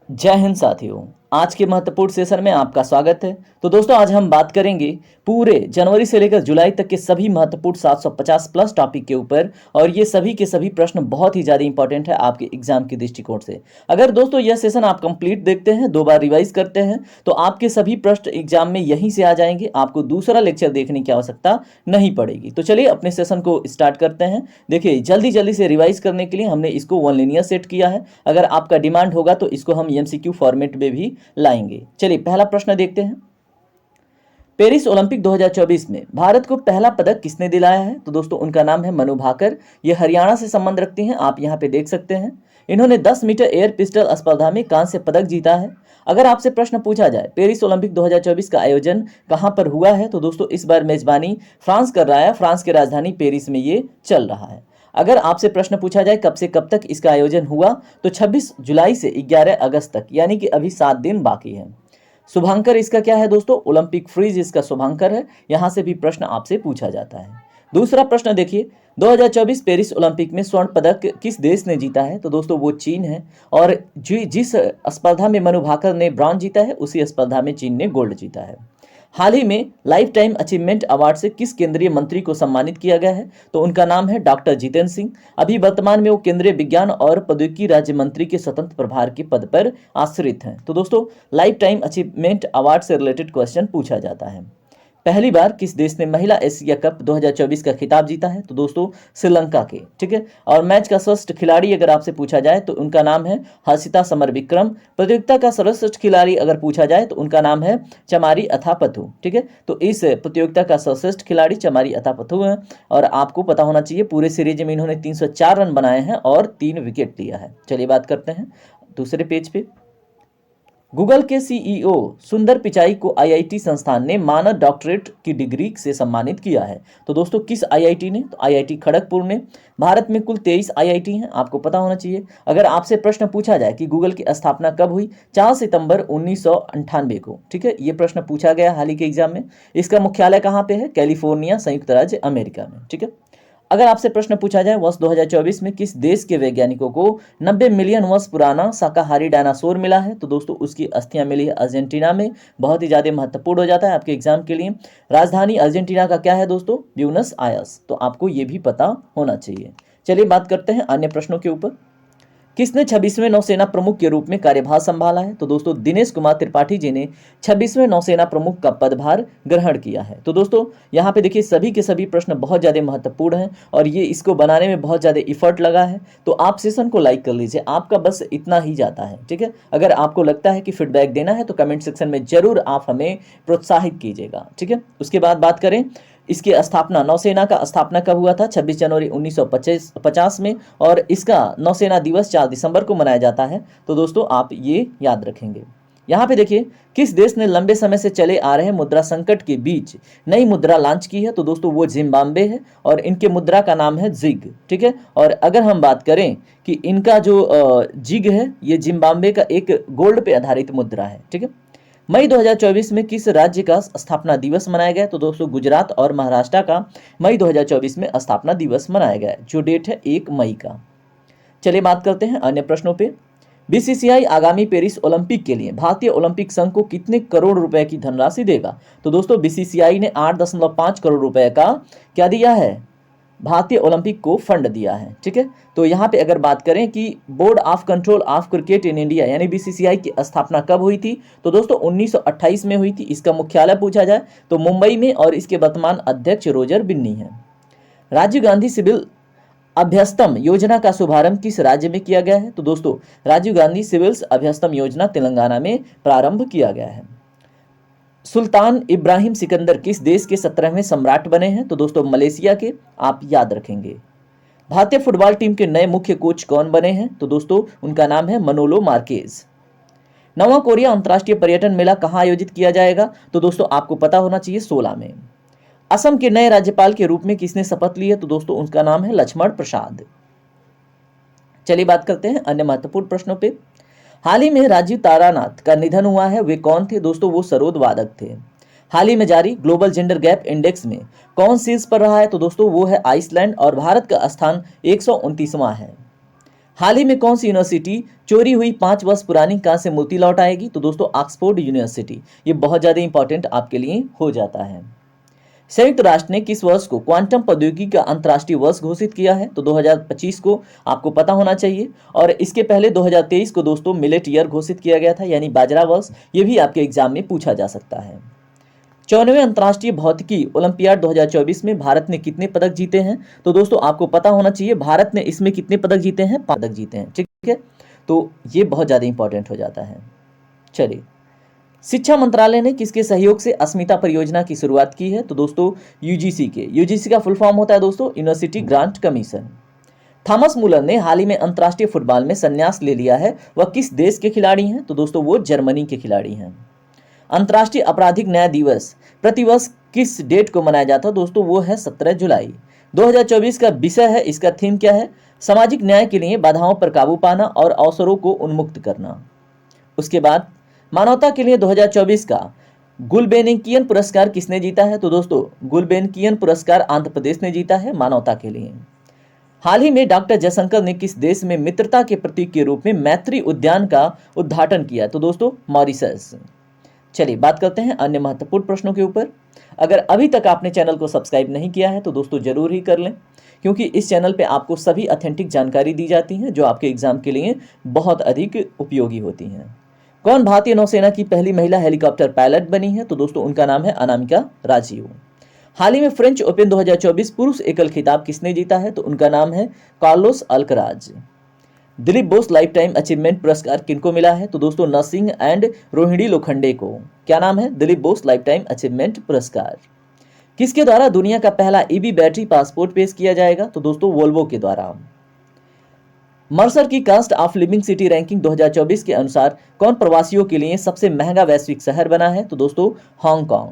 जय हिंद साथियों। आज के महत्वपूर्ण सेशन में आपका स्वागत है। तो दोस्तों आज हम बात करेंगे पूरे जनवरी से लेकर जुलाई तक के सभी महत्वपूर्ण 750 प्लस टॉपिक के ऊपर, और ये सभी के सभी प्रश्न बहुत ही ज़्यादा इंपॉर्टेंट है आपके एग्जाम के दृष्टिकोण से। अगर दोस्तों यह सेशन आप कंप्लीट देखते हैं, 2 बार रिवाइज करते हैं, तो आपके सभी प्रश्न एग्जाम में यहीं से आ जाएंगे। आपको दूसरा लेक्चर देखने की आवश्यकता नहीं पड़ेगी। तो चलिए अपने सेशन को स्टार्ट करते हैं। देखिए जल्दी जल्दी से रिवाइज करने के लिए हमने इसको वन लिनियर सेट किया है। अगर आपका डिमांड होगा तो इसको हम एमसीक्यू फॉर्मेट में भी लाएंगे। चलिए पहला प्रश्न देखते हैं। पेरिस ओलंपिक 2024 में भारत को पहला पदक किसने दिलाया है? तो दोस्तों उनका नाम है मनु भाकर। ये हरियाणा से संबंध रखती हैं, आप यहाँ पे देख सकते हैं। इन्होंने 10 मीटर एयर पिस्टल स्पर्धा में कांस्य पदक जीता है। अगर आपसे प्रश्न पूछा जाए पेरिस ओलंपिक 2024 का आयोजन कहां पर हुआ है, तो दोस्तों इस बार मेजबानी फ्रांस कर रहा है। फ्रांस की राजधानी पेरिस में ये चल रहा है। अगर आपसे प्रश्न पूछा जाए कब से कब तक इसका आयोजन हुआ, तो 26 जुलाई से 11 अगस्त तक, यानी कि अभी 7 दिन बाकी है। शुभांकर इसका क्या है दोस्तों? ओलंपिक फ्रीज इसका शुभांकर है। यहां से भी प्रश्न आपसे पूछा जाता है। दूसरा प्रश्न देखिए, 2024 पेरिस ओलंपिक में स्वर्ण पदक किस देश ने जीता है? तो दोस्तों वो चीन है। और जिस स्पर्धा में मनु भाकर ने ब्रॉन्ज जीता है, उसी स्पर्धा में चीन ने गोल्ड जीता है। हाल ही में लाइफ टाइम अचीवमेंट अवार्ड से किस केंद्रीय मंत्री को सम्मानित किया गया है? तो उनका नाम है डॉक्टर जितेंद्र सिंह। अभी वर्तमान में वो केंद्रीय विज्ञान और प्रौद्योगिकी राज्य मंत्री के स्वतंत्र प्रभार के पद पर आश्रित हैं। तो दोस्तों लाइफ टाइम अचीवमेंट अवार्ड से रिलेटेड क्वेश्चन पूछा जाता है। पहली बार किस देश ने महिला एशिया कप 2024 का खिताब जीता है? तो दोस्तों श्रीलंका के, ठीक है। और मैच का सर्वश्रेष्ठ खिलाड़ी अगर आपसे पूछा जाए तो उनका नाम है हर्षिता समर विक्रम। प्रतियोगिता का सर्वश्रेष्ठ खिलाड़ी अगर पूछा जाए तो उनका नाम है चमारी अथापथु, ठीक है। तो इस प्रतियोगिता का सर्वश्रेष्ठ खिलाड़ी चमारी अथापथु है। और आपको पता होना चाहिए पूरे सीरीज में इन्होंने 304 रन बनाए हैं और 3 विकेट लिया है। चलिए बात करते हैं दूसरे पेज पे। गूगल के सीईओ सुंदर पिचाई को आईआईटी संस्थान ने मानद डॉक्टरेट की डिग्री से सम्मानित किया है। तो दोस्तों किस आईआईटी ने? तो आईआईटी खड़गपुर ने। भारत में कुल 23 आईआईटी हैं, आपको पता होना चाहिए। अगर आपसे प्रश्न पूछा जाए कि गूगल की स्थापना कब हुई? 4 सितंबर 1998 को, ठीक है। ये प्रश्न पूछा गया हाल ही के एग्जाम में। इसका मुख्यालय कहाँ पे है? कैलिफोर्निया, संयुक्त राज्य अमेरिका में, ठीक है। अगर आपसे प्रश्न पूछा जाए वर्ष 2024 में किस देश के वैज्ञानिकों को 90 मिलियन वर्ष पुराना शाकाहारी डायनासोर मिला है? तो दोस्तों उसकी अस्थियां मिली है अर्जेंटीना में। बहुत ही ज़्यादा महत्वपूर्ण हो जाता है आपके एग्जाम के लिए। राजधानी अर्जेंटीना का क्या है दोस्तों? Buenos Aires. तो आपको ये भी पता होना चाहिए। चलिए बात करते हैं अन्य प्रश्नों के ऊपर। किसने 26वें नौसेना प्रमुख के रूप में कार्यभार संभाला है? तो दोस्तों दिनेश कुमार त्रिपाठी जी ने 26वें नौसेना प्रमुख का पदभार ग्रहण किया है। तो दोस्तों यहाँ पे देखिए सभी के सभी प्रश्न बहुत ज़्यादा महत्वपूर्ण हैं और ये इसको बनाने में बहुत ज़्यादा इफर्ट लगा है। तो आप सेशन को लाइक कर लीजिए, आपका बस इतना ही जाता है, ठीक है। अगर आपको लगता है कि फीडबैक देना है तो कमेंट सेक्शन में जरूर आप हमें प्रोत्साहित कीजिएगा, ठीक है। उसके बाद बात करें इसकी स्थापना, नौसेना का स्थापना कब हुआ था? 26 जनवरी 1950 में। और इसका नौसेना दिवस 4 दिसंबर को मनाया जाता है। तो दोस्तों आप ये याद रखेंगे। यहाँ पे देखिए किस देश ने लंबे समय से चले आ रहे मुद्रा संकट के बीच नई मुद्रा लॉन्च की है? तो दोस्तों वो जिम्बाब्वे है और इनके मुद्रा का नाम है जिग, ठीक है। और अगर हम बात करें कि इनका जो जिग है, ये जिम्बाब्वे का एक गोल्ड पे आधारित मुद्रा है, ठीक है। मई 2024 में किस राज्य का स्थापना दिवस मनाया गया? तो दोस्तों गुजरात और महाराष्ट्र का मई 2024 में स्थापना दिवस मनाया गया, जो डेट है 1 मई का। चलिए बात करते हैं अन्य प्रश्नों पे। बीसीसीआई आगामी पेरिस ओलंपिक के लिए भारतीय ओलंपिक संघ को कितने करोड़ रुपए की धनराशि देगा? तो दोस्तों बीसीसीआई ने 8.5 करोड़ रुपए का क्या दिया है? भारतीय ओलंपिक को फंड दिया है, ठीक है। तो यहाँ पे अगर बात करें कि board of control of cricket in India यानी बीसीसीआई की स्थापना कब हुई थी? तो दोस्तों 1928 में हुई थी। इसका मुख्यालय पूछा जाए तो मुंबई में और इसके वर्तमान अध्यक्ष रोजर बिन्नी है। राजीव गांधी सिविल अभ्यस्तम योजना का शुभारंभ किस राज्य में किया गया है? तो दोस्तों राजीव गांधी सिविल अभ्यस्तम योजना तेलंगाना में प्रारंभ किया गया है। सुल्तान इब्राहिम सिकंदर किस देश के 17वें सम्राट बने हैं? तो दोस्तों मलेशिया के, आप याद रखेंगे। भारतीय फुटबॉल टीम के नए मुख्य कोच कौन बने हैं? तो दोस्तों उनका नाम है मनोलो मार्केज। नवा कोरिया अंतर्राष्ट्रीय पर्यटन मेला कहां आयोजित किया जाएगा? तो दोस्तों आपको पता होना चाहिए 16 में। असम के नए राज्यपाल के रूप में किसने शपथ ली है? तो दोस्तों उनका नाम है लक्ष्मण प्रसाद। चलिए बात करते हैं अन्य महत्वपूर्ण प्रश्नों पे। हाल ही में राजीव तारानाथ का निधन हुआ है, वे कौन थे? दोस्तों वो सरोद वादक थे। हाल ही में जारी ग्लोबल जेंडर गैप इंडेक्स में कौन शीर्ष पर रहा है? तो दोस्तों वो है आइसलैंड और भारत का स्थान 129वां है। हाल ही में कौन सी यूनिवर्सिटी चोरी हुई 5 वर्ष पुरानी कांस्य मूर्ति लौट आएगी? तो दोस्तों ऑक्सफोर्ड यूनिवर्सिटी। ये बहुत ज़्यादा इंपॉर्टेंट आपके लिए हो जाता है। संयुक्त राष्ट्र ने किस वर्ष को क्वांटम प्रौद्योगिकी का अंतर्राष्ट्रीय वर्ष घोषित किया है? तो 2025 को आपको पता होना चाहिए। और इसके पहले 2023 को दोस्तों मिलेट ईयर घोषित किया गया था, यानी बाजरा वर्ष। ये भी आपके एग्जाम में पूछा जा सकता है। 94वें अंतर्राष्ट्रीय भौतिकी ओलंपियाड 2024 में भारत ने कितने पदक जीते हैं? तो दोस्तों आपको पता होना चाहिए भारत ने इसमें कितने पदक जीते हैं? 5 पदक जीते हैं। ठीक है, तो ये बहुत ज़्यादा इंपॉर्टेंट हो जाता है। चलिए, शिक्षा मंत्रालय ने किसके सहयोग से अस्मिता परियोजना की शुरुआत की है? तो दोस्तों यूजीसी के। यूजीसी का फुल फॉर्म होता है दोस्तों यूनिवर्सिटी ग्रांट कमीशन। थॉमस मुलर ने हाल ही में अंतर्राष्ट्रीय फुटबॉल में संन्यास ले लिया है। वह किस देश के खिलाड़ी हैं? तो दोस्तों वो जर्मनी के खिलाड़ी हैं। अंतर्राष्ट्रीय आपराधिक न्याय दिवस प्रतिवर्ष किस डेट को मनाया जाता है? दोस्तों वो है 17 जुलाई। 2024 का विषय है, इसका थीम क्या है? सामाजिक न्याय के लिए बाधाओं पर काबू पाना और अवसरों को उन्मुक्त करना। उसके बाद मानवता के लिए 2024 का गुलबेनकियन पुरस्कार किसने जीता है? तो दोस्तों गुलबेनकियन पुरस्कार आंध्र प्रदेश ने जीता है मानवता के लिए। हाल ही में डॉक्टर जयशंकर ने किस देश में मित्रता के प्रतीक के रूप में मैत्री उद्यान का उद्घाटन किया? तो दोस्तों मॉरिशस। चलिए बात करते हैं अन्य महत्वपूर्ण प्रश्नों के ऊपर। अगर अभी तक आपने चैनल को सब्सक्राइब नहीं किया है तो दोस्तों जरूर ही कर लें, क्योंकि इस चैनल पे आपको सभी ऑथेंटिक जानकारी दी जाती है जो आपके एग्जाम के लिए बहुत अधिक उपयोगी होती हैं। कौन भारतीय नौसेना की पहली महिला हेलीकॉप्टर पायलट बनी है? तो दोस्तों उनका नाम है अनामिका राजीव। हाल ही में फ्रेंच ओपन 2024 पुरुष एकल खिताब किसने जीता है? तो उनका नाम है Carlos Alcaraz. Dilip Bose life time achievement पुरस्कार किनको मिला है? तो दोस्तों नरसिंह एंड रोहिणी लोखंडे को। क्या नाम है? Dilip Bose life time achievement पुरस्कार। किसके द्वारा दुनिया का पहला ईवी बैटरी पासपोर्ट पेश किया जाएगा? तो दोस्तों वोल्वो के द्वारा। मर्सर की cost of living city ranking 2024 के अनुसार कौन प्रवासियों के लिए सबसे महंगा वैश्विक शहर बना है? तो दोस्तों हांगकांग।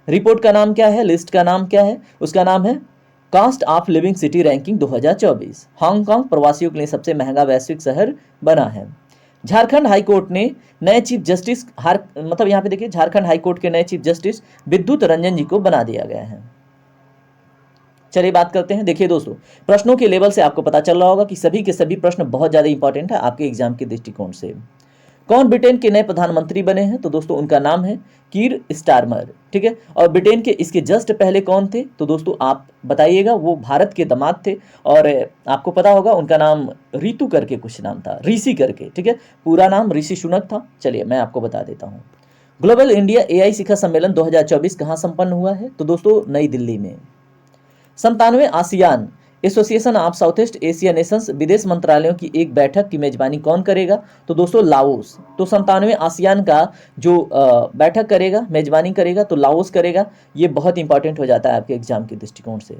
रिपोर्ट का नाम क्या है? लिस्ट का नाम क्या है? उसका नाम है cost of living city ranking 2024। Hong Kong प्रवासियों के लिए सबसे महंगा वैश्विक शहर बना है। झारखंड हाईकोर्ट ने नए चीफ जस्टिस यहाँ पे देखिए झारखंड हाईकोर्ट के नए चीफ जस्टिस विद्युत रंजन जी को बना दिया गया है। चलिए बात करते हैं। देखिए दोस्तों प्रश्नों के लेवल से आपको पता चल रहा होगा कि सभी के सभी प्रश्न बहुत ज्यादा इंपॉर्टेंट है आपके एग्जाम के दृष्टिकोण से। कौन ब्रिटेन के नए प्रधानमंत्री बने हैं? तो दोस्तों उनका नाम है कीर स्टारमर। ठीक है, और ब्रिटेन के इसके जस्ट पहले कौन थे? तो दोस्तों आप बताइएगा, वो भारत के दामाद थे और आपको पता होगा उनका नाम ऋतु करके कुछ नाम था, ऋषि करके। ठीक है, पूरा नाम ऋषि सुनक था। चलिए मैं आपको बता देता हूँ। ग्लोबल इंडिया एआई शिखर सम्मेलन 2024 कहाँ संपन्न हुआ है? तो दोस्तों नई दिल्ली में। 97वें ASEAN Association of South East Asia Nations विदेश मंत्रालयों की एक बैठक की मेजबानी कौन करेगा? तो दोस्तों लाओस। तो 97वें आसियान का जो बैठक करेगा, मेजबानी करेगा, तो लाओस करेगा। ये बहुत इंपॉर्टेंट हो जाता है आपके एग्जाम के दृष्टिकोण से।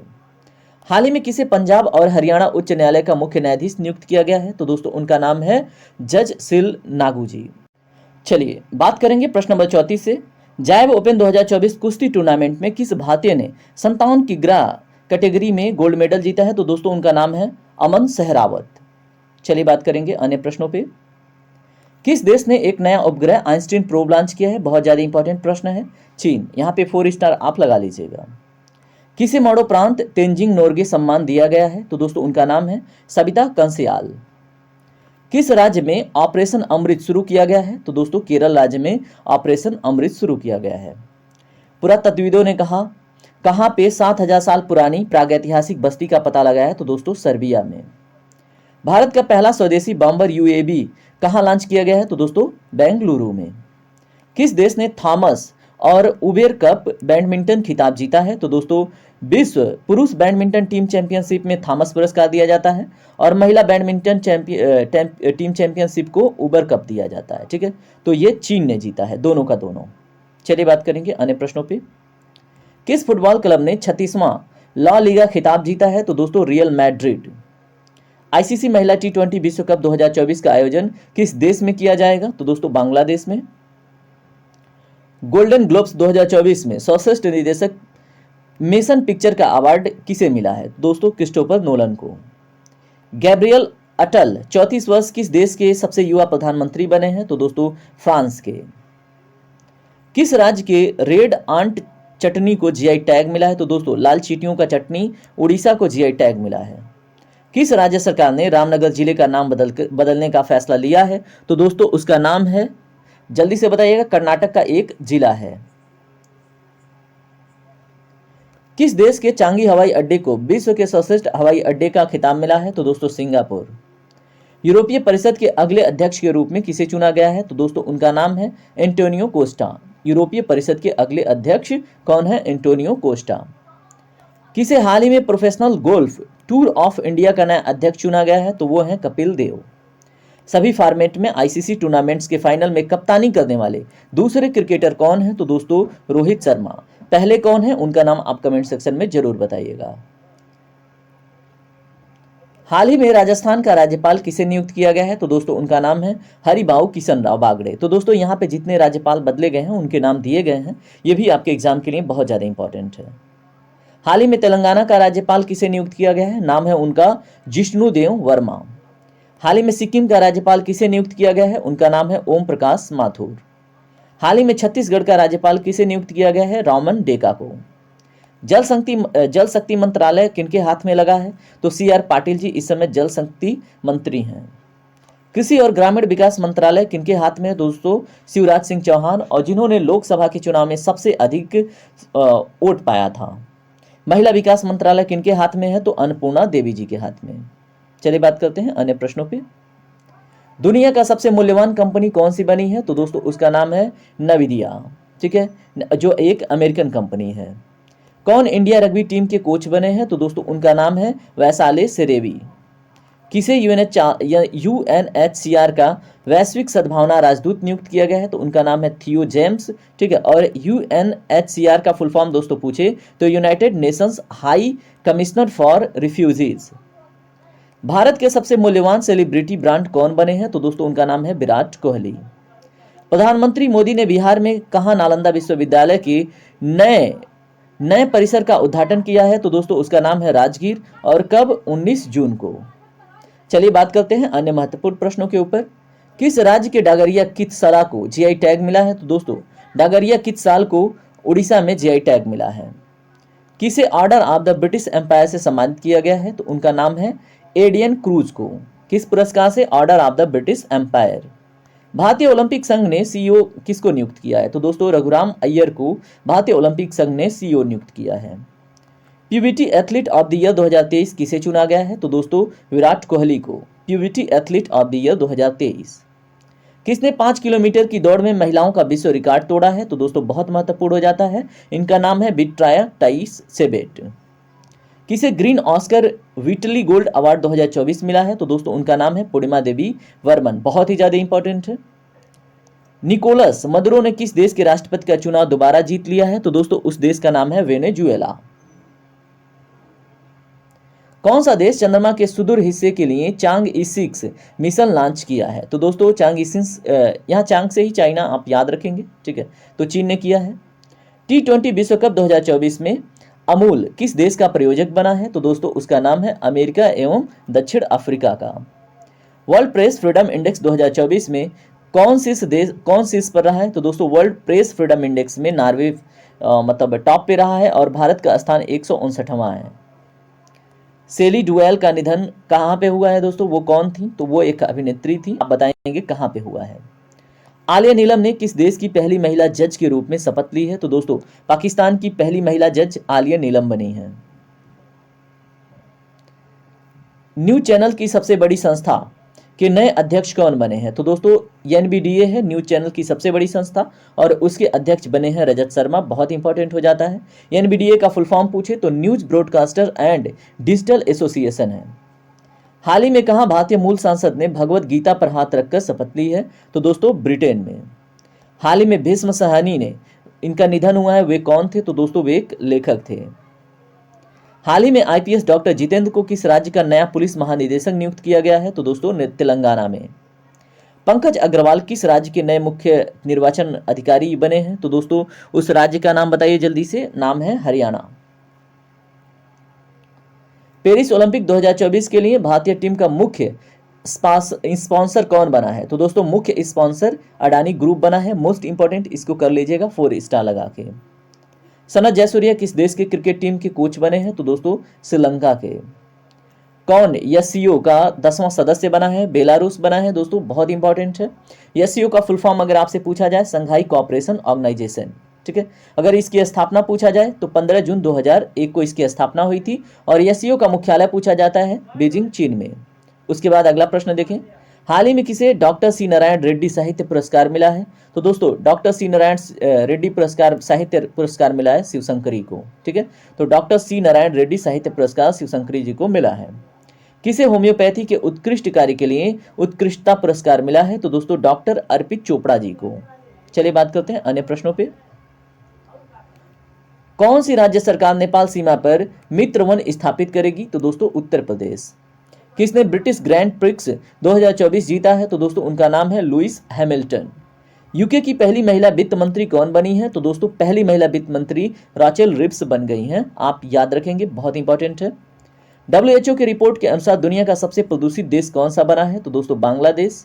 हाल ही में किसे पंजाब और हरियाणा उच्च न्यायालय का मुख्य न्यायाधीश नियुक्त किया गया है? तो दोस्तों उनका नाम है जज सिल नागू जी। चलिए बात करेंगे प्रश्न नंबर 34 से। जैव ओपन 2024 कुश्ती टूर्नामेंट में किस भारतीय ने 57 किग्रा कैटेगरी में गोल्ड मेडल जीता है? तो दोस्तों उनका नाम है अमन सहरावत। चलिए बात करेंगे अन्य प्रश्नों पे। किस देश ने एक नया उपग्रह आइंस्टीन प्रोब लॉन्च किया है? बहुत ज्यादा इंपॉर्टेंट प्रश्न है। चीन। यहाँ पे 4 स्टार आप लगा लीजिएगा। किसे मरणोपरांत तेंजिंग नोर्गे सम्मान दिया गया है? तो दोस्तों उनका नाम है सबिता कंसयाल। किस राज्य में ऑपरेशन अमृत शुरू किया गया है? तो दोस्तों केरल राज्य में ऑपरेशन अमृत शुरू किया गया है। पुरातत्वविदों ने कहाँ पे 7000 साल पुरानी प्रागैतिहासिक बस्ती का पता लगाया है? तो दोस्तों सर्बिया में। भारत का पहला स्वदेशी बॉम्बर यूएवी कहाँ लॉन्च किया गया है? तो दोस्तों बेंगलुरु में। किस देश ने थॉमस और उबेर कप बैडमिंटन खिताब जीता है? तो दोस्तों विश्व पुरुष बैडमिंटन टीम चैंपियनशिप में थॉमस पुरस्कार दिया जाता है और महिला बैडमिंटन टीम चैंपियनशिप को उबर कप दिया जाता है। ठीक है, तो ये चीन ने जीता है, दोनों का दोनों। चलिए बात करेंगे अन्य प्रश्नों पे। किस फुटबॉल क्लब ने 36वां ला लीगा खिताब जीता है? तो दोस्तों रियल मैड्रिड। आईसीसी महिला T20 विश्व कप 2024 का आयोजन किस देश में किया जाएगा? तो दोस्तों बांग्लादेश में। गोल्डन ग्लोब्स 2024 में सर्वश्रेष्ठ निर्देशक मेसन पिक्चर का अवार्ड किसे मिला है? दोस्तों क्रिस्टोफर नोलन को। गैब्रियल अटल 34 वर्ष किस देश के सबसे युवा प्रधानमंत्री बने हैं? तो दोस्तों फ्रांस के। किस राज्य के रेड आंट चटनी को जीआई टैग मिला है? तो दोस्तों लाल चींटियों का चटनी उड़ीसा को जीआई टैग मिला है। किस राज्य सरकार ने रामनगर जिले का नाम बदलने का फैसला लिया है? तो दोस्तों उसका नाम है, जल्दी से बताइएगा, कर्नाटक का एक जिला है। किस देश के चांगी हवाई अड्डे को विश्व के सर्वश्रेष्ठ हवाई अड्डे का खिताब मिला है? तो दोस्तों सिंगापुर। यूरोपीय परिषद के अगले अध्यक्ष के रूप में किसे चुना गया है? तो दोस्तों उनका नाम है एंटोनियो कोस्टा। यूरोपीय परिषद के अगले अध्यक्ष कौन है? Antonio Costa. किसे हाल ही में professional golf tour of India का नया अध्यक्ष चुना गया है? तो वो है कपिल देव। सभी फॉर्मेट में आईसीसी टूर्नामेंट्स के फाइनल में कप्तानी करने वाले दूसरे क्रिकेटर कौन है? तो दोस्तों रोहित शर्मा। पहले कौन है? उनका नाम आप कमेंट सेक्शन में जरूर बताइएगा। हाल ही में राजस्थान का राज्यपाल किसे नियुक्त किया गया है? तो दोस्तों उनका नाम है हरिभाऊ किशन राव बागड़े। तो दोस्तों यहाँ पे जितने राज्यपाल बदले गए हैं उनके नाम दिए गए हैं, ये भी आपके एग्जाम के लिए बहुत ज्यादा इंपॉर्टेंट है। हाल ही में तेलंगाना का राज्यपाल किसे नियुक्त किया गया है? नाम है उनका जिष्णुदेव वर्मा। हाल ही में सिक्किम का राज्यपाल किसे नियुक्त किया गया है? उनका नाम है ओम प्रकाश माथुर। हाल ही में छत्तीसगढ़ का राज्यपाल किसे नियुक्त किया गया है? रामन डेका को। जल शक्ति मंत्रालय किनके हाथ में लगा है? तो CR पाटिल जी इस समय जल शक्ति मंत्री हैं। कृषि और ग्रामीण विकास मंत्रालय किनके हाथ में है? दोस्तों शिवराज सिंह चौहान, और जिन्होंने लोकसभा के चुनाव में सबसे अधिक वोट पाया था। महिला विकास मंत्रालय किनके हाथ में है? तो अन्नपूर्णा देवी जी के हाथ में। चलिए बात करते हैं अन्य प्रश्नों पे। दुनिया का सबसे मूल्यवान कंपनी कौन सी बनी है? तो दोस्तों उसका नाम है नविदिया, ठीक है, जो एक अमेरिकन कंपनी है। कौन इंडिया रग्बी टीम के कोच बने हैं? तो दोस्तों उनका नाम है वैशाली सेरेवी। किसे UNHCR का वैश्विक सद्भावना राजदूत नियुक्त किया गया है? तो उनका नाम है थियो जेम्स, ठीक है। और UNHCR का फुल फॉर्म दोस्तों पूछे तो United Nations high commissioner for refugees. Bharat के सबसे मूल्यवान सेलिब्रिटी ब्रांड कौन बने हैं? तो दोस्तों उनका नाम है विराट कोहली। प्रधानमंत्री मोदी ने बिहार में कहां नालंदा विश्वविद्यालय के नए परिसर का उद्घाटन किया है? तो दोस्तों उसका नाम है राजगीर, और कब? 19 जून को। चलिए बात करते हैं अन्य महत्वपूर्ण प्रश्नों के ऊपर। किस राज्य के डागरिया कित्साला को GI टैग मिला है? तो दोस्तों डागरिया कित्साल को उड़ीसा में GI टैग मिला है। किसे order of the British Empire से सम्मानित किया गया है? तो उनका नाम है एडियन क्रूज को। किस पुरस्कार से? Order of the British Empire. भारतीय ओलंपिक संघ ने CEO किसको नियुक्त किया है? तो दोस्तों रघुराम अय्यर को भारतीय ओलंपिक संघ ने CEO नियुक्त किया है। PBT athlete of the year 2023 किसे चुना गया है? तो दोस्तों विराट कोहली को PBT athlete of the year 2023। किसने 5 किलोमीटर की दौड़ में महिलाओं का विश्व रिकॉर्ड तोड़ा है? तो दोस्तों बहुत महत्वपूर्ण हो जाता है, इनका नाम है विक्टोरिया टाइस सेबेट। किसे ग्रीन ऑस्कर विटली गोल्ड अवार्ड 2024 मिला है? तो दोस्तों उनका नाम है पूर्णिमा देवी वर्मन। बहुत ही ज्यादा इंपॉर्टेंट है। निकोलस मदुरो ने किस देश के राष्ट्रपति का चुनाव दोबारा जीत लिया है? तो दोस्तों उस देश का नाम है वेनेजुएला। कौन सा देश चंद्रमा के सुदूर हिस्से के लिए चांग-E6 मिशन लॉन्च किया है? तो दोस्तों चांग-E6 यहाँ चांग से ही चाइना आप याद रखेंगे, ठीक है, तो चीन ने किया है। T20 विश्व कप 2024 में अमूल किस देश का प्रायोजक बना है? तो दोस्तों उसका नाम है अमेरिका एवं दक्षिण अफ्रीका का। वर्ल्ड प्रेस फ्रीडम इंडेक्स 2024 में कौन शीर्ष पर रहा है? तो दोस्तों वर्ल्ड प्रेस फ्रीडम इंडेक्स में नॉर्वे मतलब टॉप पे रहा है, और भारत का स्थान 159वां है। सेली डुएल का निधन कहाँ पे हुआ है? दोस्तों वो कौन थी? तो वो एक अभिनेत्री थी। आप बताएंगे कहाँ पे हुआ है। आलिया नीलम ने किस देश की पहली महिला जज के रूप में शपथ ली है? तो दोस्तों पाकिस्तान की पहली महिला जज आलिया नीलम बनी है। न्यूज चैनल की सबसे बड़ी संस्था के नए अध्यक्ष कौन बने हैं? तो दोस्तों NBDA है न्यूज चैनल की सबसे बड़ी संस्था, और उसके अध्यक्ष बने हैं रजत शर्मा। बहुत इंपॉर्टेंट हो जाता है। NBDA का फुल फॉर्म पूछे तो news broadcaster and digital association है। हाल ही में कहा भारतीय मूल सांसद ने भगवत गीता पर हाथ रखकर शपथ ली है? तो दोस्तों ब्रिटेन में। हाल ही में भीष्म साहनी ने इनका निधन हुआ है, वे कौन थे? तो दोस्तों वे एक लेखक थे। हाल ही में IPS डॉक्टर जितेंद्र को किस राज्य का नया पुलिस महानिदेशक नियुक्त किया गया है? तो दोस्तों तेलंगाना में। पंकज अग्रवाल किस राज्य के नए मुख्य निर्वाचन अधिकारी बने हैं? तो दोस्तों उस राज्य का नाम बताइए जल्दी से। नाम है हरियाणा। पेरिस ओलंपिक 2024 के लिए भारतीय टीम का मुख्य स्पॉन्सर कौन बना है? तो दोस्तों मुख्य स्पॉन्सर अडानी ग्रुप बना है। मोस्ट इंपॉर्टेंट, इसको कर लीजिएगा 4 स्टार लगा के। सनत जयसूर्या किस देश के क्रिकेट टीम के कोच बने हैं? तो दोस्तों श्रीलंका के। कौन एससीओ का 10वां सदस्य बना है? बेलारूस बना है दोस्तों, बहुत इंपॉर्टेंट है। एससीओ का फुल फॉर्म अगर आपसे पूछा जाए, संघाई कोऑपरेशन ऑर्गेनाइजेशन, ठीक है। अगर इसकी स्थापना पूछा जाए तो 15 जून 2001 को इसकी स्थापना हुई थी। और एससीओ का मुख्यालय पूछा जाता है बीजिंग, चीन में। उसके बाद अगला प्रश्न देखें, हाल ही में किसे डॉक्टर सी नारायण रेड्डी साहित्य पुरस्कार मिला है? तो दोस्तों डॉक्टर सी नारायण रेड्डी पुरस्कार, साहित्य पुरस्कार मिला है शिवशंकरी को, ठीक है। तो डॉक्टर सी नारायण रेड्डी साहित्य पुरस्कार शिवशंकरी जी को मिला है। किसे होम्योपैथी के उत्कृष्ट कार्य के लिए उत्कृष्टता पुरस्कार मिला है? तो दोस्तों डॉक्टर अर्पित चोपड़ा जी को। चलिए बात करते हैं अन्य प्रश्नों पे। कौन सी राज्य सरकार नेपाल सीमा पर मित्र वन स्थापित करेगी? तो दोस्तों उत्तर प्रदेश। किसने ब्रिटिश ग्रैंड प्रिक्स 2024 जीता है? तो दोस्तों उनका नाम है लुइस हैमिल्टन। यूके की पहली महिला वित्त मंत्री कौन बनी है? तो दोस्तों पहली महिला वित्त मंत्री राचेल रिप्स बन गई हैं, आप याद रखेंगे, बहुत इंपॉर्टेंट है। WHO की रिपोर्ट के अनुसार दुनिया का सबसे प्रदूषित देश कौन सा बना है? तो दोस्तों बांग्लादेश।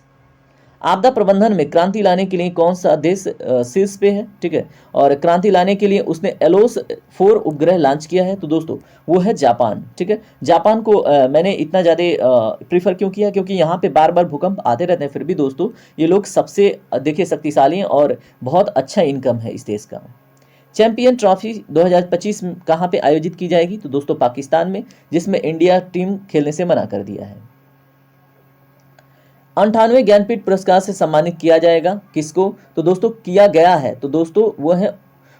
आपदा प्रबंधन में क्रांति लाने के लिए कौन सा देश शीर्ष पे है? ठीक है, और क्रांति लाने के लिए उसने एलोस 4 उपग्रह लॉन्च किया है, तो दोस्तों वो है जापान, ठीक है। जापान को मैंने इतना ज़्यादा प्रीफर क्यों किया, क्योंकि यहाँ पे बार बार भूकंप आते रहते हैं, फिर भी दोस्तों ये लोग सबसे देखिए शक्तिशाली हैं और बहुत अच्छा इनकम है इस देश का। चैंपियन ट्रॉफी 2025 कहाँ पे आयोजित की जाएगी? तो दोस्तों पाकिस्तान में, जिसमें इंडिया टीम खेलने से मना कर दिया है। 98वें ज्ञानपीठ पुरस्कार से सम्मानित किया जाएगा किसको? तो दोस्तों किया गया है, तो दोस्तों वो है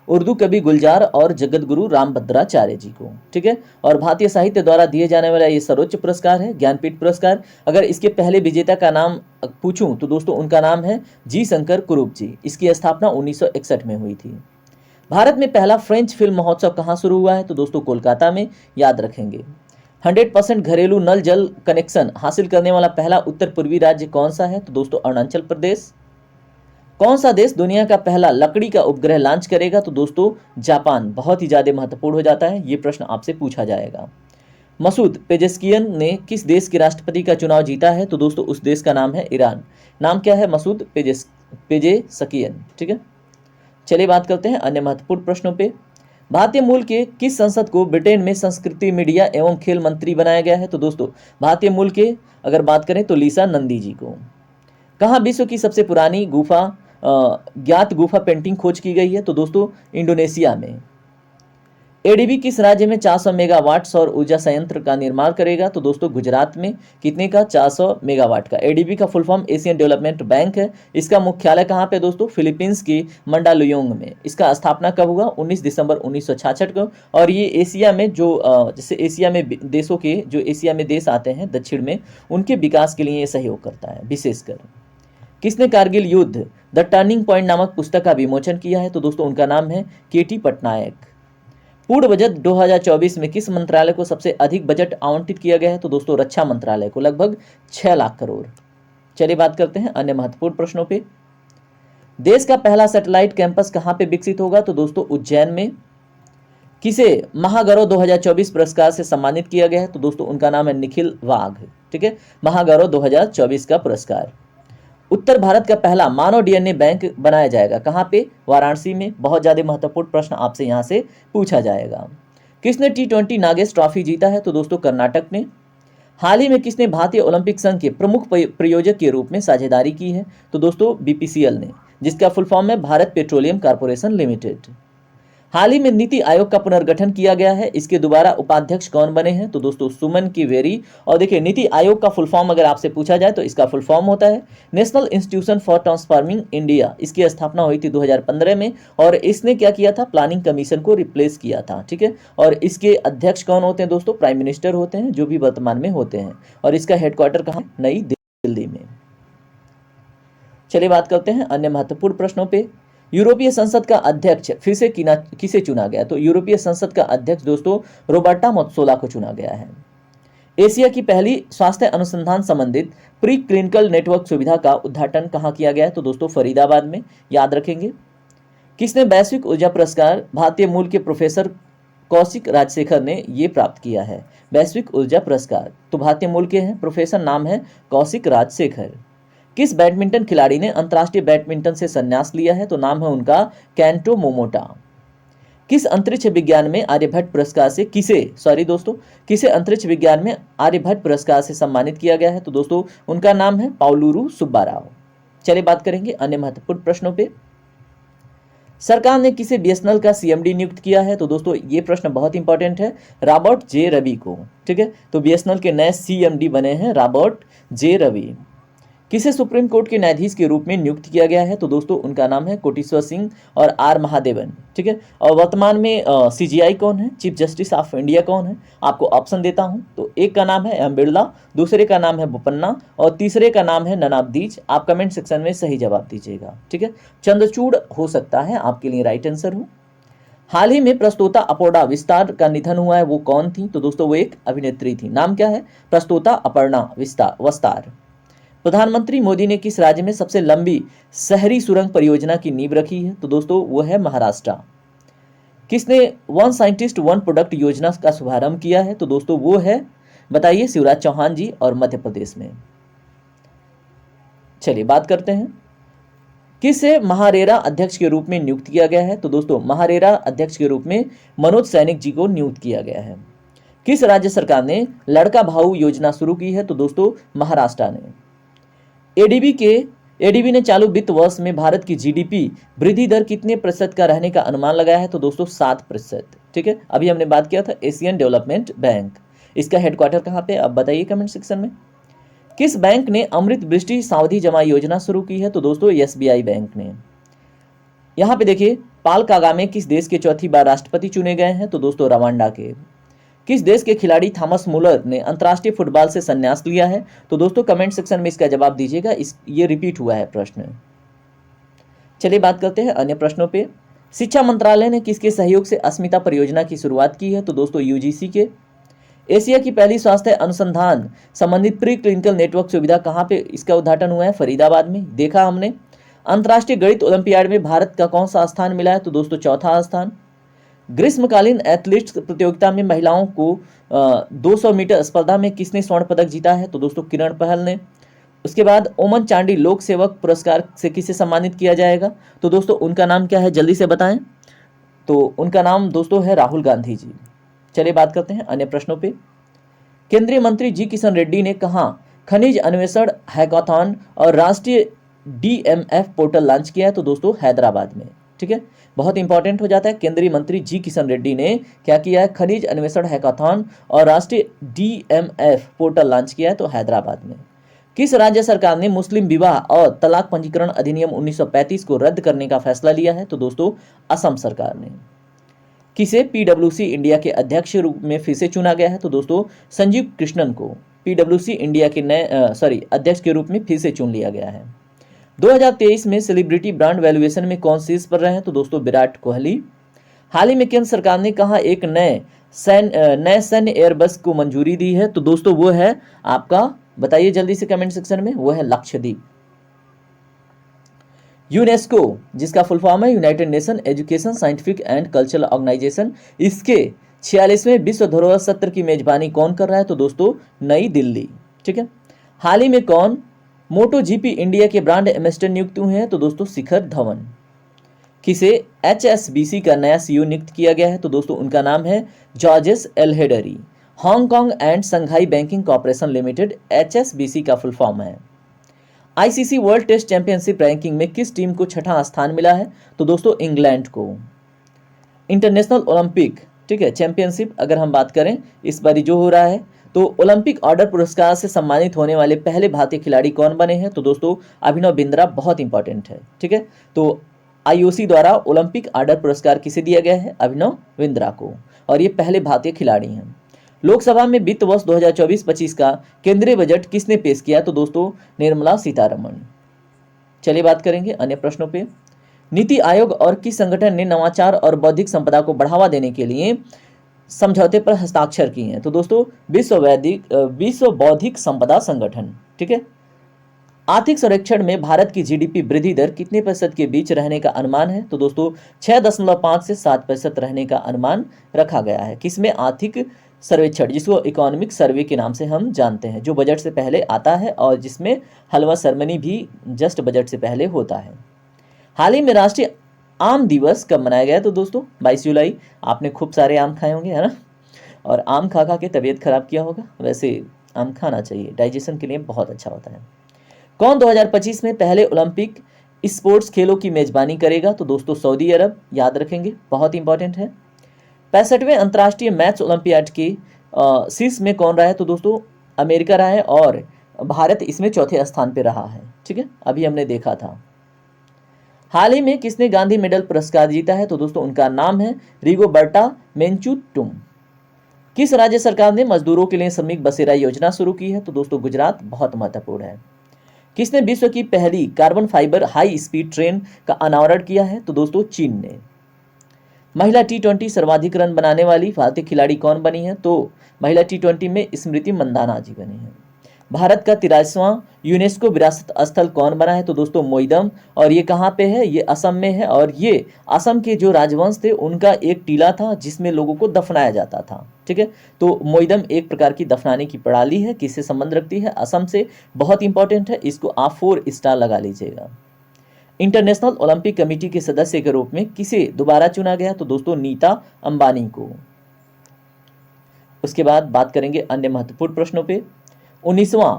उर्दू कवि गुलजार और जगत गुरु रामभद्राचार्य जी को, ठीक है। और भारतीय साहित्य द्वारा दिए जाने वाला ये सर्वोच्च पुरस्कार है ज्ञानपीठ पुरस्कार। अगर इसके पहले विजेता का नाम पूछूं तो दोस्तों उनका नाम है जी शंकर कुरूप जी। इसकी स्थापना 1961 में हुई थी। भारत में पहला फ्रेंच फिल्म महोत्सव कहाँ शुरू हुआ है? तो दोस्तों कोलकाता में, याद रखेंगे। 100% घरेलू नल जल कनेक्शन हासिल करने वाला पहला उत्तर पूर्वी राज्य कौन सा है? तो दोस्तों अरुणाचल प्रदेश। कौन सा देश दुनिया का पहला लकड़ी का उपग्रह लॉन्च करेगा? तो दोस्तों जापान। बहुत ही ज्यादा महत्वपूर्ण हो जाता है, ये प्रश्न आपसे पूछा जाएगा। मसूद पेजेस्कियन ने किस देश के राष्ट्रपति का चुनाव जीता है? तो दोस्तों उस देश का नाम है ईरान। नाम क्या है? मसूद पेजेस्कियन, ठीक है। चलिए बात करते हैं अन्य महत्वपूर्ण प्रश्नों पे। भारतीय मूल के किस संसद को ब्रिटेन में संस्कृति, मीडिया एवं खेल मंत्री बनाया गया है? तो दोस्तों भारतीय मूल के अगर बात करें तो लीसा नंदी जी को। कहाँ विश्व की सबसे पुरानी ज्ञात गुफा पेंटिंग खोज की गई है? तो दोस्तों इंडोनेशिया में। एडीबी किस राज्य में 400 मेगावाट सौर ऊर्जा संयंत्र का निर्माण करेगा? तो दोस्तों गुजरात में। कितने का? 400 मेगावाट का। एडीबी का full form Asian development bank है। इसका मुख्यालय कहाँ पे दोस्तों? फिलीपींस की मंडालुयोंग में। इसका स्थापना कब हुआ? 19 दिसंबर 1966 को। और ये एशिया में जो जैसे एशिया में देशों के जो एशिया में देश आते हैं दक्षिण में, उनके विकास के लिए ये सहयोग करता है विशेषकर। किसने कारगिल युद्ध द टर्निंग पॉइंट नामक पुस्तक का विमोचन किया है? तो दोस्तों उनका नाम है केटी पटनायक। पूर्ण बजट 2024 में किस मंत्रालय को सबसे अधिक बजट आवंटित किया गया है? तो दोस्तों रक्षा मंत्रालय को, लगभग 6 लाख करोड़। चलिए बात करते हैं अन्य महत्वपूर्ण प्रश्नों पे। देश का पहला सैटेलाइट कैंपस कहां पे विकसित होगा? तो दोस्तों उज्जैन में। किसे महागौरव 2024 पुरस्कार से सम्मानित किया गया है? तो दोस्तों उनका नाम है निखिल वाघ, ठीक है। महागौरव 2024 का पुरस्कार। उत्तर भारत का पहला मानव डीएनए बैंक बनाया जाएगा कहाँ पे? वाराणसी में। बहुत ज्यादा महत्वपूर्ण प्रश्न आपसे यहाँ से पूछा जाएगा। किसने T20 नागेश ट्रॉफी जीता है? तो दोस्तों कर्नाटक ने। हाल ही में किसने भारतीय ओलंपिक संघ के प्रमुख प्रायोजक के रूप में साझेदारी की है? तो दोस्तों BPCL ने, जिसका फुल फॉर्म है भारत पेट्रोलियम कॉर्पोरेशन लिमिटेड। हाल ही में नीति आयोग का पुनर्गठन किया गया है, इसके दोबारा उपाध्यक्ष कौन बने हैं? तो दोस्तों सुमन की वेरी। और देखिए नीति आयोग का फुल फॉर्म अगर आपसे पूछा जाए तो इसका फुल फॉर्म होता है national institution for transforming India. इसकी स्थापना हुई थी 2015 में और इसने क्या किया था? प्लानिंग कमीशन को रिप्लेस किया था, ठीक है। और इसके अध्यक्ष कौन होते हैं दोस्तों? प्राइम मिनिस्टर होते हैं, जो भी वर्तमान में होते हैं। और इसका हेडक्वार्टर कहाँ? नई दिल्ली में। चलिए बात करते हैं अन्य महत्वपूर्ण प्रश्नों पे। यूरोपीय संसद का अध्यक्ष फिर से किसे चुना गया? तो यूरोपीय संसद का अध्यक्ष दोस्तों रोबर्टा मेत्सोला को चुना गया है। एशिया की पहली स्वास्थ्य अनुसंधान संबंधित प्री क्लिनिकल नेटवर्क सुविधा का उद्घाटन कहाँ किया गया है? तो दोस्तों फरीदाबाद में, याद रखेंगे। किसने वैश्विक ऊर्जा पुरस्कार? भारतीय मूल के प्रोफेसर कौशिक राजशेखर ने ये प्राप्त किया है वैश्विक ऊर्जा पुरस्कार। तो भारतीय मूल के हैं, प्रोफेसर नाम है कौशिक राजशेखर। किस बैडमिंटन खिलाड़ी ने अंतर्राष्ट्रीय बैडमिंटन से संन्यास लिया है? तो नाम है उनका केंटो मोमोटा। किस अंतरिक्ष विज्ञान में आर्यभट्ट पुरस्कार से किसे अंतरिक्ष विज्ञान में आर्यभट्ट पुरस्कार से सम्मानित किया गया है? तो दोस्तों उनका नाम है पाउलुरु सुब्बाराव। चलिए बात करेंगे अन्य महत्वपूर्ण प्रश्नों पे। सरकार ने किसे बीएसएनएल का सीएमडी नियुक्त किया है? तो दोस्तों ये प्रश्न बहुत इंपॉर्टेंट है, रॉबर्ट जे रवि को। ठीक है, तो बीएसएनएल के नए सीएमडी बने हैं रॉबर्ट जे रवि। किसे सुप्रीम कोर्ट के न्यायाधीश के रूप में नियुक्त किया गया है? तो दोस्तों उनका नाम है कोटेश्वर सिंह और आर महादेवन। ठीक है, और वर्तमान में सीजीआई कौन है, चीफ जस्टिस ऑफ इंडिया कौन है? आपको ऑप्शन देता हूं, तो एक का नाम है एम बिरला, दूसरे का नाम है बोपन्ना और तीसरे का नाम है ननाबदीज। आप कमेंट सेक्शन में सही जवाब दीजिएगा। ठीक है, चंद्रचूड़ हो सकता है आपके लिए राइट आंसर हो। हाल ही में प्रस्तोता अपर्णा विस्तार का निधन हुआ है, वो कौन थी? तो दोस्तों वो एक अभिनेत्री थी। नाम क्या है? प्रस्तोता अपर्णा वस्तार। प्रधानमंत्री मोदी ने किस राज्य में सबसे लंबी शहरी सुरंग परियोजना की नींव रखी है? तो दोस्तों वो है महाराष्ट्र। किसने वन साइंटिस्ट वन प्रोडक्ट योजना का शुभारंभ किया है? तो दोस्तों वो है, बताइए, शिवराज चौहान जी और मध्य प्रदेश में। चलिए बात करते हैं, किसे महारेरा अध्यक्ष के रूप में नियुक्त किया गया है? तो दोस्तों महारेरा अध्यक्ष के रूप में मनोज सैनिक जी को नियुक्त किया गया है। किस राज्य सरकार ने लड़का भाऊ योजना शुरू की है? तो दोस्तों महाराष्ट्र ने। एडीबी ने चालू वित्त वर्ष में भारत की जीडीपी वृद्धि दर कितने प्रतिशत का रहने का अनुमान लगाया है? तो दोस्तों 7%। ठीक है, अभी हमने बात किया था एशियन डेवलपमेंट बैंक। इसका हेडक्वार्टर कहाँ पे, अब बताइए कमेंट सेक्शन में। किस बैंक ने अमृत वृष्टि सावधि जमा योजना शुरू की है? तो दोस्तों एसबीआई बैंक ने। यहाँ पे देखिए, पाल कागामे किस देश के चौथी बार राष्ट्रपति चुने गए हैं? तो दोस्तों रवांडा के। किस देश के खिलाड़ी थॉमस मुलर ने अंतर्राष्ट्रीय फुटबॉल से संन्यास लिया है? तो दोस्तों कमेंट सेक्शन में इसका जवाब दीजिएगा, ये रिपीट हुआ है प्रश्न। चलिए बात करते हैं अन्य प्रश्नों पे। शिक्षा मंत्रालय ने किसके सहयोग से अस्मिता परियोजना की शुरुआत की है? तो दोस्तों यूजीसी के। एशिया की पहली स्वास्थ्य अनुसंधान संबंधित प्री क्लिनिकल नेटवर्क सुविधा कहाँ पे इसका उद्घाटन हुआ है? फरीदाबाद में। देखा हमने। अंतर्राष्ट्रीय गणित ओलंपियाड में भारत का कौन सा स्थान मिला है? तो दोस्तों चौथा स्थान। ग्रीष्मकालीन एथलीट्स प्रतियोगिता में महिलाओं को 200 मीटर स्पर्धा में किसने स्वर्ण पदक जीता है? तो दोस्तों किरण पहल ने। उसके बाद ओमन चांडी लोक सेवक पुरस्कार से किसे सम्मानित किया जाएगा? तो दोस्तों उनका नाम क्या है, जल्दी से बताएं। तो उनका नाम दोस्तों है राहुल गांधी जी। चलिए बात करते हैं अन्य प्रश्नों पे। केंद्रीय मंत्री जी किशन रेड्डी ने कहा खनिज अन्वेषण हैकाथॉन और राष्ट्रीय डीएमएफ पोर्टल लॉन्च किया है? तो दोस्तों हैदराबाद में। ठीक है, बहुत इंपॉर्टेंट हो जाता है। केंद्रीय मंत्री जी किशन रेड्डी ने क्या किया है? खनिज अन्वेषण हैकाथॉन और राष्ट्रीय डीएमएफ पोर्टल लॉन्च किया है, तो हैदराबाद में। किस राज्य सरकार ने मुस्लिम विवाह और तलाक पंजीकरण अधिनियम 1935 को रद्द करने का फैसला लिया है? तो दोस्तों असम सरकार ने। किसे पीडब्ल्यूसी इंडिया के अध्यक्ष रूप में फिर से चुना गया है? तो दोस्तों संजीव कृष्णन को पीडब्ल्यूसी इंडिया के नए अध्यक्ष के रूप में फिर से चुन लिया गया है। 2023 में सेलिब्रिटी ब्रांड वैल्यूएशन में कौन शीर्ष पर रहे हैं? तो दोस्तों विराट कोहली। हाल ही में केंद्र सरकार ने कहा एक नए सैन्य एयरबस को मंजूरी दी है? तो दोस्तों वो है आपका, बताइए जल्दी से कमेंट सेक्शन में, वो है लक्षद्वीप। यूनेस्को, जिसका फुल फॉर्म है United Nation Education Scientific and Cultural Organisation, इसके 46वें विश्व धरोहर सत्र की मेजबानी कौन कर रहा है? तो दोस्तों नई दिल्ली। ठीक है, हाल ही में कौन मोटो जीपी इंडिया के ब्रांड एम्बेसडर नियुक्त हुए हैं? तो दोस्तों शिखर धवन। किसे एचएसबीसी का नया सीईओ नियुक्त किया गया है? तो दोस्तों उनका नाम है Georges Elhedery. Hong Kong and Shanghai Banking Corporation Limited HSBC का फुल फॉर्म है। ICC World Test Championship ranking में किस टीम को छठा स्थान मिला है? तो दोस्तों इंग्लैंड को। इंटरनेशनल ओलंपिक, ठीक है, चैंपियनशिप अगर हम बात करें इस बार जो हो रहा है, तो ओलंपिक ऑर्डर पुरस्कार से सम्मानित होने वाले पहले भारतीय खिलाड़ी कौन बने हैं? तो दोस्तों अभिनव बिंद्रा, बहुत इंपॉर्टेंट है। ठीक है, तो आईओसी द्वारा ओलंपिक ऑर्डर पुरस्कार किसे दिया गया है? अभिनव बिंद्रा को, और ये पहले भारतीय खिलाड़ी हैं। लोकसभा में वित्त वर्ष 2024-25 का केंद्रीय बजट किसने पेश किया? तो दोस्तों निर्मला सीतारमण। चलिए बात करेंगे अन्य प्रश्नों पे। नीति आयोग और किस संगठन ने नवाचार और बौद्धिक संपदा को बढ़ावा देने के लिए समझौते पर हस्ताक्षर किए हैं? तो दोस्तों विश्व बौद्धिक संपदा संगठन। ठीक है, आर्थिक सर्वेक्षण में भारत की जीडीपी वृद्धि दर कितने प्रतिशत के बीच रहने का अनुमान है? तो दोस्तों 6.5 से 7% रहने का अनुमान रखा गया है। किसमें? आर्थिक सर्वेक्षण, जिसको इकोनॉमिक सर्वे के नाम से हम जानते हैं, जो बजट से पहले आता है और जिसमें हलवा सेरेमनी भी जस्ट बजट से पहले होता है। हाल ही में राष्ट्रीय आम दिवस कब मनाया गया है? तो दोस्तों 22 जुलाई। आपने खूब सारे आम खाए होंगे, है ना, और आम खा खा के तबीयत खराब किया होगा। वैसे आम खाना चाहिए, डाइजेशन के लिए बहुत अच्छा होता है। कौन 2025 में पहले ओलंपिक स्पोर्ट्स खेलों की मेजबानी करेगा? तो दोस्तों सऊदी अरब, याद रखेंगे, बहुत इंपॉर्टेंट है। 65वें अंतर्राष्ट्रीय मैथ्स ओलंपियाड के शीर्ष में कौन रहा है? तो दोस्तों अमेरिका रहा है, और भारत इसमें चौथे स्थान पर रहा है। ठीक है, अभी हमने देखा था। हाल ही में किसने गांधी मेडल पुरस्कार जीता है? तो दोस्तों उनका नाम है रिगोबर्टा मेंचूटुम। किस राज्य सरकार ने मजदूरों के लिए श्रमिक बसेरा योजना शुरू की है? तो दोस्तों गुजरात, बहुत महत्वपूर्ण है। किसने विश्व की पहली carbon fibre high speed train का अनावरण किया है? तो दोस्तों चीन ने। महिला T20 सर्वाधिक रन बनाने वाली भारतीय खिलाड़ी कौन बनी है? तो महिला T20 में स्मृति मंदाना जी बनी है। भारत का 83वां यूनेस्को विरासत स्थल कौन बना है? तो दोस्तों मोइदम, और ये कहाँ पे है? ये असम में है, और ये असम के जो राजवंश थे उनका एक टीला था जिसमें लोगों को दफनाया जाता था। ठीक है, तो मोइदम एक प्रकार की दफनाने की प्रणाली है। किससे संबंध रखती है? असम से। बहुत इंपॉर्टेंट है, इसको आप 4 स्टार लगा लीजिएगा। इंटरनेशनल ओलंपिक कमेटी के सदस्य के रूप में किसे दोबारा चुना गया? तो दोस्तों नीता अंबानी को। उसके बाद बात करेंगे अन्य महत्वपूर्ण प्रश्नों पे। 19वां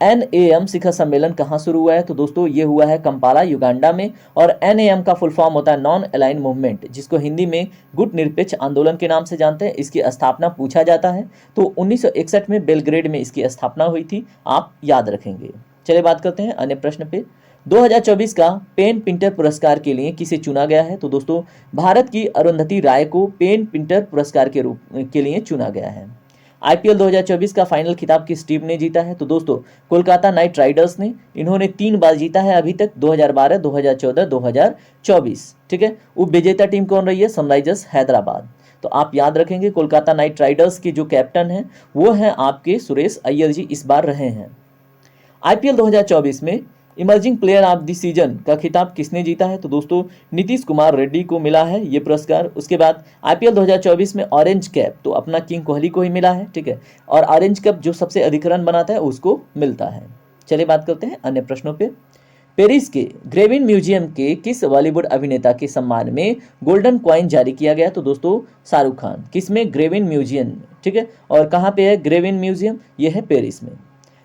NAM शिखर सम्मेलन कहाँ शुरू हुआ है? तो दोस्तों ये हुआ है कंपाला, युगांडा में। और NAM का फुल फॉर्म होता है नॉन अलाइन मूवमेंट, जिसको हिंदी में गुट निरपेक्ष आंदोलन के नाम से जानते हैं। इसकी स्थापना पूछा जाता है तो 1961 में बेलग्रेड में इसकी स्थापना हुई थी, आप याद रखेंगे। चलिए बात करते हैं अन्य प्रश्न पे। 2024 का पेन पिंटर पुरस्कार के लिए किसे चुना गया है? तो दोस्तों भारत की अरुंधति राय को पेन पिंटर पुरस्कार के लिए चुना गया है। IPL 2024 का फाइनल खिताब किस टीम ने जीता है? तो दोस्तों कोलकाता नाइट राइडर्स ने। इन्होंने 3 बार जीता है अभी तक, 2012, 2014, 2024। ठीक है, उप विजेता टीम कौन रही है? सनराइजर्स हैदराबाद। तो आप याद रखेंगे कोलकाता नाइट राइडर्स के जो कैप्टन हैं वो हैं आपके सुरेश अय्यर जी, इस बार रहे हैं। IPL 2024 में emerging player of the season का खिताब किसने जीता है? तो दोस्तों नीतीश कुमार रेड्डी को मिला है ये पुरस्कार। उसके बाद IPL 2024 में ऑरेंज कैप तो अपना किंग कोहली को ही मिला है। ठीक है, और ऑरेंज कैप जो सबसे अधिक रन बनाता है उसको मिलता है। चलिए बात करते हैं अन्य प्रश्नों पे। पेरिस के ग्रेविन म्यूजियम के किस बॉलीवुड अभिनेता के सम्मान में गोल्डन कॉइन जारी किया गया? तो दोस्तों शाहरुख खान। किसमें? Grevin museum. ठीक है, और कहाँ पे है ग्रेविन म्यूजियम? ये है पेरिस में।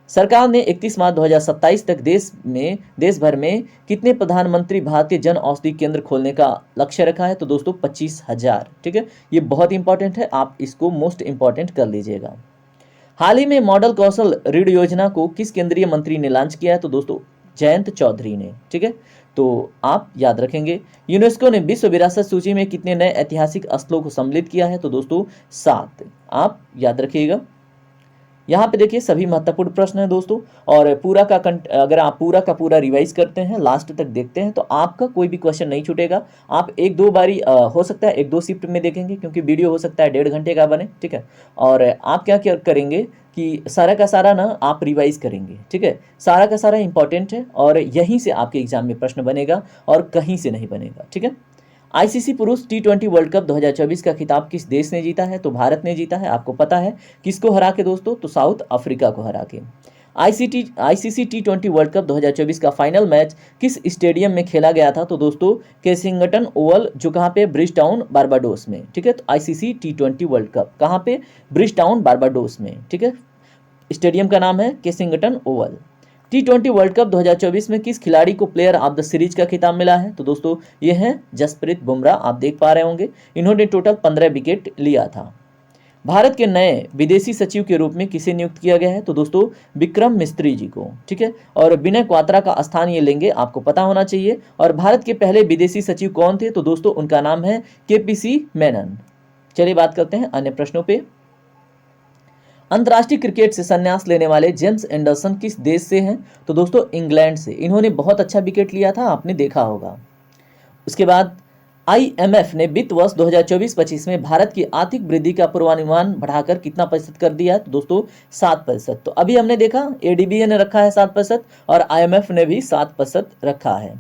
सरकार ने 31 मार्च 2027 तक देश भर में कितने प्रधानमंत्री भारतीय जन औषधि केंद्र खोलने का लक्ष्य रखा है? तो दोस्तों 25,000। ठीक है, ये बहुत इंपॉर्टेंट है, आप इसको मोस्ट इंपॉर्टेंट कर लीजिएगा। हाल ही में मॉडल कौशल ऋण योजना को किस केंद्रीय मंत्री ने लॉन्च किया है? तो दोस्तों जयंत चौधरी ने। ठीक है, तो आप याद रखेंगे। यूनेस्को ने विश्व विरासत सूची में कितने नए ऐतिहासिक स्थलों को सम्मिलित किया है? तो दोस्तों 7, आप याद रखिएगा। यहाँ पे देखिए सभी महत्वपूर्ण प्रश्न हैं दोस्तों, और अगर आप पूरा का पूरा रिवाइज करते हैं, लास्ट तक देखते हैं, तो आपका कोई भी क्वेश्चन नहीं छूटेगा। आप 1-2 बारी हो सकता है 1-2 शिफ्ट में देखेंगे, क्योंकि वीडियो हो सकता है 1.5 घंटे का बने। ठीक है, और आप क्या क्या करेंगे कि सारा का सारा ना आप रिवाइज करेंगे। ठीक है, सारा का सारा इंपॉर्टेंट है, और यहीं से आपके एग्जाम में प्रश्न बनेगा और कहीं से नहीं बनेगा। ठीक है, ICC पुरुष T20 वर्ल्ड कप 2024 का खिताब किस देश ने जीता है? तो भारत ने जीता है। आपको पता है किसको हरा के दोस्तों? तो साउथ अफ्रीका को हरा के। ICC T20 वर्ल्ड कप 2024 का फाइनल मैच किस स्टेडियम में खेला गया था? तो दोस्तों केसिंगटन ओवल, जो कहाँ पे? ब्रिजटाउन बारबाडोस में। ठीक है, तो ICC T20 वर्ल्ड कप कहाँ पे? ब्रिजटाउन बारबाडोस में। ठीक है, स्टेडियम का नाम है केसिंगटन ओवल। T20 वर्ल्ड कप 2024 में किस खिलाड़ी को प्लेयर ऑफ द सीरीज का खिताब मिला है? तो दोस्तों ये हैं जसप्रीत बुमराह, आप देख पा रहे होंगे। इन्होंने टोटल 15 विकेट लिया था। भारत के नए विदेशी सचिव के रूप में किसे नियुक्त किया गया है? तो दोस्तों विक्रम मिस्त्री जी को। ठीक है, और विनय क्वात्रा का स्थान ये लेंगे, आपको पता होना चाहिए। और भारत के पहले विदेशी सचिव कौन थे? तो दोस्तों उनका नाम है KPC मेनन। चलिए बात करते हैं अन्य प्रश्नों पे। अंतर्राष्ट्रीय क्रिकेट से संन्यास लेने वाले जेम्स एंडरसन किस देश से हैं? तो दोस्तों इंग्लैंड से। इन्होंने बहुत अच्छा विकेट लिया था, आपने देखा होगा। उसके बाद IMF ने वित्त वर्ष 2024-25 में भारत की आर्थिक वृद्धि का पूर्वानुमान बढ़ाकर कितना प्रतिशत कर दिया है? तो दोस्तों 7%। तो अभी हमने देखा ADB ने रखा है 7% और IMF ने भी 7% रखा है।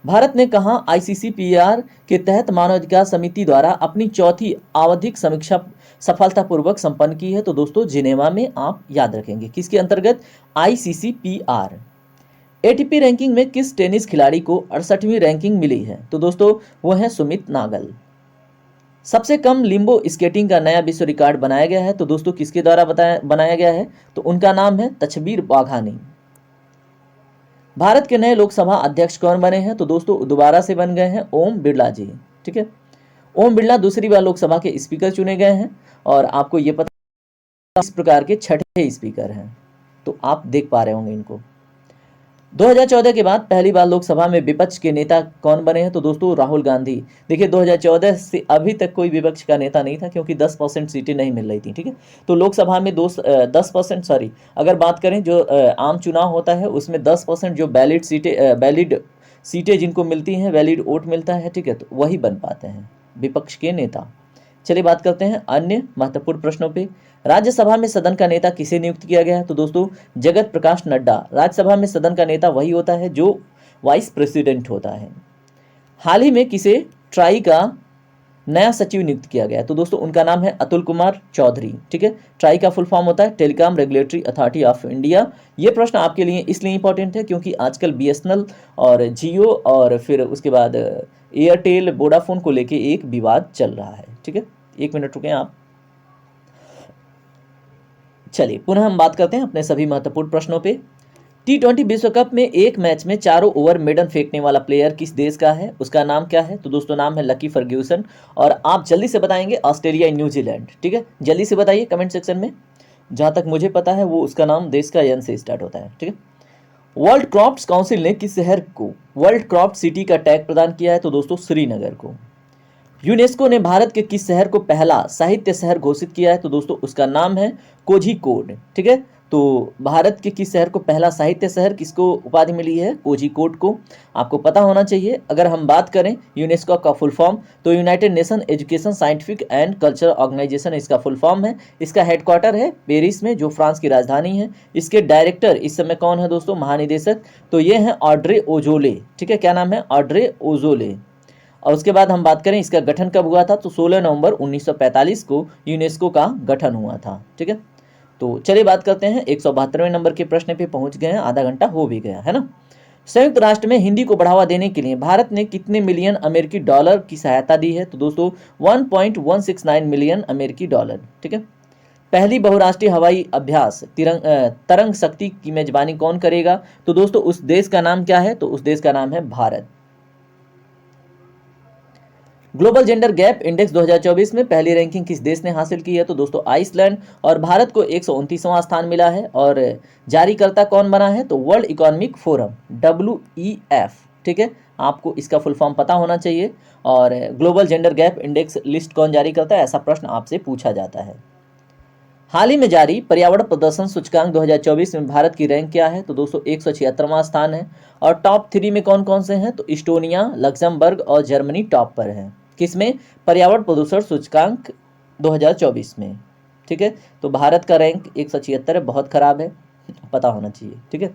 भारत ने कहा ICCPR के तहत मानवाधिकार समिति द्वारा अपनी चौथी आवधिक समीक्षा सफलतापूर्वक संपन्न की है? तो दोस्तों जिनेवा में, आप याद रखेंगे। किसके अंतर्गत? ICCPR। एटीपी रैंकिंग में किस टेनिस खिलाड़ी को 68वीं रैंकिंग मिली है? तो दोस्तों वो है सुमित नागल। सबसे कम लिम्बो स्केटिंग का नया विश्व रिकॉर्ड बनाया गया है, तो दोस्तों किसके द्वारा बनाया गया है? तो उनका नाम है तछबीर वाघानी। भारत के नए लोकसभा अध्यक्ष कौन बने हैं? तो दोस्तों दोबारा से बन गए हैं ओम बिरला जी। ठीक है, ओम बिरला दूसरी बार लोकसभा के स्पीकर चुने गए हैं और आपको ये पता इस प्रकार के छठे स्पीकर हैं, तो आप देख पा रहे होंगे इनको। 2014 के बाद पहली बार लोकसभा में विपक्ष के नेता कौन बने हैं? तो दोस्तों राहुल गांधी। देखिए 2014 से अभी तक कोई विपक्ष का नेता नहीं था, क्योंकि 10% सीटें नहीं मिल रही थी। ठीक है, तो लोकसभा में 10% अगर बात करें जो आम चुनाव होता है उसमें 10% जो वैलिड सीटें जिनको मिलती हैं, वैलिड वोट मिलता है, ठीक है, तो वही बन पाते हैं विपक्ष के नेता। चलिए बात करते हैं अन्य महत्वपूर्ण प्रश्नों पे। राज्यसभा में सदन का नेता किसे नियुक्त किया गया है? तो दोस्तों जगत प्रकाश नड्डा। राज्यसभा में सदन का नेता वही होता है जो वाइस प्रेसिडेंट होता है। हाल ही में किसे ट्राई का नया सचिव नियुक्त किया गया है? तो दोस्तों उनका नाम है अतुल कुमार चौधरी। ठीक है, ट्राई का फुल फॉर्म होता है telecom regulatory authority of India. ये प्रश्न आपके लिए इसलिए इंपॉर्टेंट है क्योंकि आजकल बीएसएनएल और जियो और फिर उसके बाद एयरटेल वोडाफोन को लेके एक विवाद चल रहा है। ठीक है, एक मिनट रुकें आप। चलिए पुनः हम बात करते हैं अपने सभी महत्वपूर्ण प्रश्नों पे। T20 विश्व कप में एक मैच में चारों ओवर मेडन फेंकने वाला प्लेयर किस देश का है? उसका नाम क्या है? तो दोस्तों नाम है लकी फर्ग्यूसन। और आप जल्दी से बताएंगे ऑस्ट्रेलिया, न्यूजीलैंड। ठीक है, जल्दी से बताइए कमेंट सेक्शन में। जहां तक मुझे पता है वो उसका नाम देश का एन से स्टार्ट होता है। ठीक है, वर्ल्ड क्रॉफ्ट काउंसिल ने किस शहर को वर्ल्ड क्रॉफ्ट सिटी का टैग प्रदान किया है? तो दोस्तों श्रीनगर को। यूनेस्को ने भारत के किस शहर को पहला साहित्य शहर घोषित किया है? तो दोस्तों उसका नाम है कोझिकोड। ठीक है, तो भारत के किस शहर को पहला साहित्य शहर किसको उपाधि मिली है? कोझिकोड को। आपको पता होना चाहिए। अगर हम बात करें यूनेस्को का फुल फॉर्म, तो United Nation Education Scientific and Cultural Organisation इसका फुल फॉर्म है। इसका हेडक्वार्टर है पेरिस में, जो फ्रांस की राजधानी है। इसके डायरेक्टर इस समय कौन है दोस्तों? महानिदेशक, तो ये हैं ऑड्रे ओजोले। ठीक है, क्या नाम है? Audrey Azoulay. और उसके बाद हम बात करें इसका गठन कब हुआ था? तो 16 नवंबर 1945 को यूनेस्को का गठन हुआ था। ठीक है, तो चलिए बात करते हैं 172वें नंबर के प्रश्न पे पहुंच गए हैं, आधा घंटा हो भी गया है ना। संयुक्त राष्ट्र में हिंदी को बढ़ावा देने के लिए भारत ने कितने मिलियन अमेरिकी डॉलर की सहायता दी है? तो दोस्तों 1.169 मिलियन अमेरिकी डॉलर। ठीक है, पहली बहुराष्ट्रीय हवाई अभ्यास तरंग शक्ति की मेजबानी कौन करेगा? तो दोस्तों उस देश का नाम क्या है? तो उस देश का नाम है Bharat. Global gender gap index 2024 में पहली रैंकिंग किस देश ने हासिल की है? तो दोस्तों आइसलैंड। और भारत को 129वां स्थान मिला है। और जारीकर्ता कौन बना है? तो वर्ल्ड इकोनॉमिक फोरम, WEF। ठीक है, आपको इसका फुल फॉर्म पता होना चाहिए। और global gender gap index list कौन जारी करता है, ऐसा प्रश्न आपसे पूछा जाता है। हाल ही में जारी पर्यावरण प्रदर्शन सूचकांक 2024 में भारत की रैंक क्या है? तो दोस्तों 176वां स्थान है। और टॉप 3 में कौन कौन से हैं? तो इस्टोनिया, लक्जमबर्ग और जर्मनी टॉप पर हैं। किसमें? पर्यावरण प्रदूषण सूचकांक 2024 में। ठीक है, तो भारत का रैंक 176 है, बहुत खराब है, पता होना चाहिए। ठीक है,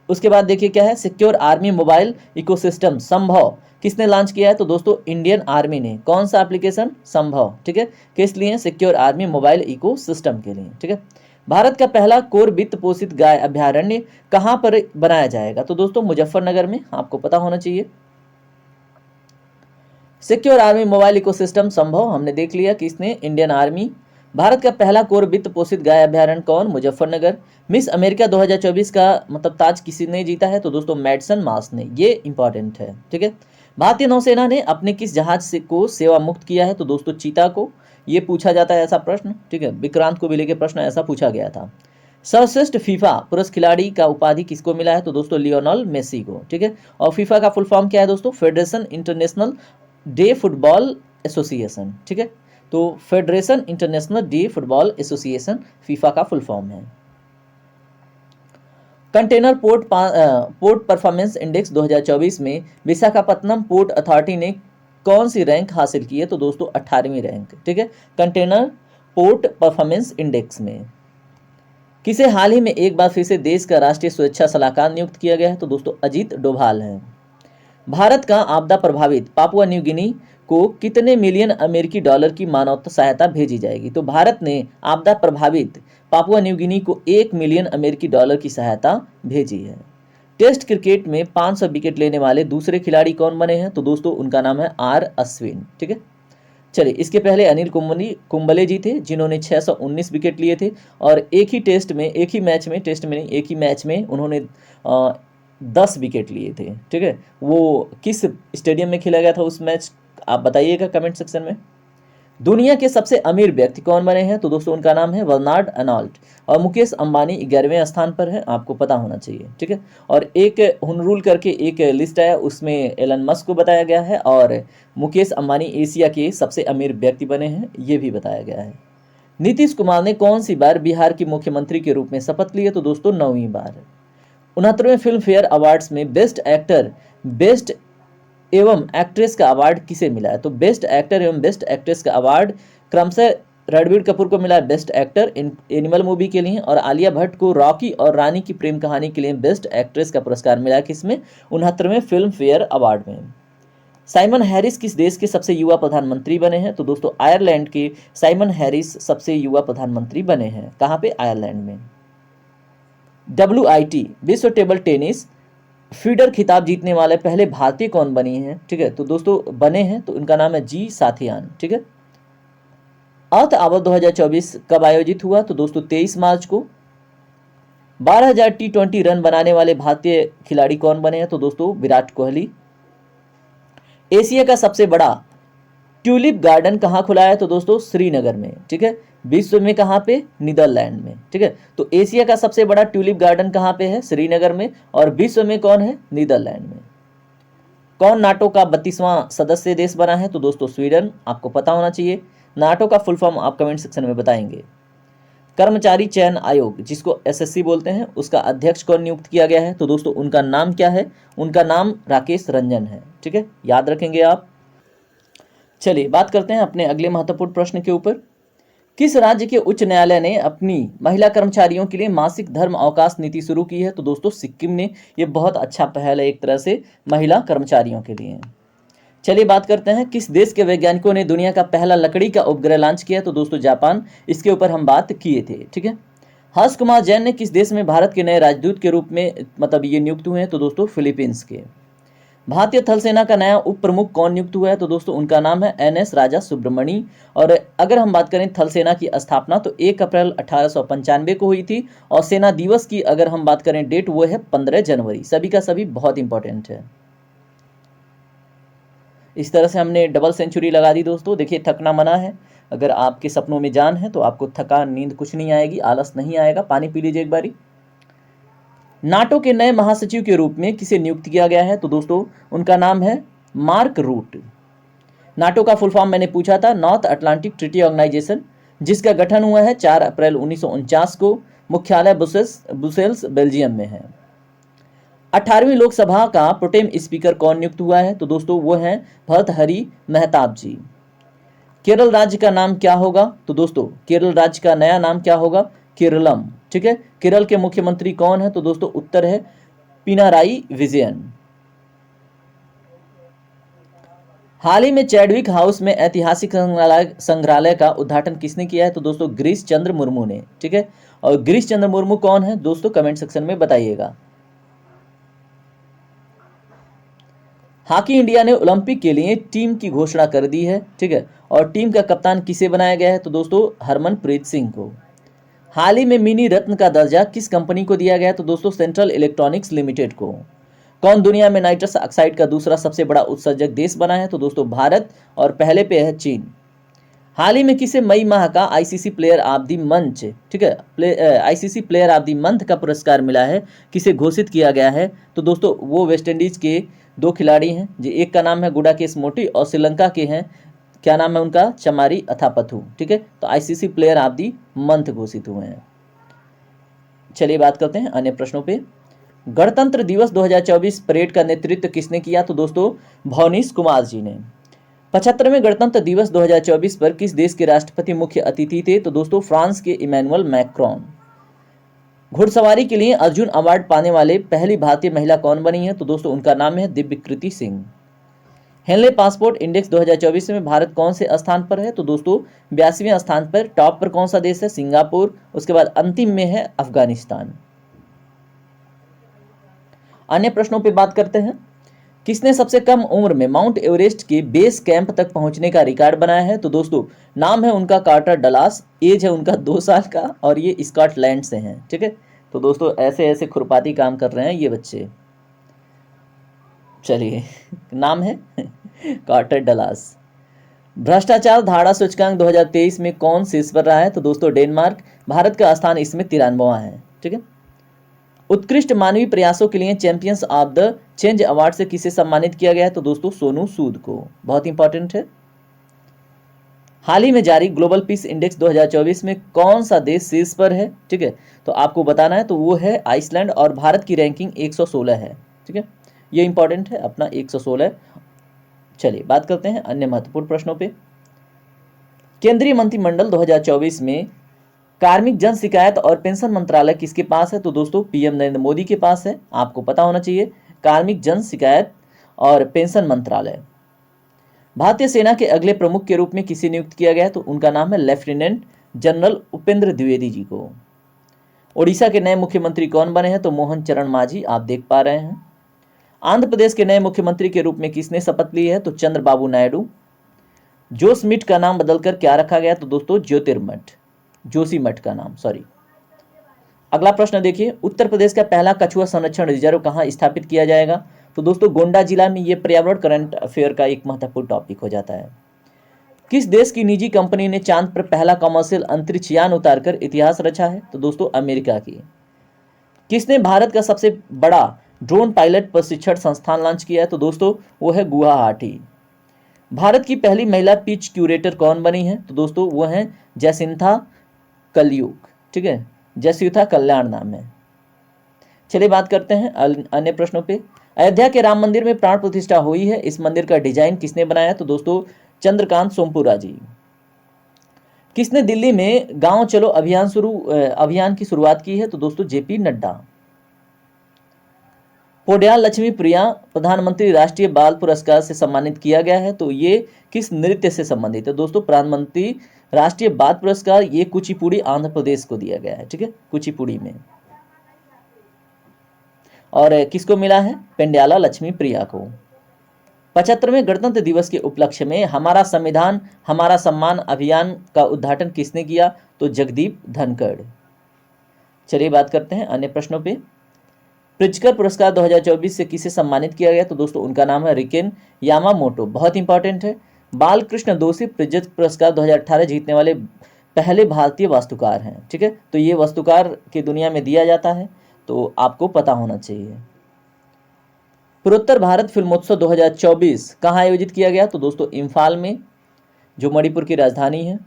उसके बाद देखिए क्या है, सिक्योर आर्मी मोबाइल इकोसिस्टम संभव किसने लॉन्च किया है? तो दोस्तों इंडियन आर्मी ने। कौन सा एप्लीकेशन? संभव। ठीक है, किस लिए? सिक्योर आर्मी मोबाइल इकोसिस्टम के लिए। ठीक है, भारत का पहला कोर वित्त पोषित गाय अभ्यारण्य कहां पर बनाया जाएगा? तो दोस्तों मुजफ्फरनगर में, आपको पता होना चाहिए। सिक्योर आर्मी मोबाइल इकोसिस्टम संभव हमने देख लिया किसने? Indian army. भारत का पहला कोर वित्त पोषित गाय अभ्यारण्य कौन? मुजफ्फरनगर। मिस अमेरिका 2024 का मतलब ताज किसी ने जीता है? तो दोस्तों मैडसन मास ने। ये इंपॉर्टेंट है। ठीक है, भारतीय नौसेना ने अपने किस जहाज से को सेवा मुक्त किया है? तो दोस्तों चीता को। ये पूछा जाता है ऐसा प्रश्न। ठीक है, विक्रांत को भी लेके प्रश्न ऐसा पूछा गया था। सर्वश्रेष्ठ फीफा पुरुष खिलाड़ी का उपाधि किसको मिला है? तो दोस्तों लियोनेल मेसी को। ठीक है, और फीफा का फुल फॉर्म क्या है दोस्तों? Federation international day football association. ठीक है, तो federation international day football association FIFA का फुल फॉर्म है। कंटेनर पोर्ट परफॉर्मेंस इंडेक्स 2024 में विशाखापत्तनम पोर्ट अथॉरिटी ने कौन सी रैंक हासिल की है? तो दोस्तों 18वीं रैंक। ठीक है, कंटेनर पोर्ट परफॉर्मेंस इंडेक्स में। किसे हाल ही में एक बार फिर से देश का राष्ट्रीय सुरक्षा सलाहकार नियुक्त किया गया है? तो दोस्तों अजीत डोभाल हैं। भारत का आपदा प्रभावित पापुआ न्यू गिनी को कितने मिलियन अमेरिकी डॉलर की मानवता सहायता भेजी जाएगी? तो भारत ने आपदा प्रभावित पापुआ न्यू गिनी को 1 मिलियन अमेरिकी डॉलर की सहायता भेजी है। टेस्ट क्रिकेट में 500 विकेट लेने वाले दूसरे खिलाड़ी कौन बने हैं? तो दोस्तों उनका नाम है आर अश्विन। ठीक है, चलिए इसके पहले अनिल कुंबले जी थे जिन्होंने 619 विकेट लिए थे और एक ही मैच में, टेस्ट में नहीं, एक ही मैच में उन्होंने 10 विकेट लिए थे। ठीक है, वो किस स्टेडियम में खेला गया था उस मैच, आप बताइएगा कमेंट सेक्शन में। दुनिया के सबसे अमीर व्यक्ति कौन बने हैं? तो दोस्तों उनका नाम है बर्नार्ड अर्नॉल्ट और मुकेश अंबानी 11वें स्थान पर है, आपको पता होना चाहिए। ठीक है, और एक हुनरूल करके एक लिस्ट आया, उसमें एलन मस्क को बताया गया है और मुकेश अंबानी एशिया के सबसे अमीर व्यक्ति बने हैं, ये भी बताया गया है। नीतीश कुमार ने कौन सी बार बिहार के मुख्यमंत्री के रूप में शपथ ली है? तो दोस्तों 9वीं बार। 69वें फिल्म फेयर अवार्ड्स में बेस्ट एक्टर, बेस्ट एवं एक्ट्रेस का अवार्ड किसे मिला है? तो बेस्ट एक्टर एवं बेस्ट एक्ट्रेस का अवार्ड क्रमशः रणबीर कपूर को मिला है बेस्ट एक्टर एनिमल मूवी के लिए, और आलिया भट्ट को रॉकी और रानी की प्रेम कहानी के लिए बेस्ट एक्ट्रेस का पुरस्कार मिला है किसमें? 69वें फिल्म फेयर अवार्ड में। साइमन हैरिस किस देश के सबसे युवा प्रधानमंत्री बने हैं? तो दोस्तों आयरलैंड के साइमन हैरिस सबसे युवा प्रधानमंत्री बने हैं। कहाँ पे? आयरलैंड में। WIT विश्व टेबल टेनिस फीडर खिताब जीतने वाले पहले भारतीय कौन बनी हैं? ठीक है, तो दोस्तों बने हैं, तो उनका नाम है जी साथियान। ठीक है, अर्थ आवर 2024 कब आयोजित हुआ? तो दोस्तों 23 मार्च को। 12,000 T20 रन बनाने वाले भारतीय खिलाड़ी कौन बने हैं? तो दोस्तों विराट कोहली। एशिया का सबसे बड़ा ट्यूलिप गार्डन कहाँ खुला है? तो दोस्तों श्रीनगर में। ठीक है, विश्व में कहाँ पे? नीदरलैंड में। ठीक है, तो एशिया का सबसे बड़ा ट्यूलिप गार्डन कहाँ पे है? श्रीनगर में। और विश्व में कौन है? नीदरलैंड में। कौन नाटो का 32वां सदस्य देश बना है? तो दोस्तों स्वीडन, आपको पता होना चाहिए। नाटो का फुल फॉर्म आप कमेंट सेक्शन में बताएंगे। कर्मचारी चयन आयोग जिसको SSC बोलते हैं, उसका अध्यक्ष कौन नियुक्त किया गया है? तो दोस्तों उनका नाम क्या है? उनका नाम राकेश रंजन है। ठीक है, याद रखेंगे आप। चलिए बात करते हैं अपने अगले महत्वपूर्ण प्रश्न के ऊपर। किस राज्य के उच्च न्यायालय ने अपनी महिला कर्मचारियों के लिए मासिक धर्म अवकाश नीति शुरू की है? तो दोस्तों सिक्किम ने। ये बहुत अच्छा पहल है एक तरह से महिला कर्मचारियों के लिए। चलिए बात करते हैं किस देश के वैज्ञानिकों ने दुनिया का पहला लकड़ी का उपग्रह लॉन्च किया? तो दोस्तों जापान। इसके ऊपर हम बात किए थे। ठीक है, हर्ष कुमार जैन ने किस देश में भारत के नए राजदूत के रूप में मतलब ये नियुक्त हुए हैं? तो दोस्तों फिलीपींस के। भारतीय थल सेना का नया उप प्रमुख कौन नियुक्त हुआ है? तो दोस्तों उनका नाम है NS राजा सुब्रमणी। और अगर हम बात करें थल सेना की स्थापना तो 1 अप्रैल 1895 को हुई थी और सेना दिवस की अगर हम बात करें डेट, वो है 15 जनवरी। सभी का सभी बहुत इंपॉर्टेंट है। इस तरह से हमने डबल सेंचुरी लगा दी दोस्तों। देखिए थकना मना है, अगर आपके सपनों में जान है तो आपको थकान, नींद कुछ नहीं आएगी, आलस नहीं आएगा। पानी पी लीजिए एक बारी। नाटो के नए महासचिव के रूप में किसे नियुक्त किया गया है? तो दोस्तों उनका नाम है मार्क रूट। नाटो का फुल फॉर्म मैंने पूछा था, नॉर्थ अटलांटिक ट्रीटी ऑर्गेनाइजेशन, जिसका गठन हुआ है 4 अप्रैल 1949 को। मुख्यालय ब्रुसेल्स बेल्जियम में है। 18वीं लोकसभा का प्रोटेम स्पीकर कौन नियुक्त हुआ है? तो दोस्तों वो हैं भर्तृहरि महताब जी। केरल राज्य का नाम क्या होगा? तो दोस्तों केरल राज्य का नया नाम क्या होगा? केरलम। ठीक है, केरल के मुख्यमंत्री कौन है? तो दोस्तों उत्तर है पिनाराई विजयन। हाल ही में चैडविक हाउस में ऐतिहासिक संग्रहालय का उद्घाटन किसने किया है? तो दोस्तों गिरीश चंद्र मुर्मू ने। ठीक है, और गिरीश चंद्र मुर्मू कौन है दोस्तों? कमेंट सेक्शन में बताइएगा। हॉकी इंडिया ने ओलंपिक के लिए टीम की घोषणा कर दी है। ठीक है, और टीम का कप्तान किसे बनाया गया है? तो दोस्तों हरमनप्रीत सिंह को। हाल ही में मिनी रत्न का दर्जा किस कंपनी को दिया गया? तो दोस्तों सेंट्रल इलेक्ट्रॉनिक्स लिमिटेड को। कौन दुनिया में नाइट्रस ऑक्साइड का दूसरा सबसे बड़ा उत्सर्जक देश बना है? तो दोस्तों भारत, और पहले पे है चीन। हाल ही में किसे मई माह का ICC प्लेयर ऑफ द मंच, ठीक है, ICC player of the month का पुरस्कार मिला है? किसे घोषित किया गया है? तो दोस्तों वो वेस्ट इंडीज के 2 खिलाड़ी हैं, जी एक का नाम है गुडाकेश मोटी और श्रीलंका के हैं, क्या नाम है उनका? चमारी अथापथु। ठीक है, तो ICC player of the month घोषित हुए हैं। चलिए बात करते हैं अन्य प्रश्नों पे। गणतंत्र दिवस 2024 परेड का नेतृत्व किसने किया? तो दोस्तों भवनीश कुमार जी ने। 75वें गणतंत्र दिवस 2024 पर किस देश के राष्ट्रपति मुख्य अतिथि थे? तो दोस्तों फ्रांस के इमैनुअल मैक्रोन। घुड़सवारी के लिए अर्जुन अवार्ड पाने वाले पहली भारतीय महिला कौन बनी है? तो दोस्तों उनका नाम है Divyakriti Singh. Henley passport index 2024 में भारत कौन से स्थान पर है? तो दोस्तों 82वें स्थान पर। टॉप पर कौन सा देश है? सिंगापुर। उसके बाद अंतिम में है अफगानिस्तान। अन्य प्रश्नों पे बात करते हैं। किसने सबसे कम उम्र में माउंट एवरेस्ट के बेस कैंप तक पहुंचने का रिकॉर्ड बनाया है? तो दोस्तों नाम है उनका कार्टर डलास, एज है उनका 2 साल का और ये स्कॉटलैंड से हैं। ठीक है, तो दोस्तों ऐसे ऐसे खुरपाती काम कर रहे हैं ये बच्चे। चलिए नाम है कार्टर डलास। भ्रष्टाचार धारा सूचकांक 2023 में कौन शीर्ष पर रहा है? तो दोस्तों डेनमार्क। भारत का स्थान इसमें 93वां है। ठीक है, उत्कृष्ट मानवीय प्रयासों के लिए champions of the change award से किसे सम्मानित किया गया है? तो दोस्तों सोनू सूद को। बहुत इंपॉर्टेंट है। हाल ही में जारी ग्लोबल पीस इंडेक्स 2024 में कौन सा देश शीर्ष पर है? ठीक है, तो आपको बताना है, तो वो है आइसलैंड और भारत की रैंकिंग 116 है। ठीक है, ये इंपॉर्टेंट है अपना 116। चलिए बात करते हैं अन्य महत्वपूर्ण प्रश्नों पे। केंद्रीय मंत्रिमंडल 2024 में कार्मिक जन शिकायत और पेंशन मंत्रालय किसके पास है? तो दोस्तों पीएम नरेंद्र मोदी के पास है। आपको पता होना चाहिए, कार्मिक जन शिकायत और पेंशन मंत्रालय। भारतीय सेना के अगले प्रमुख के रूप में किसे नियुक्त किया गया है? तो उनका नाम है लेफ्टिनेंट जनरल उपेंद्र द्विवेदी जी को। ओडिशा के नए मुख्यमंत्री कौन बने हैं? तो मोहन चरण मांझी आप देख पा रहे हैं। आंध्र प्रदेश के नए मुख्यमंत्री के रूप में किसने शपथ ली है? तो चंद्रबाबू नायडू। जोशमिठ का नाम बदलकर क्या रखा गया? तो दोस्तों ज्योतिर्मठ, जोशीमठ का नाम, सॉरी। अगला प्रश्न देखिए, उत्तर प्रदेश का पहला कछुआ संरक्षण रिजर्व कहाँ स्थापित किया जाएगा? तो दोस्तों गोंडा जिला में। ये पर्यावरण करंट अफेयर का एक महत्वपूर्ण टॉपिक हो जाता है। किस देश की निजी कंपनी ने चांद पर पहला कमर्शियल अंतरिक्ष यान उतारकर इतिहास रचा है? तो दोस्तों अमेरिका की। किसने भारत का सबसे बड़ा ड्रोन पायलट प्रशिक्षण संस्थान लॉन्च किया है? तो दोस्तों वो है गुवाहाटी। भारत की पहली महिला पिच क्यूरेटर कौन बनी है? तो दोस्तों वो है जयसिंथा कलयुग। ठीक है, जयसिंथा कल्याण नाम है। चलिए बात करते हैं अन्य प्रश्नों पे। अयोध्या के राम मंदिर में प्राण प्रतिष्ठा हुई है, इस मंदिर का डिजाइन किसने बनाया? तो दोस्तों चंद्रकांत सोमपुरा जी। किसने दिल्ली में गांव चलो अभियान की शुरुआत की है? तो दोस्तों जेपी नड्डा। पोड्याल लक्ष्मी प्रिया प्रधानमंत्री राष्ट्रीय बाल पुरस्कार से सम्मानित किया गया है, तो ये किस नृत्य से संबंधित है? दोस्तों प्रधानमंत्री राष्ट्रीय बाल पुरस्कार ये कुचिपुड़ी आंध्र प्रदेश को दिया गया है। ठीक है, कुचिपुड़ी में। और किसको मिला है? पेंड्याला लक्ष्मी प्रिया को। 75वें गणतंत्र दिवस के उपलक्ष्य में हमारा संविधान हमारा सम्मान अभियान का उद्घाटन किसने किया? तो जगदीप धनखड़। चलिए बात करते हैं अन्य प्रश्नों पे। प्रिज्कर पुरस्कार 2024 से किसे सम्मानित किया गया? तो दोस्तों उनका नाम है रिकेन यामामोटो। बहुत इंपॉर्टेंट है। बालकृष्ण दोषी प्रिज्कर पुरस्कार 2018 जीतने वाले पहले भारतीय वास्तुकार हैं। ठीक है, तो ये वास्तुकार की दुनिया में दिया जाता है, तो आपको पता होना चाहिए। पूर्वोत्तर भारत फिल्मोत्सव 2024 कहाँ आयोजित किया गया? तो दोस्तों इम्फाल में, जो मणिपुर की राजधानी है।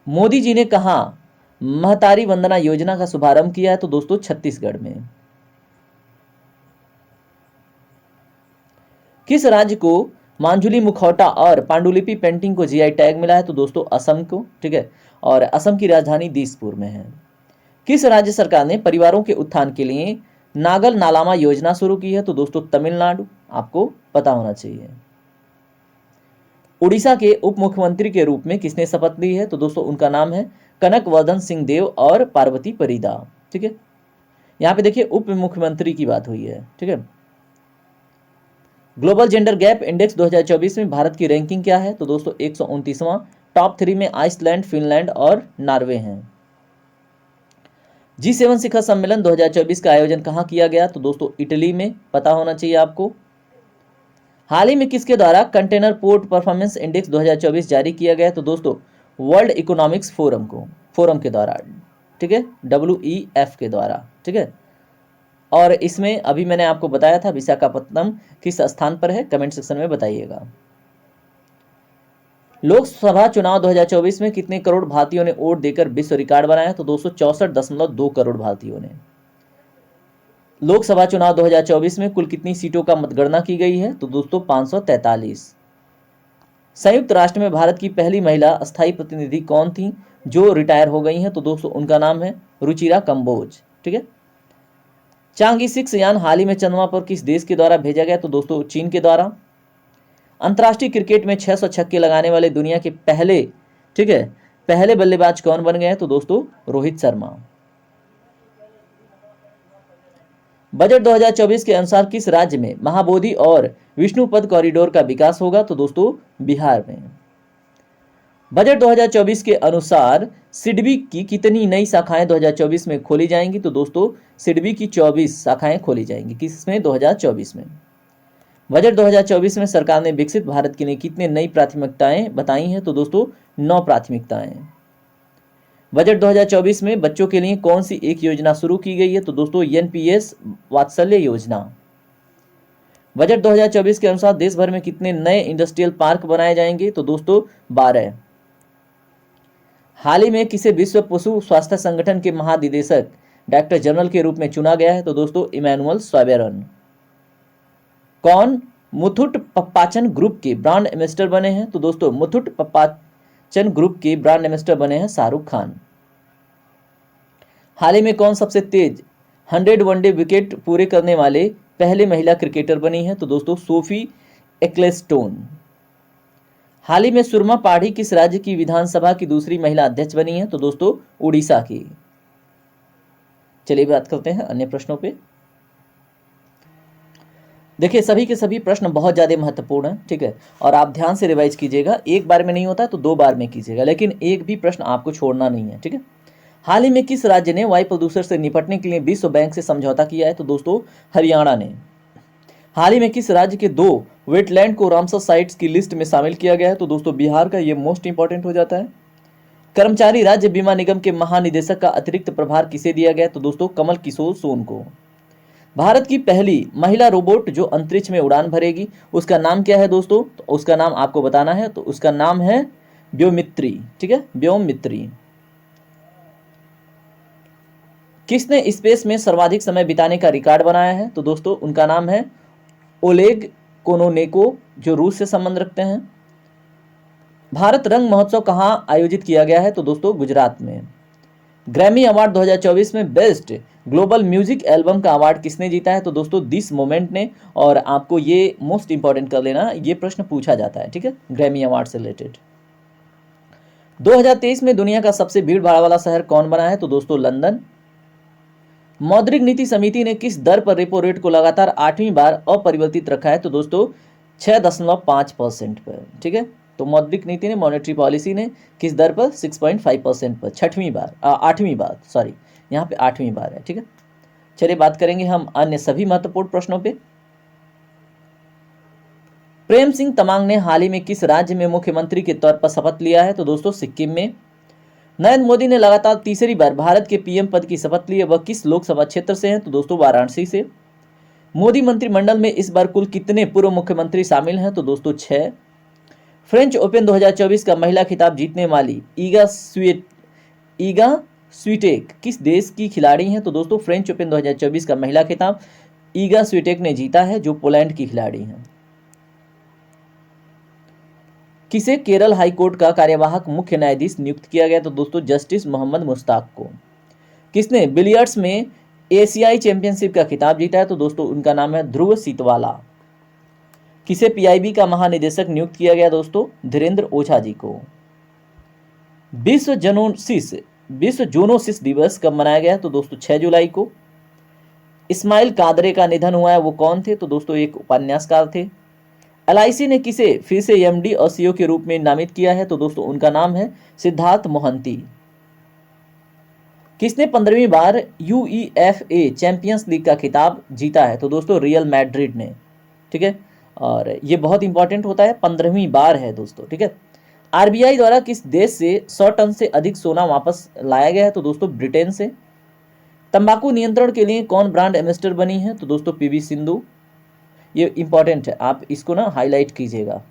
मोदी जी ने कहा महतारी वंदना योजना का शुभारंभ किया है? तो दोस्तों छत्तीसगढ़ में। किस राज्य को मांजुली मुखौटा और पांडुलिपि पेंटिंग को जीआई टैग मिला है? तो दोस्तों असम को। ठीक है, और असम की राजधानी दिसपुर में है। किस राज्य सरकार ने परिवारों के उत्थान के लिए नागल नालामा योजना शुरू की है? तो दोस्तों तमिलनाडु। आपको पता होना चाहिए। उड़ीसा के उप मुख्यमंत्री के रूप में किसने शपथ ली है? तो दोस्तों उनका नाम है कनक वर्धन सिंह देव और पार्वती परिदा। ठीक है, यहां पे देखिए उप मुख्यमंत्री की बात हुई है। ठीक है, ग्लोबल जेंडर गैप इंडेक्स 2024 में भारत की रैंकिंग क्या है? तो दोस्तों 129वां। टॉप 3 में आइसलैंड, फिनलैंड और नॉर्वे हैं। G7 शिखर सम्मेलन 2024 का आयोजन कहां किया गया? तो दोस्तों इटली में। पता होना चाहिए आपको। हाल ही में किसके द्वारा कंटेनर पोर्ट परफॉर्मेंस इंडेक्स 2024 जारी किया गया? तो दोस्तों वर्ल्ड इकोनॉमिक्स फोरम के द्वारा। ठीक है, WEF के द्वारा। ठीक है, और इसमें अभी मैंने आपको बताया था विशाखापत्तनम किस स्थान पर है, कमेंट सेक्शन में बताइएगा। लोकसभा चुनाव 2024 में कितने करोड़ भारतीयों ने वोट देकर विश्व रिकॉर्ड बनाया? तो 264.2 करोड़ भारतीयों ने। लोकसभा चुनाव 2024 में कुल कितनी सीटों का मतगणना की गई है? तो दोस्तों 543। संयुक्त राष्ट्र में भारत की पहली महिला अस्थायी प्रतिनिधि कौन थी जो रिटायर हो गई हैं? तो दोस्तों उनका नाम है रुचिरा कंबोज। ठीक है, चांगी 6 यान हाल ही में चंद्रमा पर किस देश के द्वारा भेजा गया? तो दोस्तों चीन के द्वारा। अंतर्राष्ट्रीय क्रिकेट में 600 छक्के लगाने वाले दुनिया के पहले, ठीक है, पहले बल्लेबाज कौन बन गए हैं? तो दोस्तों रोहित शर्मा। बजट 2024 के अनुसार किस राज्य में महाबोधि और विष्णुपद कॉरिडोर का विकास होगा? तो दोस्तों बिहार में। बजट 2024 के अनुसार सिडबी की कितनी नई शाखाएं 2024 में खोली जाएंगी? तो दोस्तों सिडबी की 24 शाखाएं खोली जाएंगी। किसमें? 2024 में। बजट 2024 में सरकार ने विकसित भारत के लिए कितने नई प्राथमिकताएं बताई हैं? तो दोस्तों 9 प्राथमिकताएं। बजट 2024 में बच्चों के लिए कौन सी एक योजना शुरू की गई है? तो दोस्तों एनपीएस वात्सल्य योजना। बजट 2024 के अनुसार देश भर में कितने नए इंडस्ट्रियल पार्क बनाए जाएंगे? तो दोस्तों 12। हाल ही में किसे विश्व पशु स्वास्थ्य संगठन के महानिदेशक डायरेक्टर जनरल के रूप में चुना गया है? तो दोस्तों इमैनुअल स्वैबरन। कौन मुथुट पप्पाचन ग्रुप के ब्रांड एम्बेसडर बने हैं? तो दोस्तों मुथुट पप्पाचन ग्रुप के ब्रांड एम्बेसडर बने हैं शाहरुख खान। हाल ही में कौन सबसे तेज 100 वनडे विकेट पूरे करने वाले पहले महिला क्रिकेटर बनी है? तो दोस्तों सोफी एक्लेस्टोन। हाल ही में सुरमा पाढ़ी किस राज्य की विधानसभा की दूसरी महिला अध्यक्ष बनी है? तो दोस्तों उड़ीसा की। चलिए बात करते हैं अन्य प्रश्नों पे। देखिए सभी के सभी प्रश्न बहुत ज़्यादा महत्वपूर्ण हैं, ठीक है, और आप ध्यान से रिवाइज कीजिएगा। एक बार में नहीं होता तो 2 बार में कीजिएगा, लेकिन एक भी प्रश्न आपको छोड़ना नहीं है, ठीक है। हाल ही में किस राज्य ने वायु प्रदूषण से निपटने के लिए विश्व बैंक से समझौता किया है? तो दोस्तों हरियाणा ने। हाल ही में किस राज्य के 2 वेटलैंड को रामसर साइट्स की लिस्ट में शामिल किया गया है? तो दोस्तों बिहार का। ये मोस्ट इंपॉर्टेंट हो जाता है। कर्मचारी राज्य बीमा निगम के महानिदेशक का अतिरिक्त प्रभार किसे दिया गया? तो दोस्तों कमल किशोर सोन को। भारत की पहली महिला रोबोट जो अंतरिक्ष में उड़ान भरेगी उसका नाम क्या है दोस्तों? तो उसका नाम आपको बताना है। तो उसका नाम है व्योमित्री, ठीक है, व्योमित्री। किसने स्पेस में सर्वाधिक समय बिताने का रिकॉर्ड बनाया है? तो दोस्तों उनका नाम है ओलेग कोनोनेको, जो रूस से संबंध रखते हैं। भारत रंग महोत्सव कहाँ आयोजित किया गया है? तो दोस्तों गुजरात में। ग्रैमी अवार्ड 2024 में बेस्ट ग्लोबल म्यूजिक एल्बम का अवार्ड किसने जीता है? तो दोस्तों दिस मोमेंट ने। और आपको ये मोस्ट इंपॉर्टेंट कर लेना, ये प्रश्न पूछा जाता है, ठीक है, ग्रैमी अवार्ड से रिलेटेड। 2023 में दुनिया का सबसे भीड़ भाड़ वाला शहर कौन बना है? तो दोस्तों लंदन। मौद्रिक नीति समिति ने किस दर पर रेपो रेट को लगातार 8वीं बार अपरिवर्तित रखा है? तो दोस्तों 6.5% पर, ठीक है। तो मौद्रिक नीति ने, मॉनेटरी पॉलिसी ने किस दर पर? 6.5% पर, 8वीं बार, सॉरी, यहाँ पे 8वीं बार है, ठीक है। चलिए बात करेंगे हम अन्य सभी महत्वपूर्ण प्रश्नों पे। प्रेम सिंह तमांग ने हाल ही में किस राज्य में मुख्यमंत्री के तौर पर शपथ लिया है? तो दोस्तों सिक्किम में। नरेंद्र मोदी ने लगातार तीसरी बार भारत के पीएम पद की शपथ ली है, वह किस लोकसभा क्षेत्र से हैं? तो दोस्तों वाराणसी से। मोदी मंत्रिमंडल में इस बार कुल कितने पूर्व मुख्यमंत्री शामिल हैं? तो दोस्तों 6। फ्रेंच ओपन 2024 का महिला खिताब जीतने वाली ईगा स्वीटेक किस देश की खिलाड़ी हैं? तो दोस्तों फ्रेंच ओपन 2024 का महिला खिताब ईगा स्वीटेक ने जीता है, जो पोलैंड की खिलाड़ी हैं। किसे केरल हाईकोर्ट का कार्यवाहक मुख्य न्यायाधीश नियुक्त किया गया? तो दोस्तों जस्टिस मोहम्मद मुश्ताक को। किसने बिलियर्ड्स में एशियाई चैंपियनशिप का खिताब जीता है? तो दोस्तों उनका नाम है ध्रुव सीतवाला। किसे पीआईबी का महानिदेशक नियुक्त किया गया? दोस्तों धीरेन्द्र ओझा जी को। विश्व जोनोसिस दिवस कब मनाया गया? तो दोस्तों 6 जुलाई को। इस्माइल कादरे का निधन हुआ है, वो कौन थे? तो दोस्तों एक उपन्यासकार थे। एलआईसी ने किसे फिर से एमडी और सीईओ के रूप में नामित किया है? तो दोस्तों उनका नाम है सिद्धार्थ मोहंती। किसने 15वीं बार यूईएफए चैंपियंस लीग का खिताब जीता है? तो दोस्तों रियल मैड्रिड ने, ठीक है। और ये बहुत इंपॉर्टेंट होता है, 15वीं बार है दोस्तों, ठीक है। आरबीआई द्वारा किस देश से 100 टन से अधिक सोना वापस लाया गया है? तो दोस्तों ब्रिटेन से। तंबाकू नियंत्रण के लिए कौन ब्रांड एम्बेसडर बनी है? तो दोस्तों पीवी सिंधु। ये इंपॉर्टेंट है, आप इसको ना हाईलाइट कीजिएगा।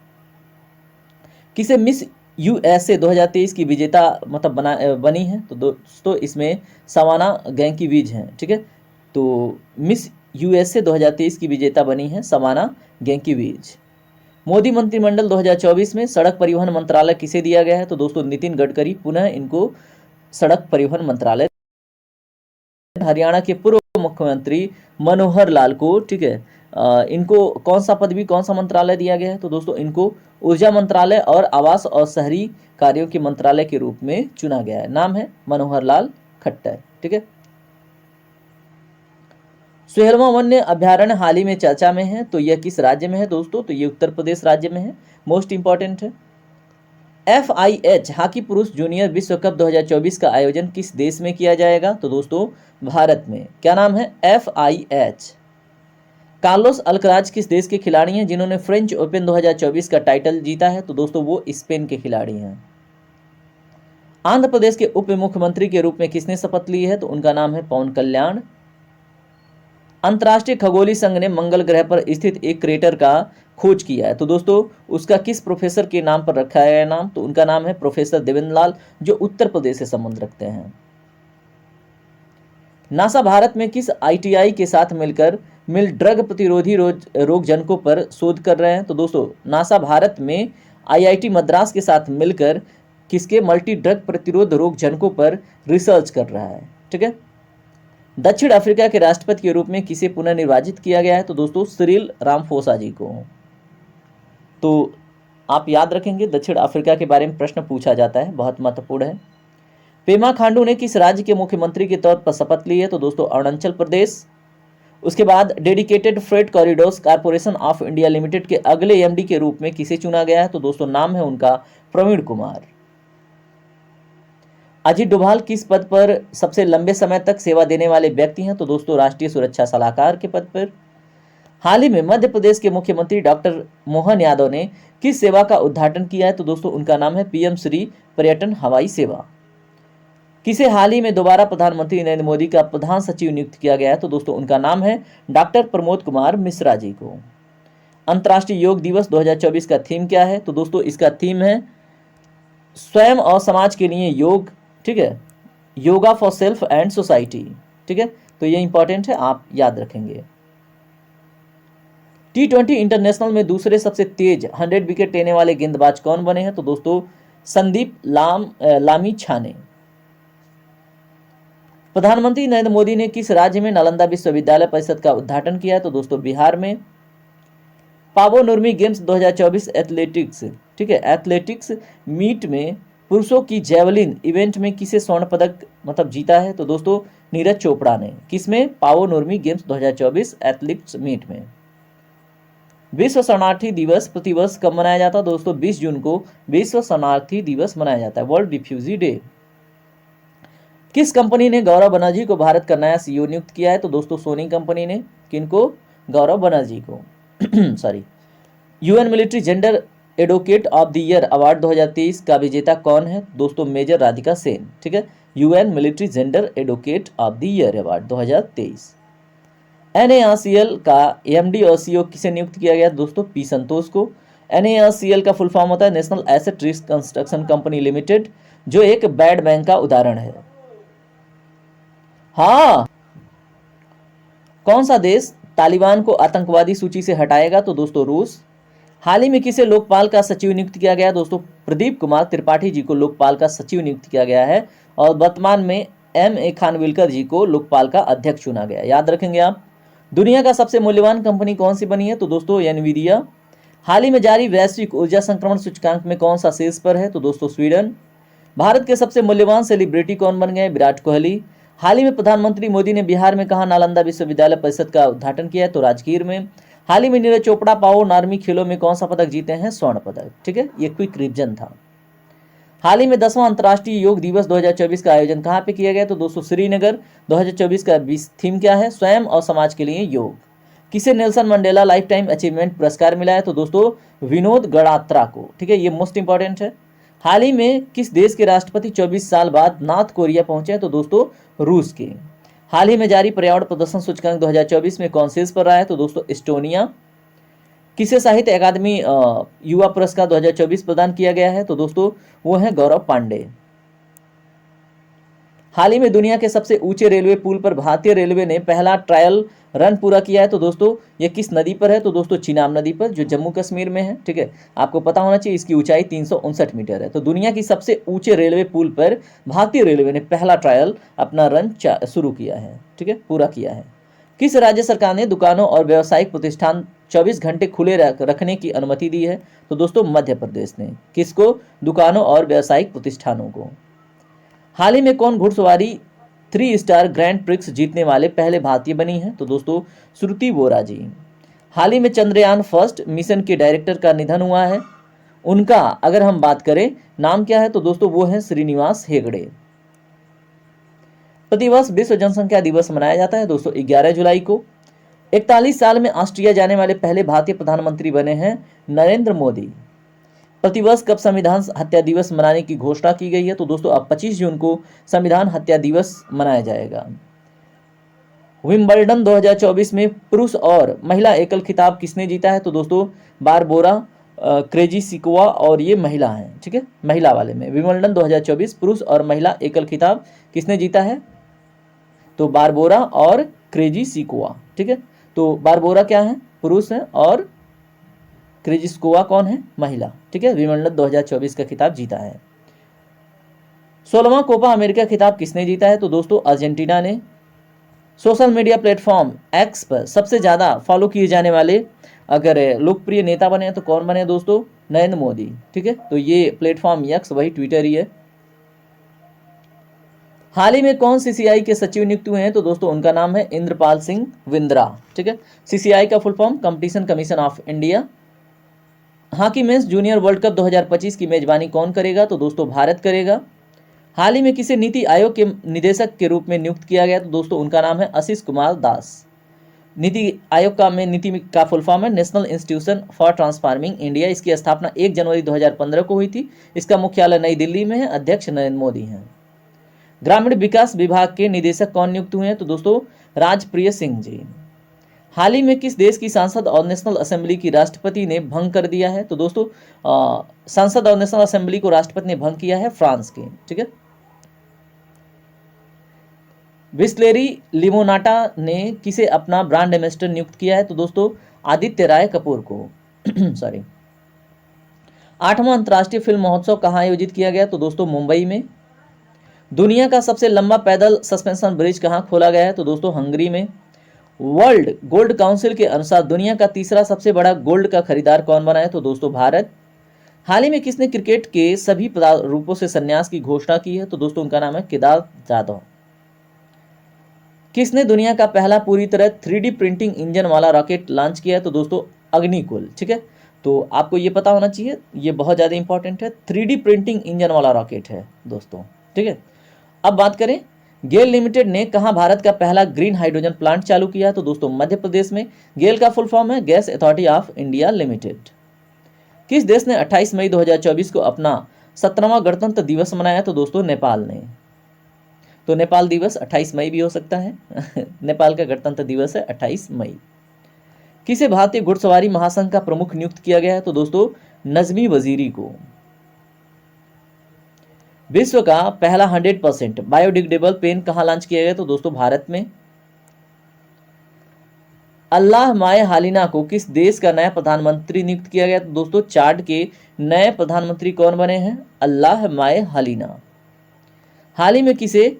किसे मिस यूएसए 2023 की विजेता बनी है? तो दोस्तों इसमें सवाना गैंकीविज हैं, ठीक है। तो मिस यूएसए 2023 की विजेता बनी है सवाना गैंकीविज। मोदी मंत्रिमंडल 2024 में सड़क परिवहन मंत्रालय किसे दिया गया है? तो दोस्तों नितिन गडकरी, पुनः इनको सड़क परिवहन मंत्रालय। हरियाणा के पूर्व मुख्यमंत्री मनोहर लाल को, ठीक है, इनको कौन सा पदवी, कौन सा मंत्रालय दिया गया है? तो दोस्तों इनको ऊर्जा मंत्रालय और आवास और शहरी कार्यों के मंत्रालय के रूप में चुना गया है। नाम है मनोहर लाल खट्टर, ठीक है। सुहेलवा वन्य अभ्यारण्य हाल ही में चर्चा में है, तो यह किस राज्य में है दोस्तों? तो ये उत्तर प्रदेश राज्य में है, मोस्ट इंपॉर्टेंट है। FIH हॉकी पुरुष जूनियर विश्व कप 2024 का आयोजन किस देश में किया जाएगा? तो दोस्तों भारत में। क्या नाम है? FIH। कार्लोस अल्कराज किस देश के खिलाड़ी हैं जिन्होंने फ्रेंच ओपन 2024 का टाइटल जीता है? तो दोस्तों वो स्पेन के खिलाड़ी हैं। आंध्र प्रदेश के उप मुख्यमंत्री के रूप में किसने शपथ ली है? तो उनका नाम है पवन कल्याण। अंतर्राष्ट्रीय खगोलीय संघ ने मंगल ग्रह पर स्थित एक क्रेटर का खोज किया है, तो दोस्तों उसका किस प्रोफेसर के नाम पर रखा है नाम? तो उनका नाम है प्रोफेसर देवेंद्र लाल, जो उत्तर प्रदेश से संबंध रखते हैं। नासा भारत में किस ITI के साथ मिल ड्रग प्रतिरोधी रोग जनकों पर शोध कर रहे हैं? तो दोस्तों नासा भारत में IIT मद्रास के साथ मिलकर किसके मल्टी ड्रग प्रतिरोध रोग जनकों पर रिसर्च कर रहा है। ठीक है। दक्षिण अफ्रीका के राष्ट्रपति के रूप में किसे पुनर्निर्वाचित किया गया है? तो दोस्तों सिरिल रामाफोसा जी को। तो आप याद रखेंगे, दक्षिण अफ्रीका के बारे में प्रश्न पूछा जाता है, बहुत महत्वपूर्ण है। पेमा खांडू ने किस राज्य के मुख्यमंत्री के तौर पर शपथ ली है? तो दोस्तों अरुणाचल प्रदेश। उसके बाद dedicated freight corridors corporation of India limited के अगले MD के रूप में किसे चुना गया है? तो दोस्तों नाम है उनका प्रवीण कुमार। अजीत डोभाल किस पद पर सबसे लंबे समय तक सेवा देने वाले व्यक्ति हैं? तो दोस्तों राष्ट्रीय सुरक्षा सलाहकार के पद पर। हाल ही में मध्य प्रदेश के मुख्यमंत्री डॉक्टर मोहन यादव ने किस सेवा का उद्घाटन किया है? तो दोस्तों उनका नाम है PM श्री पर्यटन हवाई सेवा। किसे हाल ही में दोबारा प्रधानमंत्री नरेंद्र मोदी का प्रधान सचिव नियुक्त किया गया है? तो दोस्तों उनका नाम है डॉक्टर प्रमोद कुमार मिश्रा जी को। अंतर्राष्ट्रीय योग दिवस 2024 का थीम क्या है? तो दोस्तों इसका थीम है स्वयं और समाज के लिए योग। ठीक है, yoga for self and society. ठीक है, तो ये इंपॉर्टेंट है, आप याद रखेंगे। T20 इंटरनेशनल में दूसरे सबसे तेज 100 विकेट लेने वाले गेंदबाज कौन बने हैं? तो दोस्तों संदीप लामी छाने। प्रधानमंत्री नरेंद्र मोदी ने किस राज्य में नालंदा विश्वविद्यालय परिषद का उद्घाटन किया है? तो दोस्तों बिहार में। पावो नुर्मी गेम्स 2024 एथलेटिक्स, ठीक है, एथलेटिक्स मीट में पुरुषों की जेवलिन इवेंट में किसे स्वर्ण पदक जीता है? तो दोस्तों नीरज चोपड़ा ने। किसमें? पावो नुर्मी गेम्स 2024 एथलेटिक्स मीट में। विश्व शरणार्थी दिवस प्रतिवर्ष कब मनाया जाता है? दोस्तों 20 जून को विश्व शरणार्थी दिवस मनाया जाता है, वर्ल्ड रिफ्यूजी डे। किस कंपनी ने गौरव बनर्जी को भारत का नया CEO नियुक्त किया है? तो दोस्तों सोनी कंपनी ने। किनको? गौरव बनर्जी को। Sorry. UN military gender advocate of the year award 2023 का विजेता कौन है? दोस्तों मेजर राधिका सेन। ठीक है, UN military gender advocate of the year award 2023। NARCL का MD और CEO किसे नियुक्त किया गया? दोस्तों P संतोष को। NARCL का फुल फॉर्म होता है national asset risk construction company limited, जो एक बैड बैंक का उदाहरण है। हाँ, कौन सा देश तालिबान को आतंकवादी सूची से हटाएगा? तो दोस्तों रूस। हाल ही में किसे लोकपाल का सचिव नियुक्त किया गया? दोस्तों प्रदीप कुमार त्रिपाठी जी को लोकपाल का सचिव नियुक्त किया गया है, और वर्तमान में MA खानविलकर जी को लोकपाल का अध्यक्ष चुना गया। याद रखेंगे आप। दुनिया का सबसे मूल्यवान कंपनी कौन सी बनी है? तो दोस्तों एनवीडिया। हाल ही में जारी वैश्विक ऊर्जा संक्रमण सूचकांक में कौन सा शीर्ष पर है? तो दोस्तों स्वीडन। भारत के सबसे मूल्यवान सेलिब्रिटी कौन बन गए? विराट कोहली। हाल ही में प्रधानमंत्री मोदी ने बिहार में कहा नालंदा विश्वविद्यालय परिषद का उद्घाटन किया है? तो राजगीर में। हाल ही में नीरज चोपड़ा पावो नार्मी खेलों में कौन सा पदक जीते हैं? स्वर्ण पदक। ठीक है, ये क्विक रिवीजन था। हाल ही में 10वां अंतर्राष्ट्रीय योग दिवस 2024 का आयोजन कहाँ पे किया गया? तो दोस्तों श्रीनगर। 2024 का थीम क्या है? स्वयं और समाज के लिए योग। किसे Nelson Mandela life time achievement पुरस्कार मिला है? तो दोस्तों विनोद गड़ात्रा को। ठीक है, ये मोस्ट इंपॉर्टेंट है। हाल ही में किस देश के राष्ट्रपति 24 साल बाद नॉर्थ कोरिया पहुंचे हैं? तो दोस्तों रूस के। हाल ही में जारी पर्यावरण प्रदर्शन सूचकांक 2024 में कौन शीर्ष पर रहा है? तो दोस्तों एस्टोनिया। किसे साहित्य अकादमी युवा पुरस्कार 2024 प्रदान किया गया है? तो दोस्तों वो है गौरव पांडे। हाल ही में दुनिया के सबसे ऊंचे रेलवे पुल पर भारतीय रेलवे ने पहला ट्रायल रन पूरा किया है, तो दोस्तों ये किस नदी पर है? तो दोस्तों चिनाब नदी पर, जो जम्मू कश्मीर में है। ठीक है, आपको पता होना चाहिए इसकी ऊंचाई 359 मीटर है। तो दुनिया की सबसे ऊंचे रेलवे पुल पर भारतीय रेलवे ने पहला ट्रायल अपना रन शुरू किया है। ठीक है, पूरा किया है। किस राज्य सरकार ने दुकानों और व्यावसायिक प्रतिष्ठान 24 घंटे खुले रखने की अनुमति दी है? तो दोस्तों मध्य प्रदेश ने। किसको? दुकानों और व्यावसायिक प्रतिष्ठानों को। हाल ही में कौन घुड़सवारी 3 स्टार ग्रैंड प्रिक्स जीतने वाले पहले भारतीय बनी हैं? तो दोस्तों श्रुति वोरा जी। हाल ही में चंद्रयान फर्स्ट मिशन के डायरेक्टर का निधन हुआ है, उनका अगर हम बात करें नाम क्या है? तो दोस्तों वो है श्रीनिवास हेगड़े। प्रतिवर्ष विश्व जनसंख्या दिवस मनाया जाता है दोस्तों 11 जुलाई को। 41 साल में ऑस्ट्रिया जाने वाले पहले भारतीय प्रधानमंत्री बने हैं नरेंद्र मोदी। प्रतिवर्ष कब संविधान हत्या दिवस मनाने की घोषणा की गई है? तो दोस्तों अब 25 जून को संविधान हत्या दिवस मनाया जाएगा। विंबलडन 2024 में पुरुष और महिला एकल खिताब किसने जीता है? तो दोस्तों बारबोरा क्रेजिसिकोवा और ये महिला हैं, ठीक है, महिला वाले में विंबलडन 2024 पुरुष और महिला एकल खिताब किसने जीता है? तो बारबोरा और क्रेजिसिकोवा, ठीक है। तो बारबोरा क्या है? पुरुष है और क्रेजिसिकोवा कौन है? महिला, ठीक है। विंबलडन 2024 का खिताब जीता है। 16वां कोपा अमेरिका खिताब किसने जीता है? तो दोस्तों अर्जेंटीना ने। सोशल मीडिया प्लेटफॉर्म एक्स पर सबसे ज़्यादा फॉलो किए जाने वाले अगर लोकप्रिय नेता बने हैं तो कौन बने दोस्तों? नरेंद्र मोदी, ठीक है। तो ये प्लेटफॉर्म एक्स वही ट्विटर ही है। हाल ही में कौन सीसीआई के सचिव नियुक्त हुए हैं? तो दोस्तों उनका नाम है इंद्रपाल सिंह बिंद्रा, ठीक है। सीसीआई का full form competition commission of India. Hockey mains junior world cup 2025 की मेजबानी कौन करेगा? तो दोस्तों भारत करेगा। हाल ही में किसे नीति आयोग के निदेशक के रूप में नियुक्त किया गया? तो दोस्तों उनका नाम है आशीष कुमार दास। नीति आयोग का में नीति का फुल फॉर्म है national institution for transforming India. इसकी स्थापना 1 जनवरी 2015 को हुई थी। इसका मुख्यालय नई दिल्ली में है। अध्यक्ष नरेंद्र मोदी हैं। ग्रामीण विकास विभाग के निदेशक कौन नियुक्त हुए हैं? तो दोस्तों राजप्रिय सिंह जी। हाल ही में किस देश की संसद और नेशनल असेंबली की राष्ट्रपति ने भंग कर दिया है? तो दोस्तों संसद और नेशनल असेंबली को राष्ट्रपति ने भंग किया है फ्रांस के, ठीक है। बिस्लेरी लिमोनाटा ने किसे अपना ब्रांड एम्बेसडर नियुक्त किया है? तो दोस्तों आदित्य राय कपूर को सॉरी। 8वां अंतर्राष्ट्रीय फिल्म महोत्सव कहाँ आयोजित किया गया? तो दोस्तों मुंबई में। दुनिया का सबसे लंबा पैदल सस्पेंशन ब्रिज कहाँ खोला गया है? तो दोस्तों हंगरी में। वर्ल्ड गोल्ड काउंसिल के अनुसार दुनिया का तीसरा सबसे बड़ा गोल्ड का खरीदार कौन बना है? तो दोस्तों भारत। हाल ही में किसने क्रिकेट के सभी रूपों से संन्यास की घोषणा की है? तो दोस्तों उनका नाम है केदार जाधव। किसने दुनिया का पहला पूरी तरह 3D प्रिंटिंग इंजन वाला रॉकेट लॉन्च किया है? तो दोस्तों अग्निकुल, ठीक है। तो आपको ये पता होना चाहिए, ये बहुत ज़्यादा इंपॉर्टेंट है। 3D प्रिंटिंग इंजन वाला रॉकेट है दोस्तों, ठीक है। अब बात करें गेल लिमिटेड ने कहाँ भारत का पहला ग्रीन हाइड्रोजन प्लांट चालू किया है? तो दोस्तों मध्य प्रदेश में। गेल का फुल फॉर्म है gas authority of India limited. किस देश ने 28 मई 2024 को अपना 17वां गणतंत्र दिवस मनाया? तो दोस्तों नेपाल ने। तो नेपाल दिवस 28 मई भी हो सकता है नेपाल का गणतंत्र दिवस है 28 मई। किसे भारतीय घुड़सवारी महासंघ का प्रमुख नियुक्त किया गया है? तो दोस्तों नजमी वजीरी को। विश्व का पहला 100% बायोडिग्रेडेबल पेन कहां लॉन्च किया गया? तो दोस्तों भारत में। अल्लाह माए हालिना को किस देश का नया प्रधानमंत्री नियुक्त किया गया? तो दोस्तों चाड के नए प्रधानमंत्री कौन बने हैं? अल्लाह माए हालिना। हाल ही में किसे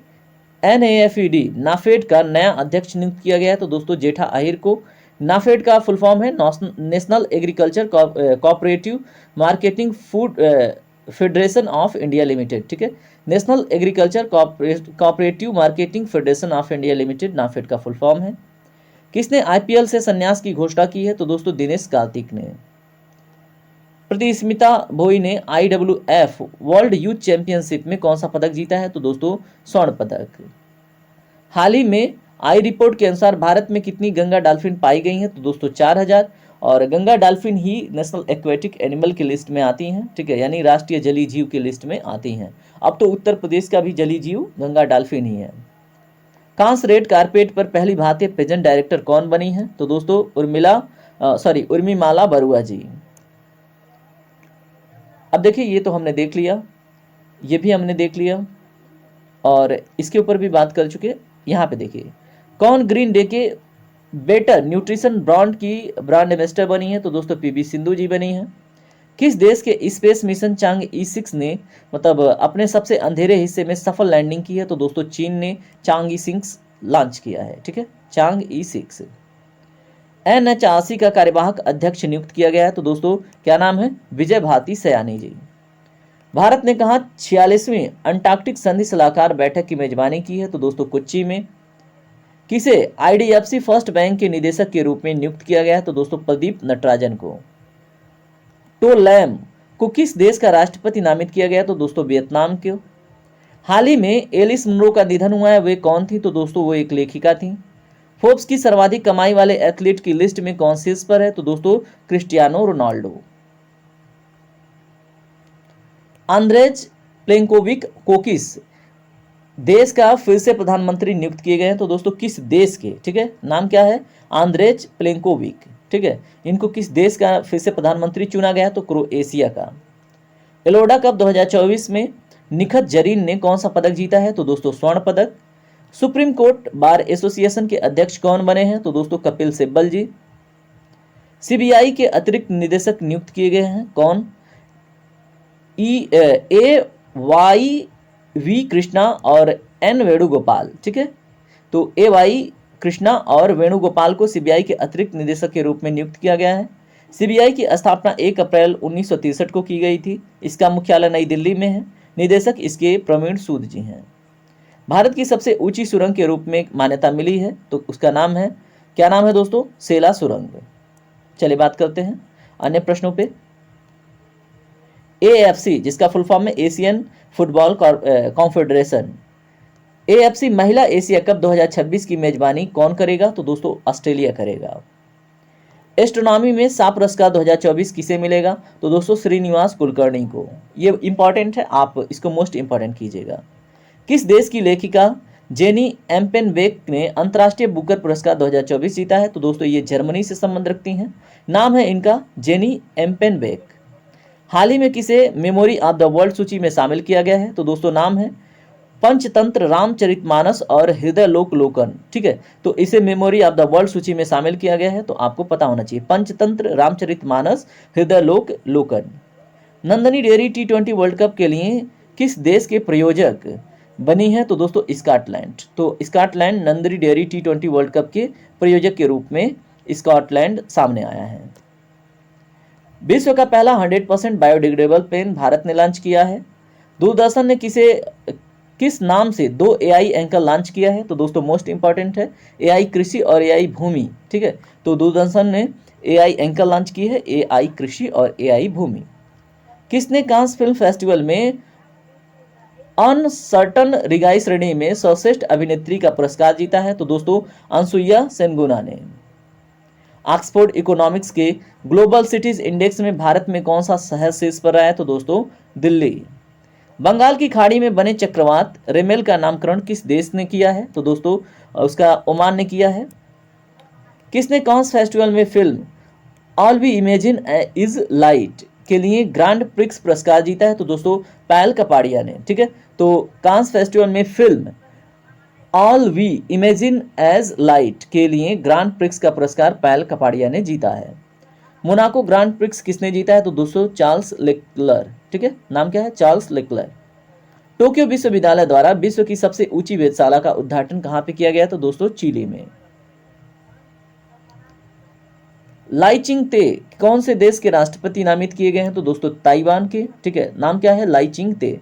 NAFED नाफेड का नया अध्यक्ष नियुक्त किया गया है? तो दोस्तों जेठा आहिर को। नाफेड का फुल फॉर्म है national agriculture cooperative marketing food federation of India limited, ठीक है। National agriculture cooperative marketing federation of India limited NAFED का फुल फॉर्म है। किसने IPL से संन्यास की घोषणा की है? तो दोस्तों दिनेश कार्तिक ने। प्रतिस्मिता भोई ने IWF वर्ल्ड यूथ चैंपियनशिप में कौन सा पदक जीता है? तो दोस्तों स्वर्ण पदक। हाल ही में आई रिपोर्ट के अनुसार भारत में कितनी गंगा डॉल्फिन पाई गई हैं? तो दोस्तों 4000। और गंगा डॉल्फिन ही नेशनल एक्वेटिक एनिमल की लिस्ट में आती हैं, ठीक है, यानी राष्ट्रीय जलीय जीव की लिस्ट में आती हैं। अब तो उत्तर प्रदेश का भी जलीय जीव गंगा डॉल्फिन ही है। कांस रेड कारपेट पर पहली भारतीय प्रेजेंट डायरेक्टर कौन बनी है? तो दोस्तों उर्मिमाला बरुआ जी। अब देखिए ये तो हमने देख लिया, ये भी हमने देख लिया और इसके ऊपर भी बात कर चुके। यहाँ पे देखिए कौन ग्रीन डे के बेटर न्यूट्रिशन ब्रांड की ब्रांड एम्बेसडर बनी है? तो दोस्तों PV सिंधु जी बनी है। किस देश के स्पेस मिशन चांग E6 ने मतलब अपने सबसे अंधेरे हिस्से में सफल लैंडिंग की है? तो दोस्तों चीन ने चांग E6 लॉन्च किया है, ठीक है, चांग E6। NHRC का कार्यवाहक अध्यक्ष नियुक्त किया गया है? तो दोस्तों क्या नाम है? विजय भारती सयानी जी। भारत ने कहा 46वीं अंटार्कटिक संधि सलाहकार बैठक की मेजबानी की है? तो दोस्तों कोच्चि में। किसे आईडीएफसी फर्स्ट बैंक के निदेशक के रूप में नियुक्त किया गया है? तो दोस्तों प्रदीप नटराजन को। टो लैम को किस देश का राष्ट्रपति नामित किया गया? तो दोस्तों वियतनाम के। हाल ही में एलिस मुनरो का निधन हुआ है, वे कौन थी? तो दोस्तों वो एक लेखिका थी। फोर्ब्स की सर्वाधिक कमाई वाले एथलीट की लिस्ट में कौन शीर्ष पर है? तो दोस्तों क्रिस्टियानो रोनाल्डो। आंद्रेज प्लेंकोविक को किस देश का फिर से प्रधानमंत्री नियुक्त किए गए हैं? तो दोस्तों किस देश के, ठीक है, नाम क्या है? आंद्रेज प्लेंकोविक, ठीक है। इनको किस देश का फिर से प्रधानमंत्री चुना गया? तो क्रोएशिया का। एलोडा कप 2024 में निखत जरीन ने कौन सा पदक जीता है? तो दोस्तों स्वर्ण पदक। सुप्रीम कोर्ट बार एसोसिएशन के अध्यक्ष कौन बने हैं? तो दोस्तों कपिल सिब्बल जी। सीबीआई के अतिरिक्त निदेशक नियुक्त किए गए हैं, कौन? ए वाई वी कृष्णा और एन वेणुगोपाल, ठीक है। तो ए वाई कृष्णा और वेणुगोपाल को सीबीआई के अतिरिक्त निदेशक के रूप में नियुक्त किया गया है। सीबीआई की स्थापना 1 अप्रैल 1963 को की गई थी। इसका मुख्यालय नई दिल्ली में है। निदेशक इसके प्रवीण सूद जी हैं। भारत की सबसे ऊंची सुरंग के रूप में मान्यता मिली है, तो उसका नाम है, क्या नाम है दोस्तों? सेला सुरंग। चलिए बात करते हैं अन्य प्रश्नों पे। एएफसी, जिसका फुल फॉर्म है एशियन फुटबॉल कॉन्फेडरेशन, एएफसी महिला एशिया कप 2026 की मेजबानी कौन करेगा? तो दोस्तों ऑस्ट्रेलिया करेगा। एस्ट्रोनॉमी में सा पुरस्कार 2024 किसे मिलेगा? तो दोस्तों श्रीनिवास कुलकर्णी को। ये इंपॉर्टेंट है, आप इसको मोस्ट इंपॉर्टेंट कीजिएगा। किस देश की लेखिका जेनी एम्पेनबेक ने अंतर्राष्ट्रीय बुकर पुरस्कार 2024 जीता है? तो दोस्तों ये जर्मनी से संबंध रखती हैं। नाम है इनका जेनी एम्पेनबेक। हाल ही में किसे मेमोरी ऑफ द वर्ल्ड सूची में शामिल किया गया है? तो दोस्तों नाम है पंचतंत्र, रामचरितमानस और हृदय लोक लोकन, ठीक है। तो इसे मेमोरी ऑफ द वर्ल्ड सूची में शामिल किया गया है, तो आपको पता होना चाहिए पंचतंत्र, रामचरितमानस, हृदय लोक लोकन। Nandini dairy T20 world cup के लिए किस देश के प्रयोजक बनी है? तो दोस्तों स्कॉटलैंड। तो Scotland Nandini dairy T20 world cup के प्रयोजक के रूप में स्कॉटलैंड सामने आया है। विश्व का पहला 100% बायोडिग्रेडेबल पेन भारत ने लॉन्च किया है। दूरदर्शन ने किस नाम से 2 AI एंकर लॉन्च किया है? तो दोस्तों मोस्ट इंपॉर्टेंट है AI कृषि और AI भूमि, ठीक है। तो दूरदर्शन ने AI एंकर लॉन्च की है, AI कृषि और AI भूमि। किसने कांस फिल्म फेस्टिवल में अनसर्टन रिगाई श्रेणी में सर्वश्रेष्ठ अभिनेत्री का पुरस्कार जीता है? तो दोस्तों अनसुईया सेनगुना ने। ऑक्सफोर्ड इकोनॉमिक्स के ग्लोबल सिटीज इंडेक्स में भारत में कौन सा शहर शीर्ष पर रहा है? तो दोस्तों दिल्ली। बंगाल की खाड़ी में बने चक्रवात रेमेल का नामकरण किस देश ने किया है? तो दोस्तों उसका ओमान ने किया है। किसने कांस फेस्टिवल में film all we imagine is light के लिए ग्रांड प्रिक्स पुरस्कार जीता है? तो दोस्तों पायल कपाड़िया ने, ठीक है। तो कांस फेस्टिवल में film all we imagine as light के लिए ग्रांड प्रिक्स का पुरस्कार पायल कपाड़िया ने जीता है। मोनाको ग्रांड प्रिक्स किसने जीता है? तो दोस्तों चार्ल्स लेक्लर, ठीक है। नाम क्या है? Charles Leclerc. टोक्यो विश्वविद्यालय द्वारा विश्व की सबसे ऊंची वेधशाला का उद्घाटन कहां पे किया गया? तो दोस्तों चिली में। लाई चिंग ते कौन से देश के राष्ट्रपति नामित किए गए हैं? तो दोस्तों ताइवान के, ठीक है। नाम क्या है? लाई चिंग ते।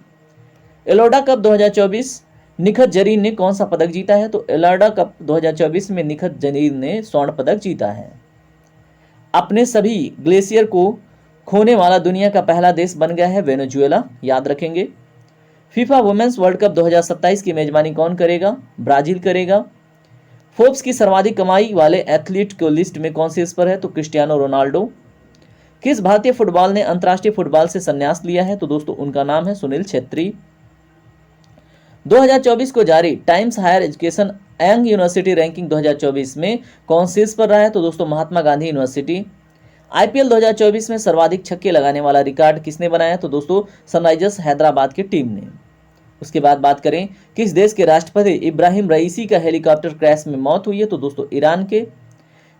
एलोडा कप 2024 निखत जरीन ने कौन सा पदक जीता है? तो एलोडा कप 2024 में निखत जरीन ने स्वर्ण पदक जीता है। अपने सभी ग्लेशियर को खोने वाला दुनिया का पहला देश बन गया है वेनेजुएला, याद रखेंगे। फीफा वुमेन्स वर्ल्ड कप 2027 की मेजबानी कौन करेगा? ब्राजील करेगा। फोर्ब्स की सर्वाधिक कमाई वाले एथलीट को लिस्ट में कौन शीर्ष पर है? तो क्रिस्टियानो रोनाल्डो। किस भारतीय फुटबॉल ने अंतर्राष्ट्रीय फुटबॉल से संन्यास लिया है? तो दोस्तों उनका नाम है सुनील छेत्री। 2024 को जारी Times Higher Education young university ranking 2024 में कौन शीर्ष पर रहा है? तो दोस्तों महात्मा गांधी यूनिवर्सिटी। आईपीएल 2024 में सर्वाधिक छक्के लगाने वाला रिकॉर्ड किसने बनाया? तो दोस्तों सनराइजर्स हैदराबाद की टीम ने। उसके बाद बात करें किस देश के राष्ट्रपति इब्राहिम रईसी का हेलीकॉप्टर क्रैश में मौत हुई है? तो दोस्तों ईरान के।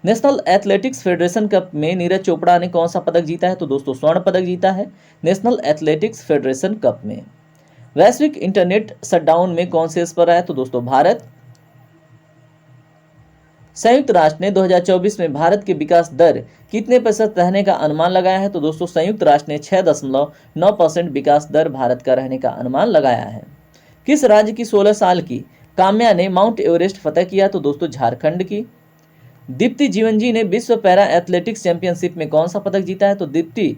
नेशनल एथलेटिक्स फेडरेशन कप में नीरज चोपड़ा ने कौन सा पदक जीता है? तो दोस्तों स्वर्ण पदक जीता है नेशनल एथलेटिक्स फेडरेशन कप में। वैश्विक इंटरनेट शटडाउन में कौन शीर्ष पर रहा है? तो दोस्तों भारत। संयुक्त राष्ट्र ने 2024 में भारत के विकास दर कितने प्रतिशत रहने का अनुमान लगाया है? तो दोस्तों संयुक्त राष्ट्र ने 6.9% विकास दर भारत का रहने का अनुमान लगाया है। किस राज्य की 16 साल की काम्या ने माउंट एवरेस्ट फतह किया? तो दोस्तों झारखंड की। दीप्ति जीवन जी ने विश्व पैरा एथलेटिक्स चैंपियनशिप में कौन सा पदक जीता है? तो दीप्ति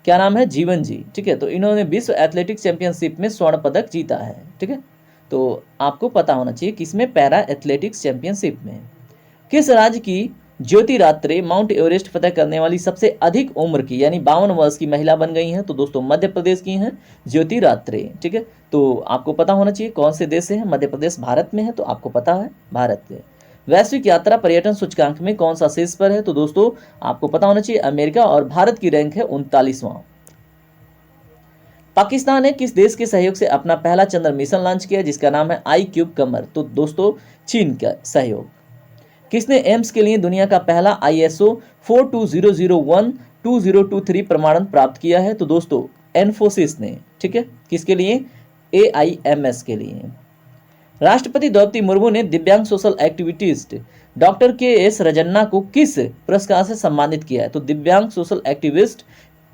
क्या नाम है? जीवन जी। ठीक है, तो इन्होंने विश्व एथलेटिक्स चैंपियनशिप में स्वर्ण पदक जीता है। ठीक है, तो आपको पता होना चाहिए किसमें, पैरा एथलेटिक्स चैंपियनशिप में। किस राज्य की ज्योति रात्रे माउंट एवरेस्ट फतह करने वाली सबसे अधिक उम्र की यानी 52 वर्ष की महिला बन गई हैं? तो दोस्तों मध्य प्रदेश की हैं ज्योति रात्रे। ठीक है, तो आपको पता होना चाहिए कौन से देश से है। मध्य प्रदेश भारत में है, तो आपको पता है भारत के। वैश्विक यात्रा पर्यटन सूचकांक में कौन सा शीर्ष पर है? तो दोस्तों आपको पता होना चाहिए अमेरिका, और भारत की रैंक है 39वां। पाकिस्तान ने किस देश के सहयोग से अपना पहला चंद्र मिशन लॉन्च किया जिसका नाम है iCube कमर? तो दोस्तों चीन का सहयोग। किसने एम्स के लिए दुनिया का पहला ISO 42001-2023 प्रमाणन प्राप्त किया है? तो दोस्तों एनफोसिस ने। ठीक है, किसके लिए? AIMS के लिए। राष्ट्रपति द्रौपदी मुर्मू ने दिव्यांग social activist doctor KS Rajanna को किस पुरस्कार से सम्मानित किया है? तो दिव्यांग सोशल एक्टिविस्ट,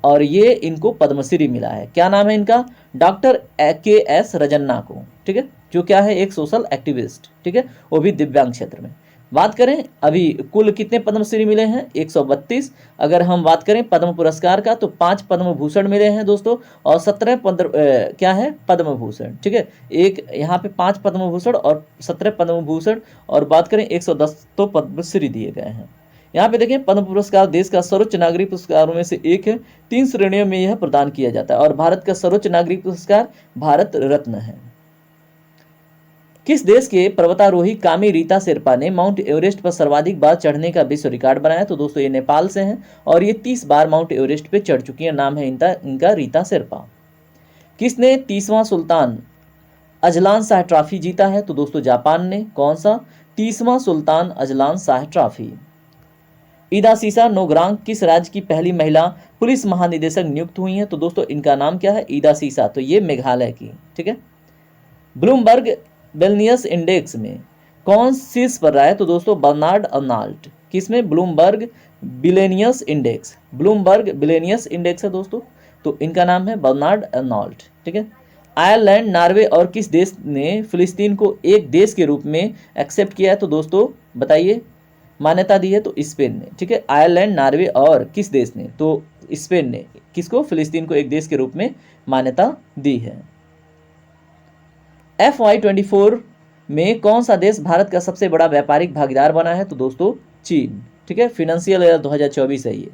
और ये इनको पद्मश्री मिला है। क्या नाम है इनका? डॉक्टर KS रजन्ना को। ठीक है, जो क्या है? एक सोशल एक्टिविस्ट। ठीक है, वो भी दिव्यांग क्षेत्र में। बात करें अभी कुल कितने पद्मश्री मिले हैं? 132। अगर हम बात करें पद्म पुरस्कार का तो 5 पद्म भूषण मिले हैं दोस्तों, और 17 क्या है? पद्म भूषण। ठीक है, एक यहाँ पे 5 पद्म भूषण और 17 पद्म भूषण, और बात करें 110 तो पद्मश्री दिए गए हैं। यहाँ पे देखें पद्म पुरस्कार देश का सर्वोच्च नागरिक पुरस्कारों में से एक है। 3 श्रेणियों में यह प्रदान किया जाता है, और भारत का सर्वोच्च नागरिक पुरस्कार भारत रत्न है। किस देश के पर्वतारोही कामी रीता शेरपा ने माउंट एवरेस्ट पर सर्वाधिक बार चढ़ने का विश्व रिकॉर्ड बनाया? तो दोस्तों ये नेपाल से हैं, और ये 30 बार माउंट एवरेस्ट पे चढ़ चुकी है। नाम है इनका रीता शेरपा। किसने 30वां सुल्तान अजलान शाह ट्रॉफी जीता है? तो दोस्तों जापान ने। कौन सा? 30वां सुल्तान अजलान शाह ट्रॉफी। ईदा सीसा नोग्रांग किस राज्य की पहली महिला पुलिस महानिदेशक नियुक्त हुई है? तो दोस्तों इनका नाम क्या है? ईदा सीसा, तो ये मेघालय की। ठीक है, ब्लूमबर्ग बिलियनियर्स इंडेक्स में कौन शीर्ष पर रहा है? तो दोस्तों बर्नार्ड अर्नॉल्ट। किसमें? Bloomberg billionaires index. Bloomberg billionaires index है दोस्तों, तो इनका नाम है बर्नार्ड अर्नॉल्ट। ठीक है, आयरलैंड, नॉर्वे और किस देश ने फिलिस्तीन को एक देश के रूप में एक्सेप्ट किया है? तो दोस्तों बताइए, मान्यता दी है? तो स्पेन ने। ठीक है, आयरलैंड, नॉर्वे और किस देश ने? तो स्पेन ने किसको? फिलिस्तीन को एक देश के रूप में मान्यता दी है। FY24 में कौन सा देश भारत का सबसे बड़ा व्यापारिक भागीदार बना है? तो दोस्तों चीन। ठीक है, फाइनेंशियल ईयर 2024 है ये।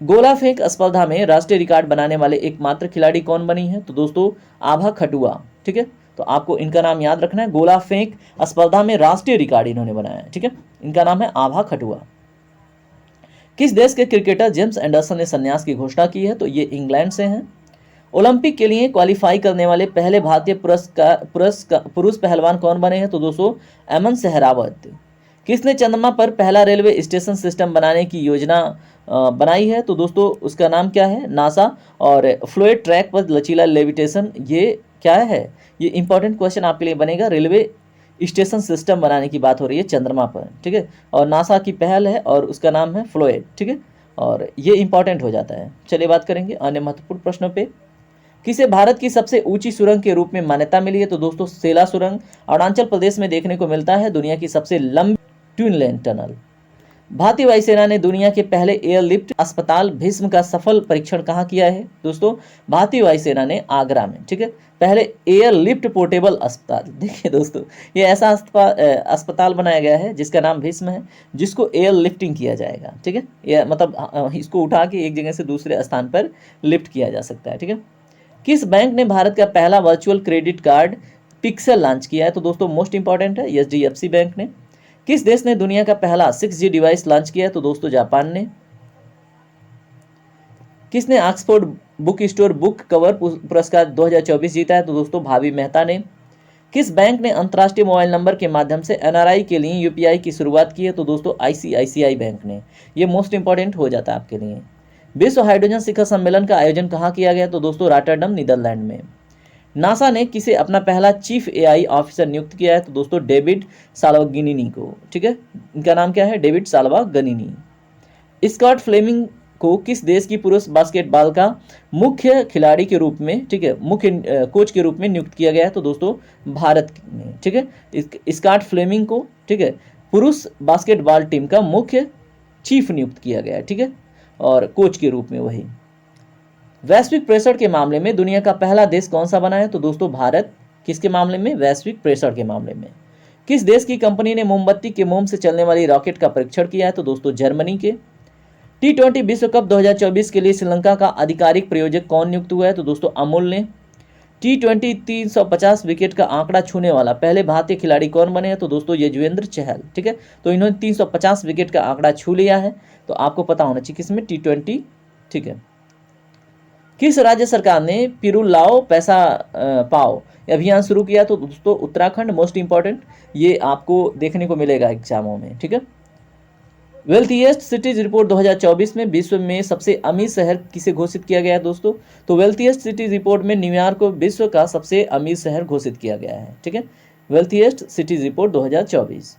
गोला फेंक स्पर्धा में राष्ट्रीय रिकॉर्ड बनाने वाले एकमात्र खिलाड़ी कौन बनी है? तो दोस्तों आभा खटुआ। ठीक है, तो आपको इनका नाम याद रखना है। गोला फेंक स्पर्धा में राष्ट्रीय रिकॉर्ड इन्होंने बनाया है। ठीक है, इनका नाम है आभा खटुआ। किस देश के क्रिकेटर जेम्स एंडरसन ने संन्यास की घोषणा की है? तो ये इंग्लैंड से हैं। ओलंपिक के लिए क्वालिफाई करने वाले पहले भारतीय पुरुष पहलवान कौन बने हैं? तो दोस्तों अमन सहरावत। किसने चंद्रमा पर पहला रेलवे स्टेशन सिस्टम बनाने की योजना बनाई है? तो दोस्तों उसका नाम क्या है? नासा। और फ्लोइड ट्रैक पर लचीला लेविटेशन, ये क्या है? ये इंपॉर्टेंट क्वेश्चन आपके लिए बनेगा। रेलवे स्टेशन सिस्टम बनाने की बात हो रही है चंद्रमा पर। ठीक है, और नासा की पहल है और उसका नाम है फ्लोइड। ठीक है, और ये इंपॉर्टेंट हो जाता है। चलिए बात करेंगे अन्य महत्वपूर्ण प्रश्नों पे। किसे भारत की सबसे ऊंची सुरंग के रूप में मान्यता मिली है? तो दोस्तों सेला सुरंग अरुणाचल प्रदेश में देखने को मिलता है। दुनिया की सबसे लंबी ट्विन लेन टनल। भारतीय वायुसेना ने दुनिया के पहले एयरलिफ्ट अस्पताल भीष्म का सफल परीक्षण कहाँ किया है? दोस्तों भारतीय वायुसेना ने आगरा में। ठीक है, पहले एयरलिफ्ट पोर्टेबल अस्पताल। देखिए दोस्तों, ये ऐसा अस्पताल बनाया गया है जिसका नाम भीष्म है, जिसको एयर लिफ्टिंग किया जाएगा। ठीक है, ये मतलब इसको उठा के एक जगह से दूसरे स्थान पर लिफ्ट किया जा सकता है। ठीक है, किस बैंक ने भारत का पहला virtual credit card pixel launch किया है? तो दोस्तों मोस्ट इंपॉर्टेंट है HDFC बैंक ने। किस देश ने दुनिया का पहला 6G डिवाइस लॉन्च किया है? तो दोस्तों जापान ने। किसने Oxford book store book cover पुरस्कार 2024 जीता है? तो दोस्तों भावी मेहता ने। किस बैंक ने अंतर्राष्ट्रीय मोबाइल नंबर के माध्यम से NRI के लिए UPI की शुरुआत की है? तो दोस्तों ICICI बैंक ने। ये मोस्ट इंपॉर्टेंट हो जाता है आपके लिए। विश्व हाइड्रोजन शिखर सम्मेलन का आयोजन कहाँ किया गया? तो दोस्तों रॉटरडम नीदरलैंड में। नासा ने किसे अपना पहला चीफ एआई ऑफिसर नियुक्त किया है? तो दोस्तों डेविड साल्वागिनी को। ठीक है, इनका नाम क्या है? डेविड साल्वागिनी। स्कॉट फ्लेमिंग को किस देश की पुरुष बास्केटबॉल का मुख्य खिलाड़ी के रूप में, ठीक है, मुख्य कोच के रूप में नियुक्त किया गया है? तो दोस्तों भारत में। ठीक है, स्कॉट फ्लेमिंग को, ठीक है, पुरुष बास्केटबॉल टीम का मुख्य चीफ नियुक्त किया गया है। ठीक है, और कोच के रूप में वही। वैश्विक प्रेषण के मामले में दुनिया का पहला देश कौन सा बना है? तो दोस्तों भारत। किसके मामले में? वैश्विक प्रेषण के मामले में। किस देश की कंपनी ने मोमबत्ती के मोम से चलने वाली रॉकेट का परीक्षण किया है? तो दोस्तों जर्मनी के। T20 विश्व कप 2024 के लिए श्रीलंका का आधिकारिक प्रायोजक कौन नियुक्त हुआ है? तो दोस्तों अमूल ने। T20 350 विकेट का आंकड़ा छूने वाला पहले भारतीय खिलाड़ी कौन बने हैं? तो दोस्तों युजवेंद्र चहल। ठीक है, तो इन्होंने 350 विकेट का आंकड़ा छू लिया है, तो आपको पता होना चाहिए किसमें? T20। ठीक है, किस राज्य सरकार ने पिरुलाओ पैसा पाओ अभियान शुरू किया? तो दोस्तों उत्तराखंड। मोस्ट इंपॉर्टेंट, ये आपको देखने को मिलेगा एग्जामों में। ठीक है, वेल्थिएस्ट सिटीज रिपोर्ट 2024 में विश्व में सबसे अमीर शहर किसे घोषित किया गया है? दोस्तों तो वेल्थिएस्ट सिटीज रिपोर्ट में न्यूयॉर्क को विश्व का सबसे अमीर शहर घोषित किया गया है। ठीक है, वेल्थिएस्ट सिटीज रिपोर्ट 2024।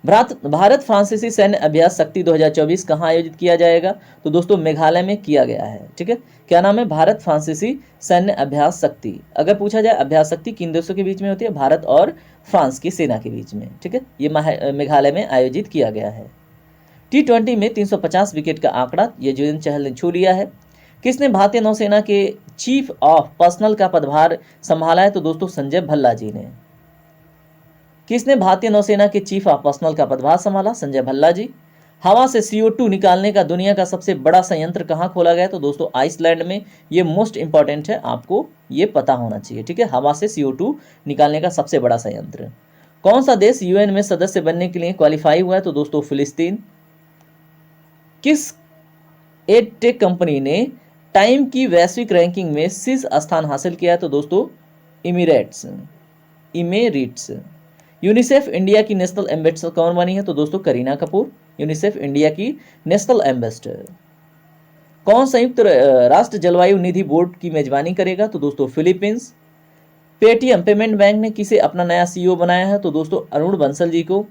भारत फ्रांसीसी सैन्य अभ्यास शक्ति 2024 कहाँ आयोजित किया जाएगा? तो दोस्तों मेघालय में किया गया है। ठीक है, क्या नाम है? भारत फ्रांसीसी सैन्य अभ्यास शक्ति। अगर पूछा जाए अभ्यास शक्ति किन देशों के बीच में होती है? भारत और फ्रांस की सेना के बीच में। ठीक है, ये मेघालय में आयोजित किया गया है। T20 में 350 विकेट का आंकड़ा युजवेंद्र चहल ने छू लिया है। किसने भारतीय नौसेना के चीफ ऑफ पर्सनल का पदभार संभाला है? तो दोस्तों संजय भल्ला जी ने। किसने भारतीय नौसेना के चीफ ऑफ पर्सनल का पदभार संभाला? संजय भल्ला जी। हवा से CO2 निकालने का दुनिया का सबसे बड़ा संयंत्र कहाँ खोला गया? तो दोस्तों आइसलैंड में। ये मोस्ट इंपॉर्टेंट है, आपको ये पता होना चाहिए। ठीक है, हवा से CO2 निकालने का सबसे बड़ा संयंत्र। कौन सा देश UN में सदस्य बनने के लिए क्वालिफाई हुआ है? तो दोस्तों फिलिस्तीन। किस एडटेक कंपनी ने टाइम की वैश्विक रैंकिंग में शीर्ष स्थान हासिल किया है? तो दोस्तों इमिरेट्स। यूनिसेफ इंडिया की नेशनल एम्बेसडर कौन बनी है? तो दोस्तों करीना कपूर, यूनिसेफ इंडिया की नेशनल एम्बेसडर। कौन संयुक्त राष्ट्र जलवायु निधि बोर्ड की मेजबानी करेगा? तो दोस्तों फिलीपींस। पेटीएम पेमेंट बैंक ने किसे अपना नया CEO बनाया है? तो दोस्तों अरुण बंसल जी को।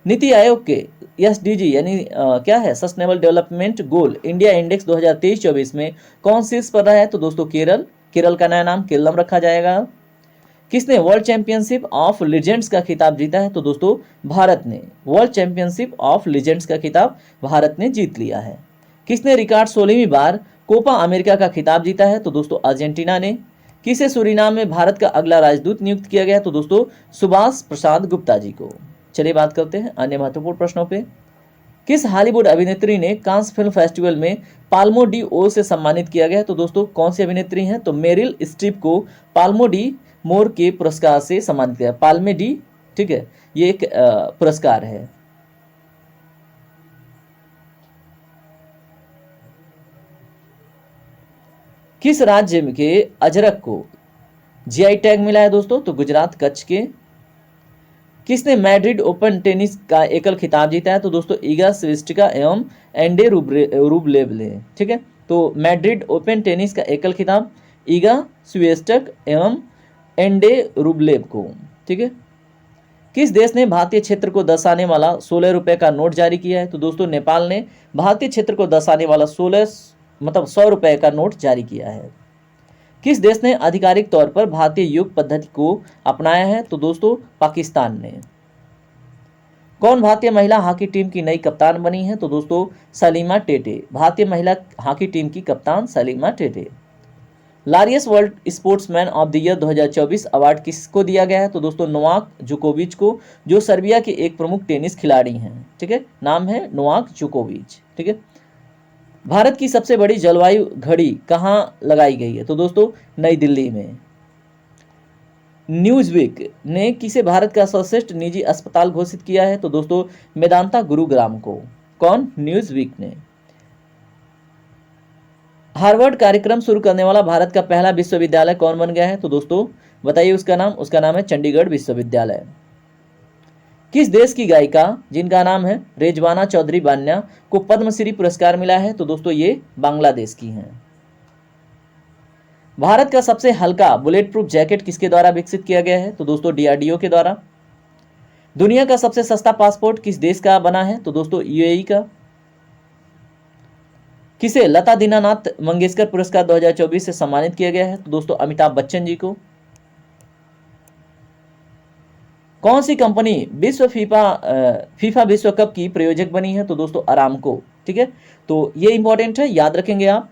नीति आयोग के SDG यानी क्या है? Sustainable development goal India index 2023-24 में कौन शीर्ष पर रहा है? तो दोस्तों केरल। केरल का नया नाम केरलम रखा जाएगा। किसने वर्ल्ड चैंपियनशिप ऑफ लीजेंड्स का खिताब जीता है? तो दोस्तों भारत ने। वर्ल्ड चैंपियनशिप ऑफ लीजेंड्स का खिताब भारत ने जीत लिया है। किसने रिकॉर्ड 16वीं बार कोपा अमेरिका का खिताब जीता है? तो दोस्तों अर्जेंटीना ने। किसे सूरीनाम में भारत का अगला राजदूत नियुक्त किया गया? तो दोस्तों सुभाष प्रसाद गुप्ता जी को। चलिए बात करते हैं अन्य महत्वपूर्ण प्रश्नों पे। किस हॉलीवुड अभिनेत्री ने कांस फिल्म फेस्टिवल में पाल्मो डी ओर से सम्मानित किया गया? तो दोस्तों कौन सी अभिनेत्री हैं? तो मेरिल स्ट्रीप को पाल्मो डी मोर के पुरस्कार से सम्मानित किया। पाल्मे डी, ठीक है, ये एक पुरस्कार है। किस राज्य के अजरक को GI टैग मिला है? दोस्तों तो गुजरात, कच्छ के। किसने मैड्रिड ओपन टेनिस का एकल खिताब जीता है? तो दोस्तों ईगा स्विस्टिका एवं एंडे रूबलेव ने। ठीक है, तो मैड्रिड ओपन टेनिस का एकल खिताब ईगा स्विस्टिक एवं एंडे रूबलेव को। ठीक है, किस देश ने भारतीय क्षेत्र को दर्शाने वाला 16 रुपए का नोट जारी किया है? तो दोस्तों नेपाल ने भारतीय क्षेत्र को दर्शाने वाला 100 रुपए का नोट जारी किया है। किस देश ने आधिकारिक तौर पर भारतीय योग पद्धति को अपनाया है? तो दोस्तों पाकिस्तान ने। कौन भारतीय महिला हॉकी टीम की नई कप्तान बनी है? तो दोस्तों सलीमा टेटे। भारतीय महिला हॉकी टीम की कप्तान Salima Tete. Laureus World Sportsman of the Year 2024 award किसको दिया गया है? तो दोस्तों नोवाक जोकोविच को, जो सर्बिया के एक प्रमुख टेनिस खिलाड़ी हैं। ठीक है, नाम है नोवाक जोकोविच। ठीक है, भारत की सबसे बड़ी जलवायु घड़ी कहाँ लगाई गई है? तो दोस्तों नई दिल्ली में। न्यूज़वीक ने किसे भारत का सर्वश्रेष्ठ निजी अस्पताल घोषित किया है? तो दोस्तों मेदांता गुरुग्राम को। कौन? न्यूज़वीक ने। हार्वर्ड कार्यक्रम शुरू करने वाला भारत का पहला विश्वविद्यालय कौन बन गया है? तो दोस्तों बताइए उसका नाम। उसका नाम है चंडीगढ़ विश्वविद्यालय। किस देश की गायिका जिनका नाम है रेजवाना चौधरी बान्या को पद्मश्री पुरस्कार मिला है? तो दोस्तों ये बांग्लादेश की हैं। भारत का सबसे हल्का बुलेट प्रूफ जैकेट किसके द्वारा विकसित किया गया है? तो दोस्तों डीआरडीओ के द्वारा। दुनिया का सबसे सस्ता पासपोर्ट किस देश का बना है? तो दोस्तों यूएई का। किसे लता दीनानाथ मंगेशकर पुरस्कार 2024 से सम्मानित किया गया है? तो दोस्तों अमिताभ बच्चन जी को। कौन सी कंपनी फीफा विश्व कप की प्रायोजक बनी है? तो दोस्तों अरामको। ठीक है, तो ये इंपॉर्टेंट है, याद रखेंगे आप।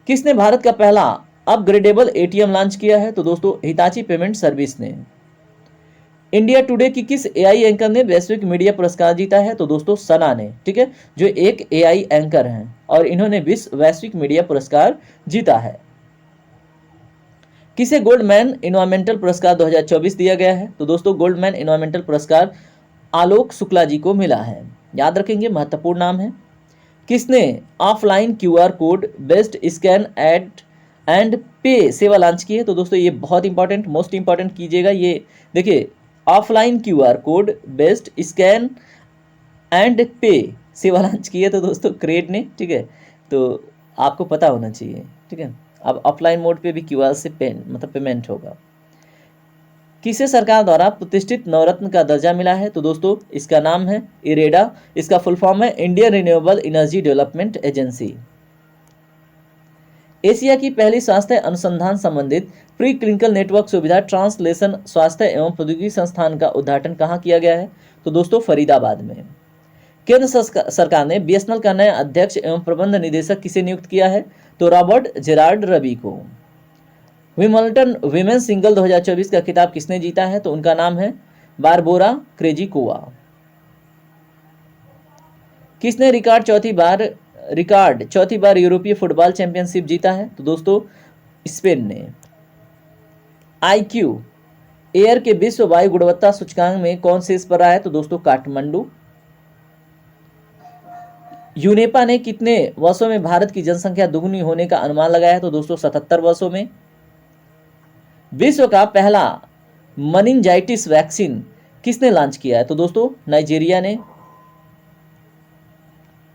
किसने भारत का पहला अपग्रेडेबल एटीएम लॉन्च किया है? तो दोस्तों हिताची पेमेंट सर्विस ने। इंडिया टुडे की किस एआई एंकर ने वैश्विक मीडिया पुरस्कार जीता है? तो दोस्तों सना ने। ठीक है, जो एक एआई एंकर हैं और इन्होंने वैश्विक मीडिया पुरस्कार जीता है। किसे गोल्डमैन इन्वायरमेंटल पुरस्कार 2024 दिया गया है? तो दोस्तों गोल्डमैन इन्वायरमेंटल पुरस्कार आलोक शुक्ला जी को मिला है, याद रखेंगे, महत्वपूर्ण नाम है। किसने offline QR code based scan and पे सेवा लॉन्च की है? तो दोस्तों ये बहुत इंपॉर्टेंट, मोस्ट इंपॉर्टेंट कीजिएगा ये। देखिए, offline QR code based scan and पे सेवा लॉन्च की है तो दोस्तों क्रेड ने। ठीक है, तो आपको पता होना चाहिए। ठीक है, अब ऑफलाइन मोड पे भी क्यूआर से पेमेंट होगा। किसे सरकार द्वारा प्रतिष्ठित नवरत्न का दर्जा मिला है? तो दोस्तों इसका नाम है इरेडा, इसका फुल फॉर्म है Indian renewable energy development agency. Asia की पहली स्वास्थ्य अनुसंधान संबंधित प्री क्लिनिकल नेटवर्क सुविधा ट्रांसलेशन स्वास्थ्य एवं प्रौद्योगिकी संस्थान का उद्घाटन कहाँ किया गया है? तो दोस्तों फरीदाबाद में। केंद्र सरकार ने बीएसएनएल का नया अध्यक्ष एवं प्रबंध निदेशक किसे नियुक्त किया है? तो रॉबर्ट जेरार्ड रवि को। विंबलडन विमेन सिंगल 2024 का खिताब किसने जीता है? तो उनका नाम है बारबोरा क्रेजिकोवा। किसने रिकॉर्ड चौथी बार यूरोपीय फुटबॉल चैंपियनशिप जीता है? तो दोस्तों स्पेन ने। आईक्यू एयर के विश्व वायु गुणवत्ता सूचकांक में कौन शीर्ष पर रहा है? तो दोस्तों काठमांडू। यूनेपा ने कितने वर्षों में भारत की जनसंख्या दुगुनी होने का अनुमान लगाया है? तो दोस्तों 77 वर्षों में। विश्व का पहला मनिंजाइटिस वैक्सीन किसने लॉन्च किया है? तो दोस्तों नाइजीरिया ने।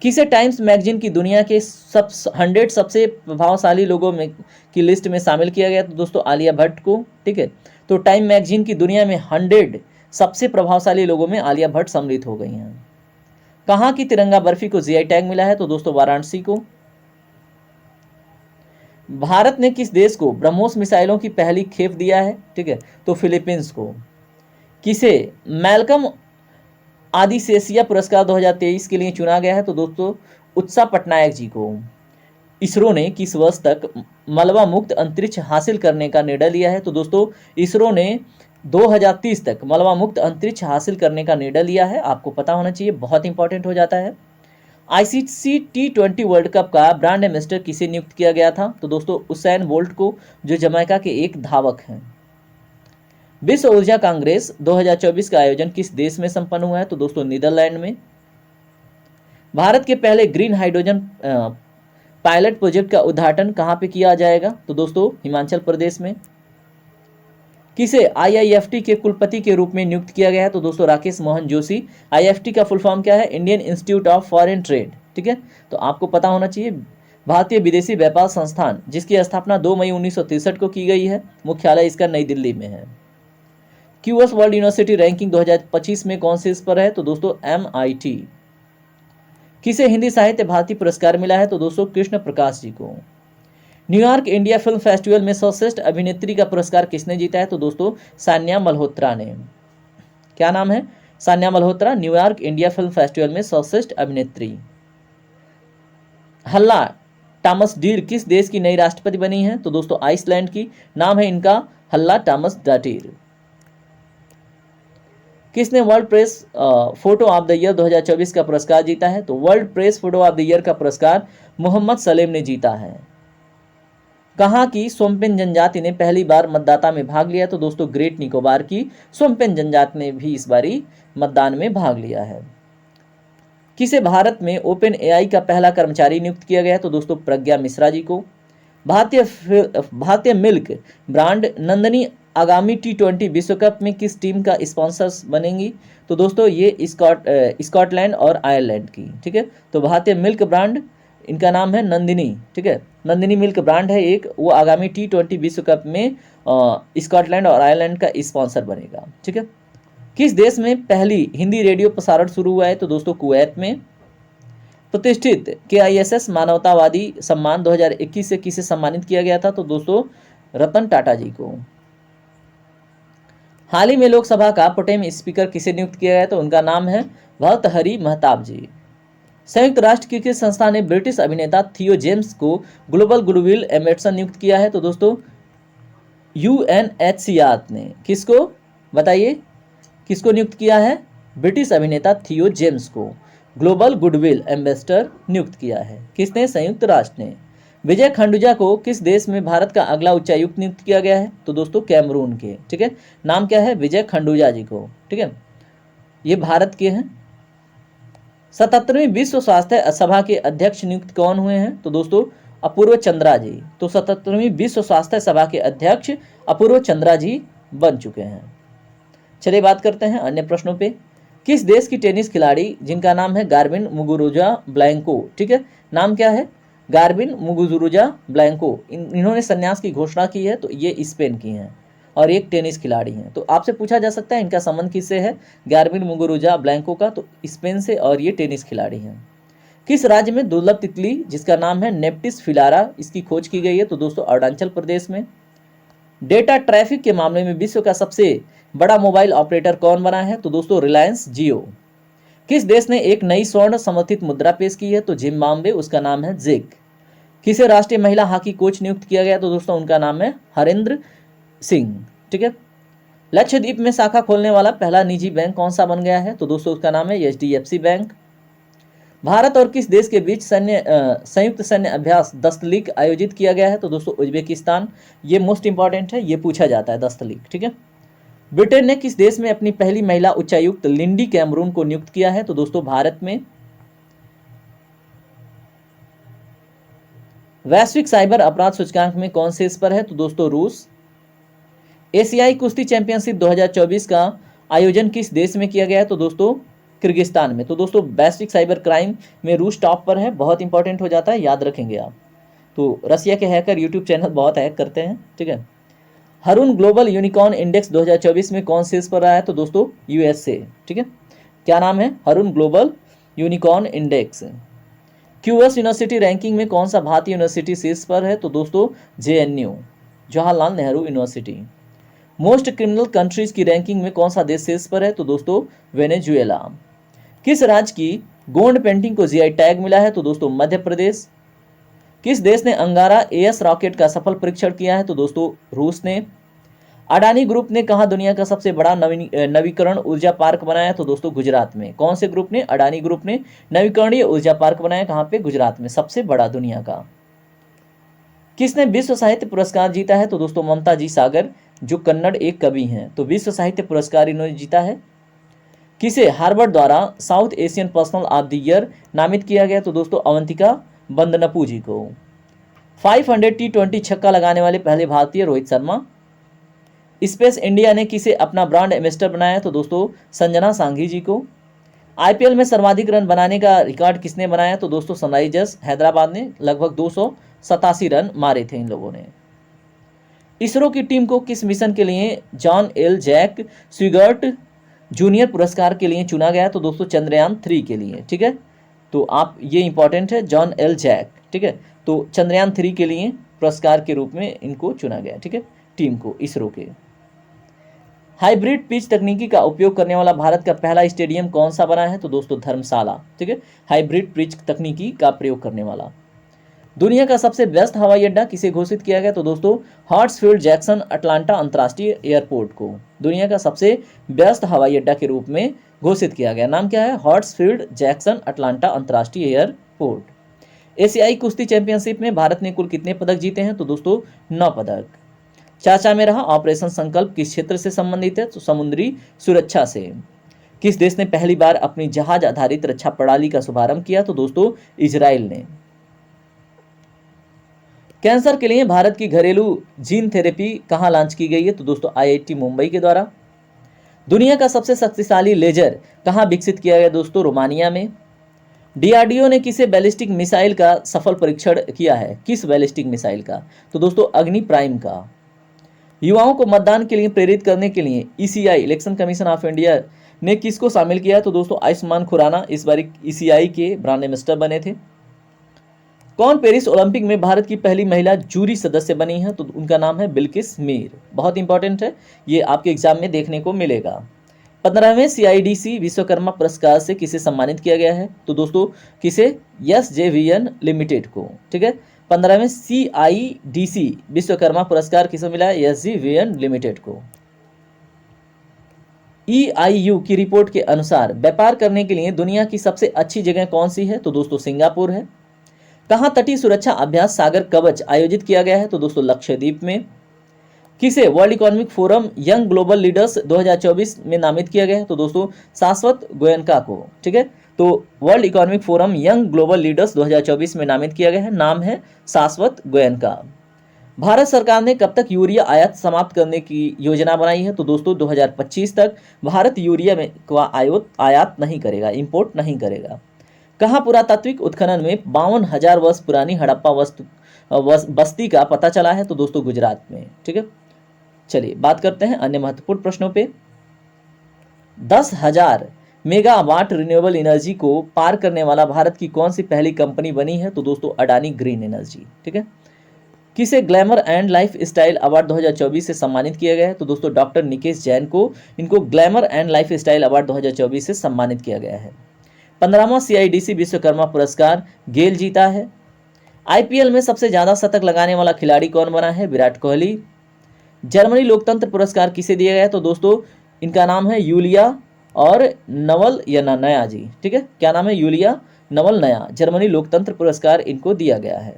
किसे टाइम्स मैगजीन की दुनिया के 100 सबसे प्रभावशाली लोगों में की लिस्ट में शामिल किया गया? तो दोस्तों आलिया भट्ट को। ठीक है, तो टाइम मैगजीन की दुनिया में 100 सबसे प्रभावशाली लोगों में आलिया भट्ट सम्मिलित हो गई हैं। कहाँ की तिरंगा बर्फी को जीआई टैग मिला है? तो दोस्तों वाराणसी को। भारत ने किस देश को ब्रह्मोस मिसाइलों की पहली खेप दिया है? ठीक है, तो फिलीपींस को। किसे मैल्कम आदिशेषिया पुरस्कार 2023 के लिए चुना गया है? तो दोस्तों उत्साह पटनायक जी को। इसरो ने किस वर्ष तक मलबा मुक्त अंतरिक्ष हासिल करने का निर्णय लिया है? तो दोस्तों इसरो ने 2030 तक मलबा मुक्त अंतरिक्ष हासिल करने का निर्णय लिया है, आपको पता होना चाहिए, बहुत इंपॉर्टेंट हो जाता है। आईसीसी T20 वर्ल्ड कप का ब्रांड एम्बेसडर किसे नियुक्त किया गया था? तो दोस्तों उसैन बोल्ट को, जो जमैका के एक धावक हैं। विश्व ऊर्जा कांग्रेस 2024 का आयोजन किस देश में संपन्न हुआ है? तो दोस्तों नीदरलैंड में। भारत के पहले ग्रीन हाइड्रोजन पायलट प्रोजेक्ट का उद्घाटन कहाँ पे किया जाएगा? तो दोस्तों हिमाचल प्रदेश में। किसे आईआईएफटी के कुलपति के रूप में नियुक्त किया गया है? तो दोस्तों राकेश मोहन जोशी। आईएफटी का फुल फॉर्म क्या है? Indian institute of foreign trade. ठीक है, तो आपको पता होना चाहिए। भारतीय विदेशी व्यापार संस्थान, जिसकी स्थापना 2 मई 1963 को की गई है, मुख्यालय इसका नई दिल्ली में है। क्यूएस वर्ल्ड यूनिवर्सिटी रैंकिंग 2025 में कौन से इस पर है? तो दोस्तों MIT। किसे हिंदी साहित्य भारती पुरस्कार मिला है? तो दोस्तों कृष्ण प्रकाश जी को। न्यूयॉर्क इंडिया फिल्म फेस्टिवल में सर्वश्रेष्ठ अभिनेत्री का पुरस्कार किसने जीता है? तो दोस्तों सान्या मल्होत्रा ने। क्या नाम है? Sanya Malhotra, New York India film festival में सर्वश्रेष्ठ अभिनेत्री। हल्ला टॉमस डीर किस देश की नई राष्ट्रपति बनी है? तो दोस्तों आइसलैंड की, नाम है इनका हल्ला टॉमस डाटीर। किसने world press photo of the Year 2024 का पुरस्कार जीता है? तो world press photo of the year का पुरस्कार मोहम्मद सलेम ने जीता है। कहाँ की सोमपेन जनजाति ने पहली बार मतदाता में भाग लिया? तो दोस्तों ग्रेट निकोबार की सोमपेन जनजाति ने भी इस बारी मतदान में भाग लिया है। किसे भारत में ओपन एआई का पहला कर्मचारी नियुक्त किया गया? तो दोस्तों प्रज्ञा मिश्रा जी को। भारतीय मिल्क ब्रांड नंदनी आगामी T20 विश्व कप में किस टीम का स्पॉन्सर्स बनेंगी? तो दोस्तों ये स्कॉटलैंड और आयरलैंड की। ठीक है, तो भारतीय मिल्क ब्रांड, इनका नाम है नंदिनी। ठीक है, नंदिनी मिल्क ब्रांड है एक, वो आगामी T20 विश्व कप में स्कॉटलैंड और आयरलैंड का स्पॉन्सर बनेगा। ठीक है। किस देश में पहली हिंदी रेडियो प्रसारण शुरू हुआ है? तो दोस्तों कुवैत में। प्रतिष्ठित KISS मानवतावादी सम्मान 2021 से किसे सम्मानित किया गया था? तो दोस्तों रतन टाटा जी को। हाल ही में लोकसभा का प्रोटेम स्पीकर किसे नियुक्त किया गया? तो उनका नाम है भर्तृहरि महताब जी। संयुक्त राष्ट्र क्रिकेट संस्था ने ब्रिटिश अभिनेता थियो जेम्स को ग्लोबल गुडविल एम्बेसडर नियुक्त किया है। तो दोस्तों UNHCR ने किसको, बताइए किसको नियुक्त किया है? ब्रिटिश अभिनेता थियो जेम्स को ग्लोबल गुडविल एम्बेसडर नियुक्त किया है। किसने? संयुक्त राष्ट्र ने। विजय खंडूजा को किस देश में भारत का अगला उच्चायुक्त नियुक्त किया गया है? तो दोस्तों कैमरून के। ठीक है, नाम क्या है? विजय खंडूजा जी को। ठीक है, ये भारत के हैं। 77वीं विश्व स्वास्थ्य सभा के अध्यक्ष नियुक्त कौन हुए हैं? तो दोस्तों अपूर्व चंद्रा जी। तो 77वीं विश्व स्वास्थ्य सभा के अध्यक्ष अपूर्व चंद्रा जी बन चुके हैं। चलिए बात करते हैं अन्य प्रश्नों पे। किस देश की टेनिस खिलाड़ी जिनका नाम है गार्बिन मुगुरुजा ब्लैंको? ठीक है, नाम क्या है? Garbine Muguruza Blanco. इन्होंने संन्यास की घोषणा की है, तो ये स्पेन की हैं और एक टेनिस खिलाड़ी हैं। तो आपसे पूछा जा सकता है इनका संबंध किससे है? गार्बिन मुगुरुजा ब्लैंको का तो स्पेन से, और ये टेनिस खिलाड़ी हैं। किस राज्य में दुर्लभ तितली जिसका नाम है नेप्टिस फिलारा, इसकी खोज की गई है? तो दोस्तों अरुणाचल प्रदेश में। डेटा ट्रैफिक के मामले में विश्व का सबसे बड़ा मोबाइल ऑपरेटर कौन बना है? तो दोस्तों रिलायंस जियो। किस देश ने एक नई स्वर्ण समर्थित मुद्रा पेश की है? तो जिम्बाब्वे, उसका नाम है जिग। किसे राष्ट्रीय महिला हॉकी कोच नियुक्त किया गया? तो दोस्तों उनका नाम है हरेंद्र सिंह। ठीक है। लक्षद्वीप में शाखा खोलने वाला पहला निजी बैंक कौन सा बन गया है? तो दोस्तों उसका नाम है HDFC बैंक। भारत और किस देश के बीच संयुक्त सैन्य अभ्यास दस्तलीक आयोजित किया गया है? तो दोस्तों उज्बेकिस्तान। ये मोस्ट इंपॉर्टेंट है, ये पूछा जाता है दस्तलीक। ठीक है। ब्रिटेन ने किस देश में अपनी पहली महिला उच्चायुक्त लिंडी कैमरून को नियुक्त किया है? तो दोस्तों भारत में। वैश्विक साइबर अपराध सूचकांक में कौन से इस पर है? तो दोस्तों रूस। एशियाई कुश्ती चैंपियनशिप 2024 का आयोजन किस देश में किया गया है? तो दोस्तों किर्गिस्तान में। तो दोस्तों वैश्विक साइबर क्राइम में रूस टॉप पर है, बहुत इंपॉर्टेंट हो जाता है, याद रखेंगे आप। तो रसिया के हैकर यूट्यूब चैनल बहुत हैक करते हैं। ठीक है। हरून ग्लोबल यूनिकॉर्न इंडेक्स 2024 में कौन शीर्ष पर रहा है? तो दोस्तों USA। ठीक है, क्या नाम है? Haroon global unicorn index. QS university ranking में कौन सा भारतीय यूनिवर्सिटी शीर्ष पर है? तो दोस्तों JNU, Jawaharlal Nehru university. Most criminal countries की रैंकिंग में कौन सा देश शीर्ष पर है? तो दोस्तों वेनेजुएला। किस राज्य की गोंड पेंटिंग को GI टैग मिला है? तो दोस्तों मध्य प्रदेश। किस देश ने अंगारा AS रॉकेट का सफल परीक्षण किया है? तो दोस्तों रूस ने। अडानी ग्रुप ने कहा दुनिया का सबसे बड़ा नवीकरण ऊर्जा पार्क बनाया? तो दोस्तों गुजरात में। कौन से ग्रुप ने? अडानी ग्रुप ने नवीकरणीय ऊर्जा पार्क बनाया। कहाँ पे? गुजरात में, सबसे बड़ा दुनिया का। किसने विश्व साहित्य पुरस्कार जीता है? तो दोस्तों ममता जी सागर, जो कन्नड़ एक कवि हैं, तो विश्व साहित्य पुरस्कार इन्होंने जीता है। किसे हार्वर्ड द्वारा south Asian personal of the year नामित किया गया? तो दोस्तों अवंतिका बंदनपू जी को। 500 T20 छक्का लगाने वाले पहले भारतीय रोहित शर्मा। स्पेस इंडिया ने किसे अपना ब्रांड एम्बेसडर बनाया? तो दोस्तों संजना सांघी जी को। IPL में सर्वाधिक रन बनाने का रिकॉर्ड किसने बनाया? तो दोस्तों सनराइजर्स हैदराबाद ने, लगभग 287 रन मारे थे इन लोगों ने। इसरो की टीम को किस मिशन के लिए जॉन एल जैक स्विगर्ट जूनियर पुरस्कार के लिए चुना गया? तो दोस्तों चंद्रयान 3 के लिए। ठीक है, तो आप ये इंपॉर्टेंट है, जॉन एल जैक। ठीक है, तो चंद्रयान 3 के लिए पुरस्कार के रूप में इनको चुना गया। ठीक है, टीम को, इसरो के। हाइब्रिड पिच तकनीकी का उपयोग करने वाला भारत का पहला स्टेडियम कौन सा बना है? तो दोस्तों धर्मशाला। ठीक है, हाइब्रिड पिच तकनीकी का प्रयोग करने वाला। दुनिया का सबसे व्यस्त हवाई अड्डा किसे घोषित किया गया? तो दोस्तों हॉट्सफील्ड जैक्सन अटलांटा अंतर्राष्ट्रीय एयरपोर्ट को दुनिया का सबसे व्यस्त हवाई अड्डा के रूप में घोषित किया गया। नाम क्या है? हॉट्सफील्ड जैक्सन अटलांटा अंतर्राष्ट्रीय एयरपोर्ट। एशियाई कुश्ती चैंपियनशिप में भारत ने कुल कितने पदक जीते हैं? तो दोस्तों 9 पदक। चाचा में रहा ऑपरेशन संकल्प किस क्षेत्र से संबंधित है? तो समुद्री सुरक्षा से। किस देश ने पहली बार अपनी जहाज आधारित रक्षा प्रणाली का शुभारंभ किया? तो दोस्तों इजराइल ने। कैंसर के लिए भारत की घरेलू जीन थेरेपी कहाँ लॉन्च की गई है? तो दोस्तों IIT मुंबई के द्वारा। दुनिया का सबसे शक्तिशाली लेजर कहाँ विकसित किया गया? दोस्तों रोमानिया में। डीआरडीओ ने किसे बैलिस्टिक मिसाइल का सफल परीक्षण किया है? किस बैलिस्टिक मिसाइल का? तो दोस्तों अग्नि प्राइम का। युवाओं को मतदान के लिए प्रेरित करने के लिए ECI election commission of India ने किसको शामिल किया? तो दोस्तों आयुष्मान खुराना इस बार ईसीआई के ब्रांड एम्बेसडर बने थे। कौन पेरिस ओलंपिक में भारत की पहली महिला जूरी सदस्य बनी है? तो उनका नाम है बिल्किस मीर। बहुत इंपॉर्टेंट है, ये आपके एग्जाम में देखने को मिलेगा। 15वें सीआईडीसी विश्वकर्मा पुरस्कार से किसे सम्मानित किया गया है? तो दोस्तों किसे? SJVN लिमिटेड को। ठीक है, 15वें सीआईडीसी विश्वकर्मा पुरस्कार किसे मिला है? SJVN लिमिटेड को। EIU की रिपोर्ट के अनुसार व्यापार करने के लिए दुनिया की सबसे अच्छी जगह कौन सी है? तो दोस्तों सिंगापुर है। कहाँ तटीय सुरक्षा अभ्यास सागर कवच आयोजित किया गया है? तो दोस्तों लक्षद्वीप में। किसे world economic forum young global leaders 2024 में नामित किया गया है? तो दोस्तों शाश्वत गोयनका को। ठीक है, तो world economic forum young global leaders 2024 में नामित किया गया है, नाम है शाश्वत गोयनका। भारत सरकार ने कब तक यूरिया आयात समाप्त करने की योजना बनाई है? तो दोस्तों 2025 तक भारत यूरिया में का आयात नहीं करेगा, इंपोर्ट नहीं करेगा। कहाँ पुरातात्विक उत्खनन में 52,000 वर्ष पुरानी हड़प्पा बस्ती का पता चला है? तो दोस्तों गुजरात में। ठीक है, चलिए बात करते हैं अन्य महत्वपूर्ण प्रश्नों पे। 10,000 मेगावाट रिन्यूएबल एनर्जी को पार करने वाला भारत की कौन सी पहली कंपनी बनी है? तो दोस्तों अडानी ग्रीन एनर्जी। ठीक है, किसे glamour and life style award 2024 से सम्मानित किया गया है? तो दोस्तों डॉक्टर निकेश जैन को इनको glamour and life style award 2024 से सम्मानित किया गया है। 15वां सीआईडीसी विश्वकर्मा पुरस्कार गेल जीता है। आईपीएल में सबसे ज्यादा शतक लगाने वाला खिलाड़ी कौन बना है? विराट कोहली। जर्मनी लोकतंत्र पुरस्कार किसे दिया गया है? तो दोस्तों इनका नाम है यूलिया और नवल या नया जी। ठीक है, क्या नाम है? यूलिया नवल नया। जर्मनी लोकतंत्र पुरस्कार इनको दिया गया है।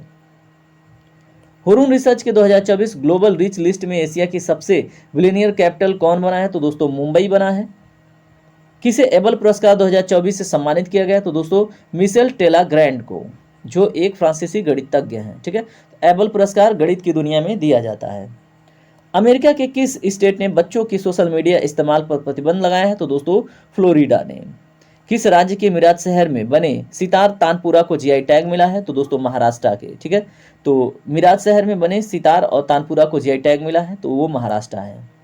हुरून रिसर्च के 2024 ग्लोबल रिच लिस्ट में एशिया की सबसे बिलियनियर कैपिटल कौन बना है? तो दोस्तों मुंबई बना है। किसे एबल पुरस्कार 2024 से सम्मानित किया गया? तो दोस्तों मिशेल टेला ग्रैंड को, जो एक फ्रांसीसी गणितज्ञ हैं। ठीक है, एबल पुरस्कार गणित की दुनिया में दिया जाता है। अमेरिका के किस स्टेट ने बच्चों की सोशल मीडिया इस्तेमाल पर प्रतिबंध लगाया है? तो दोस्तों फ्लोरिडा ने। किस राज्य के मिराज शहर में बने सितार तानपुरा को जीआई टैग मिला है? तो दोस्तों महाराष्ट्र के। ठीक है, तो मिराज शहर में बने सितार और तानपुरा को जीआई टैग मिला है, तो वो महाराष्ट्र है।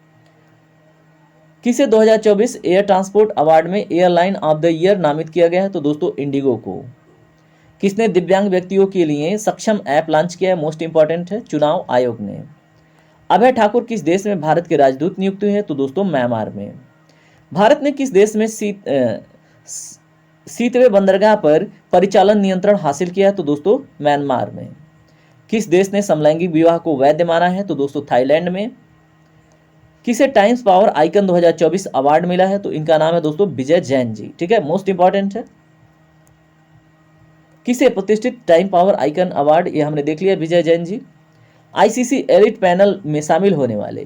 किसे 2024 एयर ट्रांसपोर्ट अवार्ड में एयरलाइन ऑफ द ईयर नामित किया गया है? तो दोस्तों इंडिगो को। किसने दिव्यांग व्यक्तियों के लिए सक्षम ऐप लॉन्च किया है? मोस्ट इंपॉर्टेंट है, चुनाव आयोग ने। अभय ठाकुर किस देश में भारत के राजदूत नियुक्त हुए हैं? तो दोस्तों म्यांमार में। भारत ने किस देश में सीतवे बंदरगाह पर परिचालन नियंत्रण हासिल किया है? तो दोस्तों म्यांमार में। किस देश ने समलैंगिक विवाह को वैध माना है? तो दोस्तों थाईलैंड में। किसे टाइम्स पावर आइकन 2024 अवार्ड मिला है? तो इनका नाम है दोस्तों विजय जैन जी। ठीक है, मोस्ट इंपॉर्टेंट है। किसे प्रतिष्ठित टाइम पावर आइकन अवार्ड, ये हमने देख लिया, विजय Jain ji. ICC elite panel में शामिल होने वाले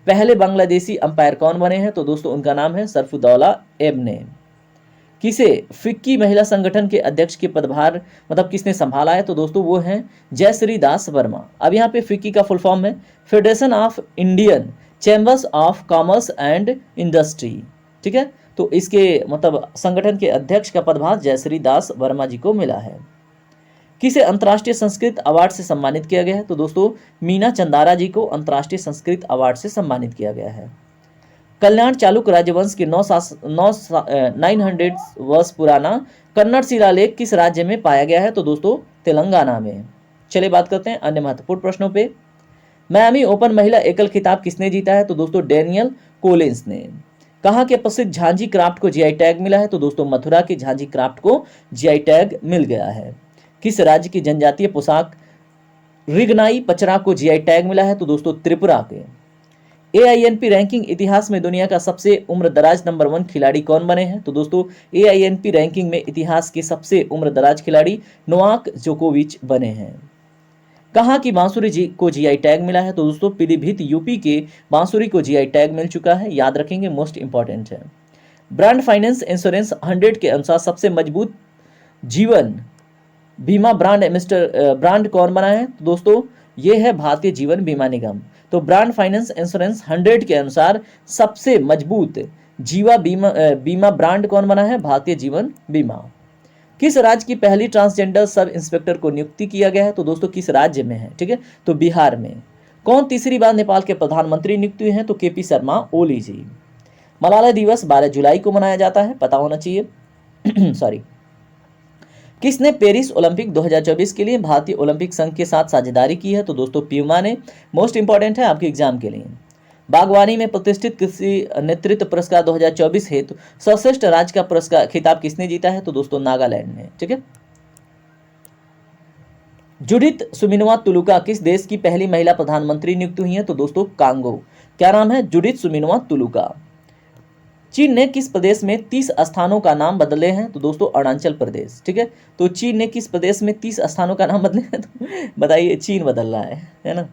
पहले बांग्लादेशी अंपायर कौन बने हैं? तो दोस्तों उनका नाम है सरफुदौला एबने। किसे फिक्की महिला संगठन के अध्यक्ष के पदभार किसने संभाला है? तो दोस्तों वो हैं जयश्री दास वर्मा। अब यहाँ पे फिक्की का फुल फॉर्म है federation of Indian chambers of commerce and industry. ठीक है, तो इसके संगठन के अध्यक्ष का पदभार जयश्री दास वर्मा जी को मिला है। किसे अंतर्राष्ट्रीय संस्कृत अवार्ड से सम्मानित किया गया है? तो दोस्तों मीना चंदारा जी को अंतर्राष्ट्रीय संस्कृत अवार्ड से सम्मानित किया गया है। कल्याण चालुक्य राजवंश के 900 वर्ष पुराना कन्नड़ शिलालेख किस राज्य में पाया गया है? तो दोस्तों तेलंगाना में। चलिए बात करते हैं अन्य महत्वपूर्ण प्रश्नों पे। मियामी ओपन महिला एकल खिताब किसने जीता है? तो दोस्तों डेनियल कोलिंस ने। कहाँ के प्रसिद्ध झांझी क्राफ्ट को जीआई टैग मिला है? तो दोस्तों मथुरा के झांझी क्राफ्ट को जीआई टैग मिल गया है। किस राज्य की जनजातीय पोशाक रिगनाई पचरा को जीआई टैग मिला है? तो दोस्तों त्रिपुरा के। AINP रैंकिंग इतिहास में दुनिया का सबसे उम्रदराज नंबर 1 खिलाड़ी कौन बने हैं? तो दोस्तों AINP रैंकिंग में इतिहास के सबसे उम्रदराज खिलाड़ी नोवाक जोकोविच बने हैं। कहाँ की बांसुरी जी को जीआई टैग मिला है? तो दोस्तों पीलीभीत यूपी के बांसुरी को जीआई टैग मिल चुका है, याद रखेंगे, मोस्ट इंपॉर्टेंट है। ब्रांड फाइनेंस इंश्योरेंस 100 के अनुसार सबसे मजबूत जीवन बीमा ब्रांड कौन बना है? तो दोस्तों ये है भारतीय जीवन बीमा निगम। तो ब्रांड फाइनेंस इंश्योरेंस 100 के अनुसार सबसे मजबूत बीमा ब्रांड कौन बना है? भारतीय जीवन बीमा। किस राज्य की पहली ट्रांसजेंडर सब इंस्पेक्टर को नियुक्ति किया गया है? तो दोस्तों किस राज्य में है? ठीक है, तो बिहार में। कौन तीसरी बार नेपाल के प्रधानमंत्री नियुक्त हुए हैं? तो केपी शर्मा ओली जी। मलाला दिवस 12 जुलाई को मनाया जाता है, पता होना चाहिए। सॉरी। किसने पेरिस ओलंपिक 2024 के लिए भारतीय ओलंपिक संघ के साथ साझेदारी की है? तो दोस्तों प्यूमा ने। मोस्ट इंपॉर्टेंट है आपके एग्जाम के लिए। बागवानी में प्रतिष्ठित कृषि नेतृत्व पुरस्कार 2024 हेतु सर्वश्रेष्ठ राज्य का पुरस्कार खिताब किसने जीता है? तो दोस्तों नागालैंड ने। ठीक है। जुडिथ सुमिनवा तुलुका किस देश की पहली महिला प्रधानमंत्री नियुक्त हुई है? तो दोस्तों कांगो। क्या नाम है? जुडिथ सुमिनवा तुलुका। चीन ने किस प्रदेश में 30 स्थानों का नाम बदले हैं? तो दोस्तों अरुणाचल प्रदेश। ठीक है, तो चीन ने किस प्रदेश में 30 स्थानों का नाम बदले हैं? तो बताइए, चीन बदल रहा है ना।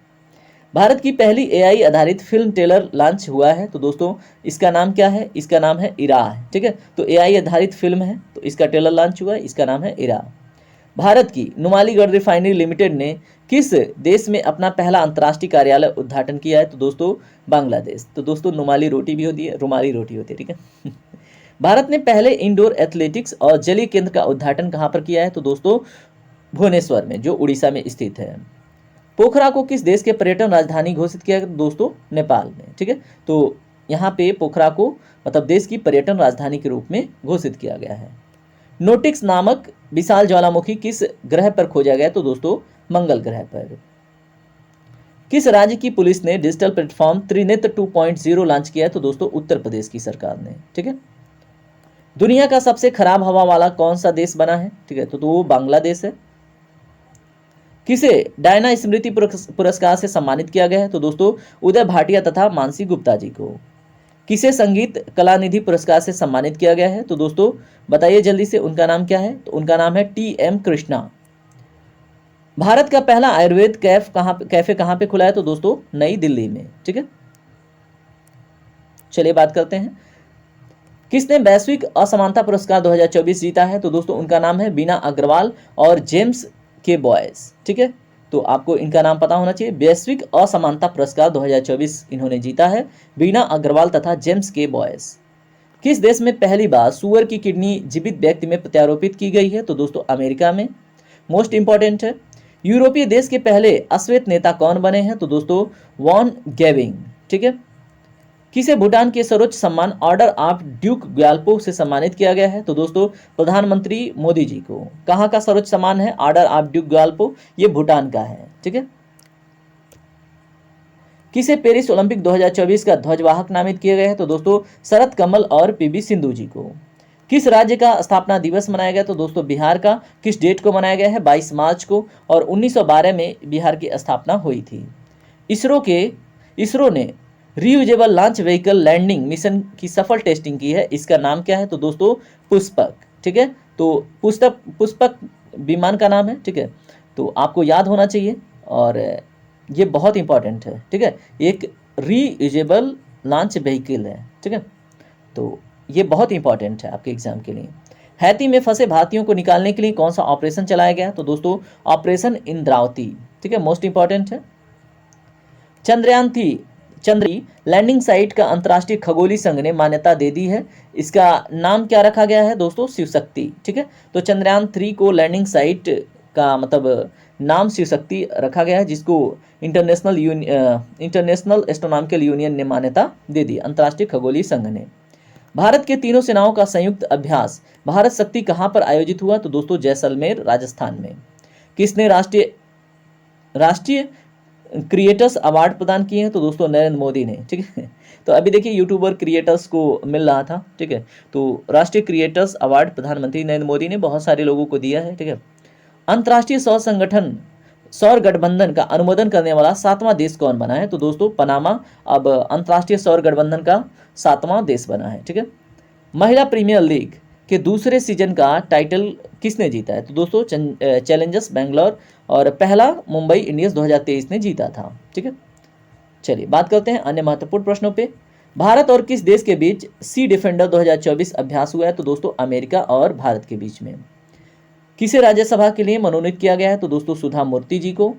भारत की पहली एआई आधारित फिल्म ट्रेलर लॉन्च हुआ है, तो दोस्तों इसका नाम क्या है? इसका नाम है इरा है। ठीक है, तो एआई आधारित फिल्म है, तो इसका ट्रेलर लॉन्च हुआ है, इसका नाम है इरा। भारत की नुमालीगढ़ रिफाइनरी लिमिटेड ने किस देश में अपना पहला अंतर्राष्ट्रीय कार्यालय उद्घाटन किया है? तो दोस्तों बांग्लादेश। तो दोस्तों नुमाली रोटी भी होती है, रुमाली रोटी होती है। ठीक है। भारत ने पहले इंडोर एथलेटिक्स और जलीय केंद्र का उद्घाटन कहाँ पर किया है? तो दोस्तों भुवनेश्वर में, जो उड़ीसा में स्थित है। पोखरा को किस देश के पर्यटन राजधानी घोषित किया गया? दोस्तों नेपाल में। ठीक है, तो यहाँ पे पोखरा को मतलब देश की पर्यटन राजधानी के रूप में घोषित किया गया है। नोटिक्स नामक विशाल ज्वालामुखी किस ग्रह पर खोजा गया? तो दोस्तों मंगल ग्रह पर। किस राज्य की पुलिस ने डिजिटल प्लेटफॉर्म त्रिनेत्र 2.0 लॉन्च किया है? तो दोस्तों उत्तर प्रदेश की सरकार ने। ठीक है। दुनिया का सबसे खराब हवा वाला कौन सा देश बना है? ठीक है, तो वो बांग्लादेश है। किसे डायना स्मृति पुरस्कार से सम्मानित किया गया है? तो दोस्तों उदय भाटिया तथा मानसी गुप्ता जी को। किसे संगीत कलानिधि पुरस्कार से सम्मानित किया गया है? तो दोस्तों बताइए जल्दी से, उनका नाम क्या है? तो उनका नाम है टी.एम. कृष्णा। भारत का पहला आयुर्वेद कैफे कहाँ पे खुला है? तो दोस्तों नई दिल्ली में। ठीक है, चलिए बात करते हैं। किसने वैश्विक असमानता पुरस्कार 2024 जीता है? तो दोस्तों उनका नाम है बीना अग्रवाल और जेम्स के बॉयस। ठीक है, तो आपको इनका नाम पता होना चाहिए। वैश्विक असमानता पुरस्कार 2024 इन्होंने जीता है, बीना अग्रवाल तथा जेम्स के बॉयस। किस देश में पहली बार सुअर की किडनी जीवित व्यक्ति में प्रत्यारोपित की गई है? तो दोस्तों अमेरिका में। मोस्ट इंपॉर्टेंट है, यूरोपीय देश के पहले अश्वेत नेता कौन बने हैं? तो दोस्तों वॉन गेविंग। ठीक है। किसे भूटान के सर्वोच्च सम्मान ऑर्डर ऑफ ड्यूक ग्याल्पो से सम्मानित किया गया है? तो दोस्तों प्रधानमंत्री मोदी जी को। कहाँ का सर्वोच्च सम्मान है ऑर्डर ऑफ ड्यूक ग्याल्पो? ये भूटान का है। ठीक है। किसे पेरिस ओलंपिक 2024 का ध्वजवाहक नामित किया गया है? तो दोस्तों शरद कमल और पीवी सिंधु जी को। किस राज्य का स्थापना दिवस मनाया गया? तो दोस्तों बिहार का। किस डेट को मनाया गया है? 22 मार्च को, और 1912 में बिहार की स्थापना हुई थी। इसरो ने reusable launch vehicle landing mission की सफल टेस्टिंग की है, इसका नाम क्या है? तो दोस्तों पुष्पक। ठीक है, तो पुष्पक विमान का नाम है। ठीक है, तो आपको याद होना चाहिए, और ये बहुत इंपॉर्टेंट है। ठीक है, एक रीयूजेबल लॉन्च व्हीकल है। ठीक है, तो ये बहुत इंपॉर्टेंट है आपके एग्जाम के लिए। हैती में फंसे भारतीयों को निकालने के लिए कौन सा ऑपरेशन चलाया गया? तो दोस्तों ऑपरेशन इंद्रावती। ठीक है, मोस्ट इंपॉर्टेंट है। चंद्रयान लैंडिंग साइट का अंतर्राष्ट्रीय खगोलीय संघ ने मान्यता दे दी है, इसका नाम क्या रखा गया है? दोस्तों शिव शक्ति। ठीक है, तो चंद्रयान 3 को लैंडिंग साइट का मतलब नाम शिव शक्ति रखा गया है, जिसको इंटरनेशनल एस्ट्रोनॉमिकल यूनियन ने मान्यता दे दी, अंतर्राष्ट्रीय खगोलीय संघ ने। भारत के तीनों सेनाओं का संयुक्त अभ्यास भारत शक्ति कहाँ पर आयोजित हुआ? तो दोस्तों जैसलमेर राजस्थान में। किसने राष्ट्रीय क्रिएटर्स अवार्ड प्रदान किए हैं? तो दोस्तों नरेंद्र मोदी ने। ठीक है, तो अभी देखिए यूट्यूबर क्रिएटर्स को मिल रहा था। ठीक है, तो राष्ट्रीय क्रिएटर्स अवार्ड प्रधानमंत्री नरेंद्र मोदी ने बहुत सारे लोगों को दिया है। ठीक है। अंतर्राष्ट्रीय सौर गठबंधन का अनुमोदन करने वाला 7वां देश कौन बना है? तो दोस्तों पनामा अब अंतर्राष्ट्रीय सौर गठबंधन का 7वां देश बना है। ठीक है। महिला प्रीमियर लीग के दूसरे सीजन का टाइटल किसने जीता है? तो दोस्तों चैलेंजर्स बेंगलोर, और पहला मुंबई इंडियंस 2023 ने जीता था। ठीक है, चलिए बात करते हैं अन्य महत्वपूर्ण प्रश्नों पे। भारत और किस देश के बीच सी डिफेंडर 2024 अभ्यास हुआ है? तो दोस्तों अमेरिका और भारत के बीच में। किसे राज्यसभा के लिए मनोनीत किया गया है? तो दोस्तों सुधा मूर्ति जी को।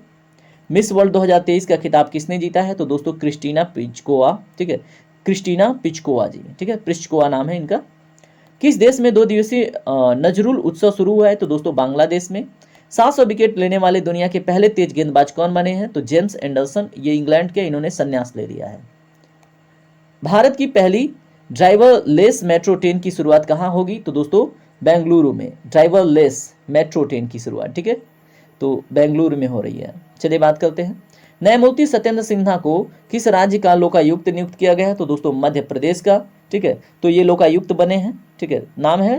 मिस वर्ल्ड 2023 का खिताब किसने जीता है? तो दोस्तों क्रिस्टीना पिचकोवा। ठीक है, क्रिस्टीना पिचकोवा जी। ठीक है, पिचकोवा नाम है इनका। किस देश में 2 दिवसीय नजरुल उत्सव शुरू हुआ है? तो दोस्तों बांग्लादेश में। 700 विकेट लेने वाले दुनिया के पहले तेज गेंदबाज कौन बने हैं? तो जेम्स एंडरसन, ये इंग्लैंड के, इन्होंने संन्यास ले लिया है। भारत की पहली ड्राइवरलेस मेट्रो ट्रेन की शुरुआत कहाँ होगी? तो दोस्तों बेंगलुरु में ड्राइवरलेस मेट्रो ट्रेन की शुरुआत, ठीक है, तो बेंगलुरु में हो रही है। चलिए बात करते हैं, न्यायमूर्ति सत्येंद्र सिन्हा को किस राज्य का लोकायुक्त नियुक्त किया गया है? तो दोस्तों मध्य प्रदेश का, ठीक है, तो ये लोकायुक्त बने हैं, ठीक है, नाम है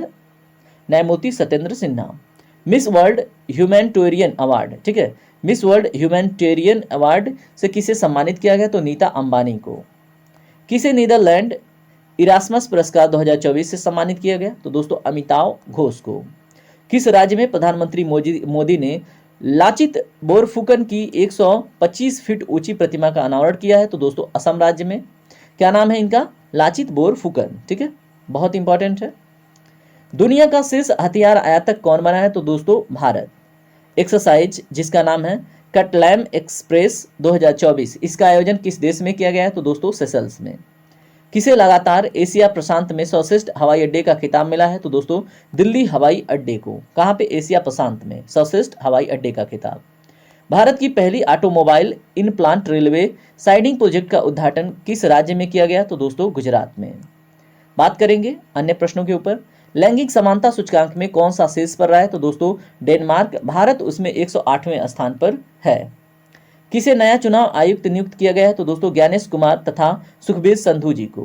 न्यायमूर्ति Satyendra Sinha. Miss world humanitarian award, ठीक है, मिस वर्ल्ड ह्यूमैनिटेरियन अवार्ड से किसे सम्मानित किया गया? तो नीता अंबानी को। किसे नीदरलैंड इरास्मस पुरस्कार 2024 से सम्मानित किया गया? तो दोस्तों अमिताव घोष को। किस राज्य में प्रधानमंत्री मोदी ने लाचित बोरफुकन की 125 फीट ऊंची प्रतिमा का अनावरण किया है? तो दोस्तों असम राज्य में। क्या नाम है इनका? लाचित बोरफुकन, ठीक है, बहुत इंपॉर्टेंट है। दुनिया का शीर्ष हथियार आयातक कौन बना है? तो दोस्तों भारत। एक्सरसाइज जिसका नाम है कटलैम एक्सप्रेस 2024, इसका आयोजन किस देश में किया गया है? तो दोस्तों सेशल्स में। किसे लगातार एशिया प्रशांत में सर्वश्रेष्ठ हवाई अड्डे का खिताब मिला है? तो दोस्तों दिल्ली हवाई अड्डे को। कहां पे? एशिया प्रशांत में सर्वश्रेष्ठ हवाई अड्डे का खिताब। भारत की पहली automobile in plant railway siding project का उद्घाटन किस राज्य में किया गया? तो दोस्तों गुजरात में। बात करेंगे अन्य प्रश्नों के ऊपर। लैंगिक समानता सूचकांक में कौन सा शीर्ष पर रहा है? तो दोस्तों डेनमार्क। भारत उसमें 108वें स्थान पर है। किसे नया चुनाव आयुक्त नियुक्त किया गया है? तो दोस्तों ज्ञानेश कुमार तथा सुखबीर संधू जी को।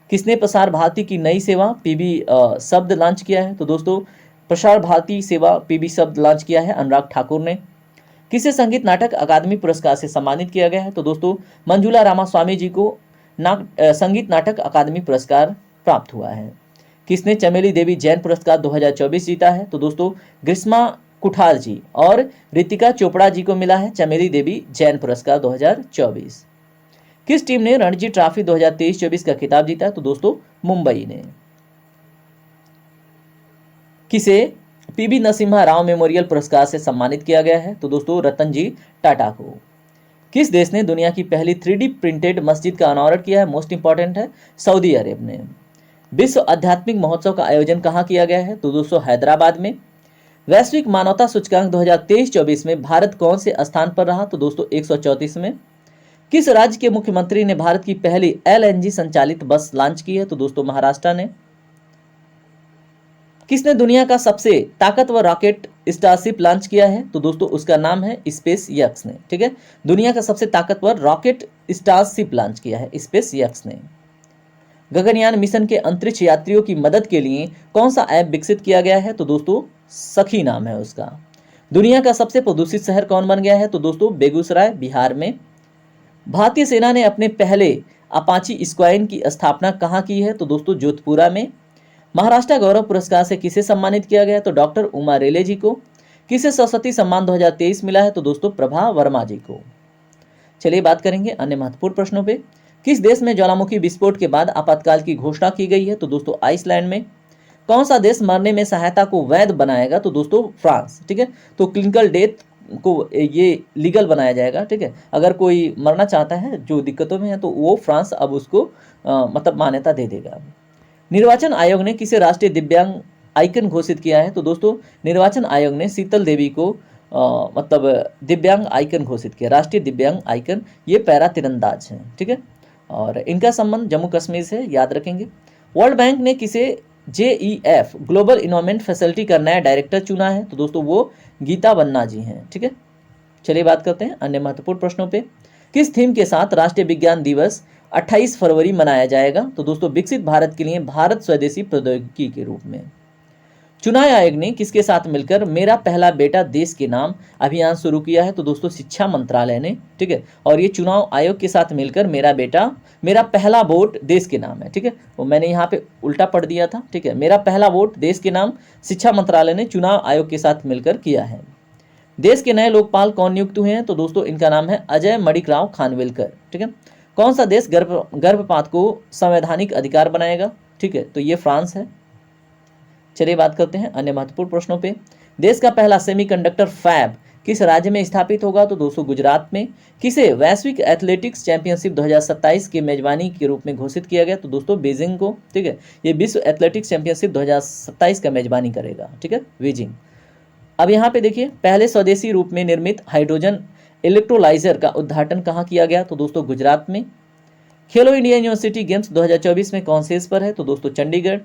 किसने प्रसार भारती की नई सेवा पीबी शब्द लॉन्च किया है? तो दोस्तों प्रसार भारती सेवा पीबी शब्द लॉन्च किया है अनुराग ठाकुर ने। किसे संगीत नाटक अकादमी पुरस्कार से सम्मानित किया गया है? तो दोस्तों मंजुला रामास्वामी जी को संगीत नाटक अकादमी पुरस्कार प्राप्त हुआ है। किसने चमेली देवी जैन पुरस्कार 2024 जीता है? तो दोस्तों ग्रीष्मा कुठार जी और रितिका चोपड़ा जी को मिला है चमेली देवी जैन पुरस्कार 2024। किस टीम ने रणजी ट्रॉफी 2023-24 का खिताब जीता है? तो दोस्तों मुंबई ने। किसे पीबी नरसिम्हा राव मेमोरियल पुरस्कार से सम्मानित किया गया है? तो दोस्तों रतन जी टाटा को। किस देश ने दुनिया की पहली 3D प्रिंटेड मस्जिद का अनावरण किया है? मोस्ट इंपॉर्टेंट है सऊदी अरब ने। विश्व आध्यात्मिक महोत्सव का आयोजन कहाँ किया गया है? तो दोस्तों हैदराबाद में। वैश्विक मानवता सूचकांक 2023-24 में भारत कौन से स्थान पर रहा? तो दोस्तों 134 में। किस राज्य के मुख्यमंत्री ने भारत की पहली LNG संचालित बस लॉन्च की है? तो दोस्तों महाराष्ट्र ने। किसने दुनिया का सबसे ताकतवर रॉकेट स्टारशिप लॉन्च किया है? तो दोस्तों उसका नाम है स्पेस एक्स ने, ठीक है, दुनिया का सबसे ताकतवर रॉकेट स्टारशिप लॉन्च किया है स्पेस एक्स ने। गगनयान मिशन के अंतरिक्ष यात्रियों की मदद के लिए कौन सा ऐप विकसित किया गया है? तो दोस्तों सखी नाम है उसका। दुनिया का सबसे प्रदूषित शहर कौन बन गया है? तो दोस्तों बेगूसराय बिहार में। भारतीय सेना ने अपने पहले अपाची स्क्वाड्रन की स्थापना कहाँ की है? तो दोस्तों जोधपुरा में। महाराष्ट्र गौरव पुरस्कार से किसे सम्मानित किया गया? तो डॉक्टर उमा रेले जी को। किसे सरस्वती सम्मान 2023 मिला है? तो दोस्तों प्रभा वर्मा जी को। चलिए बात करेंगे अन्य महत्वपूर्ण प्रश्नों पे। किस देश में ज्वालामुखी विस्फोट के बाद आपातकाल की घोषणा की गई है? तो दोस्तों आइसलैंड में। कौन सा देश मरने में सहायता को वैध बनाएगा? तो दोस्तों फ्रांस, ठीक है, तो क्लिनिकल डेथ को ये लीगल बनाया जाएगा, ठीक है, अगर कोई मरना चाहता है जो दिक्कतों में है तो वो फ्रांस अब उसको मतलब मान्यता दे देगा। निर्वाचन आयोग ने किसे राष्ट्रीय दिव्यांग आइकन घोषित किया है? तो दोस्तों निर्वाचन आयोग ने शीतल देवी को मतलब दिव्यांग आइकन घोषित किया, राष्ट्रीय दिव्यांग आइकन। ये पैरा तीरंदाज हैं, ठीक है, और इनका संबंध जम्मू कश्मीर से, याद रखेंगे। वर्ल्ड बैंक ने किसे JEF ग्लोबल इन्वायरमेंट फैसिलिटी का नया डायरेक्टर चुना है? तो दोस्तों वो गीता बन्ना जी हैं, ठीक है। चलिए बात करते हैं अन्य महत्वपूर्ण प्रश्नों पे। किस थीम के साथ राष्ट्रीय विज्ञान दिवस 28 फरवरी मनाया जाएगा? तो दोस्तों विकसित भारत के लिए भारत स्वदेशी प्रौद्योगिकी के रूप में। चुनाव आयोग ने किसके साथ मिलकर मेरा पहला बेटा देश के नाम अभियान शुरू किया है? तो दोस्तों शिक्षा मंत्रालय ने, ठीक है, और ये चुनाव आयोग के साथ मिलकर मेरा बेटा मेरा पहला वोट देश के नाम है, ठीक है, वो मैंने यहाँ पे उल्टा पढ़ दिया था, ठीक है, मेरा पहला वोट देश के नाम शिक्षा मंत्रालय ने चुनाव आयोग के साथ मिलकर किया है। देश के नए लोकपाल कौन नियुक्त हुए हैं? तो दोस्तों इनका नाम है अजय मणिकराव खानविलकर, ठीक है। कौन सा देश गर्भपात को संवैधानिक अधिकार बनाएगा? ठीक है, तो ये फ्रांस है। चलिए बात करते हैं अन्य महत्वपूर्ण प्रश्नों पे। देश का पहला सेमीकंडक्टर फैब किस राज्य में स्थापित होगा? तो दोस्तों गुजरात में। किसे वैश्विक एथलेटिक्स चैंपियनशिप 2027 की मेजबानी के रूप में घोषित किया गया? तो दोस्तों बीजिंग को। ठीक है, ये विश्व एथलेटिक्स चैंपियनशिप 2027 का मेजबानी करेगा। ठीक है, बीजिंग। अब यहाँ पे देखिए, पहले स्वदेशी रूप में निर्मित हाइड्रोजन इलेक्ट्रोलाइजर का उद्घाटन कहाँ किया गया? तो दोस्तों गुजरात में। खेलो इंडिया यूनिवर्सिटी गेम्स 2024 में कौन से इस पर है? तो दोस्तों चंडीगढ़।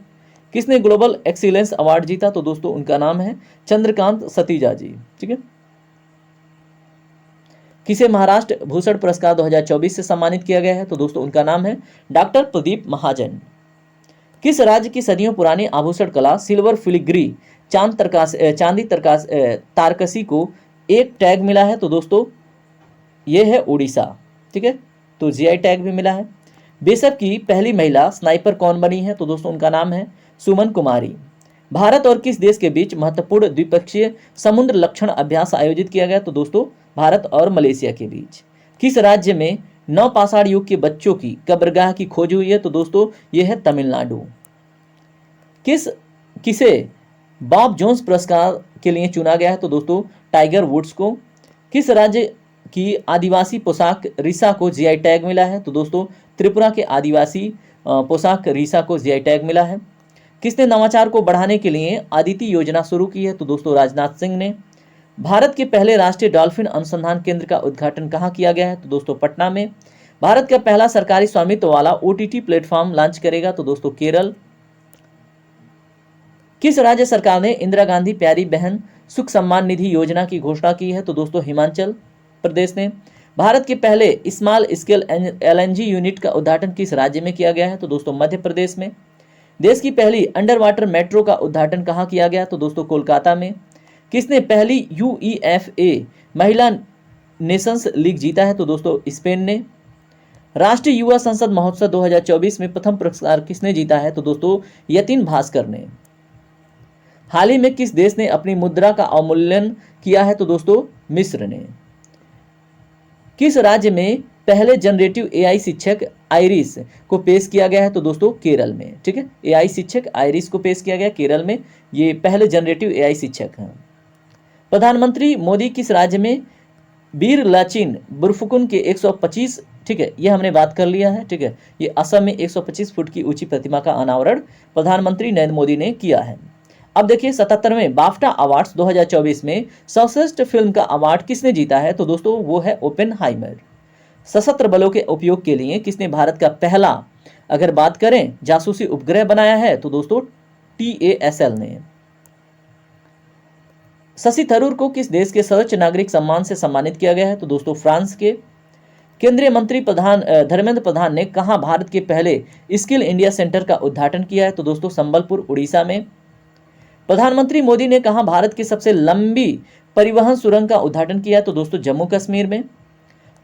किसने ग्लोबल एक्सीलेंस अवार्ड जीता? तो दोस्तों उनका नाम है चंद्रकांत सतीजा जी। ठीक है। किसे महाराष्ट्र भूषण पुरस्कार 2024 से सम्मानित किया गया है? तो दोस्तों उनका नाम है डॉक्टर प्रदीप महाजन। किस राज्य की सदियों पुरानी आभूषण कला सिल्वर फिलिग्री चांदी तारकसी को एक टैग मिला है? तो दोस्तों ये है उड़ीसा। ठीक है, तो जीआई टैग भी मिला है। बेशक की पहली महिला स्नाइपर कौन बनी है? तो दोस्तों उनका नाम है सुमन कुमारी। भारत और किस देश के बीच महत्वपूर्ण द्विपक्षीय समुद्र लक्षण अभ्यास आयोजित किया गया? तो दोस्तों भारत और मलेशिया के बीच। किस राज्य में नवपाषाण युग के बच्चों की कब्रगाह की खोज हुई है? तो दोस्तों ये है तमिलनाडु। किसे बॉब जोन्स पुरस्कार के लिए चुना गया है? तो दोस्तों टाइगर वुड्स को। किस राज्य की आदिवासी पोशाक रीसा को जीआई टैग मिला है? तो दोस्तों त्रिपुरा के आदिवासी पोशाक रीसा को जीआई टैग मिला है। किसने नवाचार को बढ़ाने के लिए आदिति योजना शुरू की है? तो दोस्तों राजनाथ सिंह ने। भारत के पहले राष्ट्रीय डॉल्फिन अनुसंधान केंद्र का उद्घाटन कहाँ किया गया है? तो दोस्तों पटना में। भारत का पहला सरकारी स्वामित्व वाला ओटीटी प्लेटफॉर्म लॉन्च करेगा? तो दोस्तों केरल। किस राज्य सरकार ने इंदिरा गांधी प्यारी बहन सुख सम्मान निधि योजना की घोषणा की है? तो दोस्तों हिमाचल प्रदेश ने। भारत के पहले स्मॉल स्केल एलएनजी यूनिट का उद्घाटन किस राज्य में किया गया है? तो दोस्तों मध्य प्रदेश में। देश की पहली अंडर वाटर मेट्रो का उद्घाटन कहाँ किया गया? तो दोस्तों कोलकाता में। किसने पहली यूईएफए महिला नेशंस लीग जीता है? तो दोस्तों स्पेन ने। राष्ट्रीय युवा संसद महोत्सव 2024 में प्रथम पुरस्कार किसने जीता है? तो दोस्तों यतिन भास्कर ने। हाल ही में किस देश ने अपनी मुद्रा का अवमूल्यन किया है? तो दोस्तों मिस्र ने। किस राज्य में पहले जनरेटिव एआई शिक्षक आइरिस को पेश किया गया है? तो दोस्तों केरल में। ठीक है, एआई शिक्षक आइरिस को पेश किया गया केरल में। ये पहले जनरेटिव एआई शिक्षक हैं। प्रधानमंत्री मोदी किस राज्य में बीर लाचिन बुरफुकुन के 125, ठीक है, ये हमने बात कर लिया है। ठीक है, ये असम में 125 फुट की ऊंची प्रतिमा का अनावरण प्रधानमंत्री नरेंद्र मोदी ने किया है। अब देखिए 77वें बाफ्टा अवार्ड्स 2024 में सर्वश्रेष्ठ फिल्म का अवार्ड किसने जीता है? तो दोस्तों वो है ओपेनहाइमर। सशस्त्र बलों के उपयोग के लिए किसने भारत का पहला, अगर बात करें, जासूसी उपग्रह बनाया है? तो दोस्तों TASL ने। शशि थरूर को किस देश के सर्वोच्च नागरिक सम्मान से सम्मानित किया गया है? तो दोस्तों फ्रांस के। केंद्रीय मंत्री धर्मेंद्र प्रधान ने कहां भारत के पहले स्किल इंडिया सेंटर का उद्घाटन किया है? तो दोस्तों संबलपुर उड़ीसा में। प्रधानमंत्री मोदी ने कहा भारत की सबसे लंबी परिवहन सुरंग का उद्घाटन किया है? तो दोस्तों जम्मू कश्मीर में।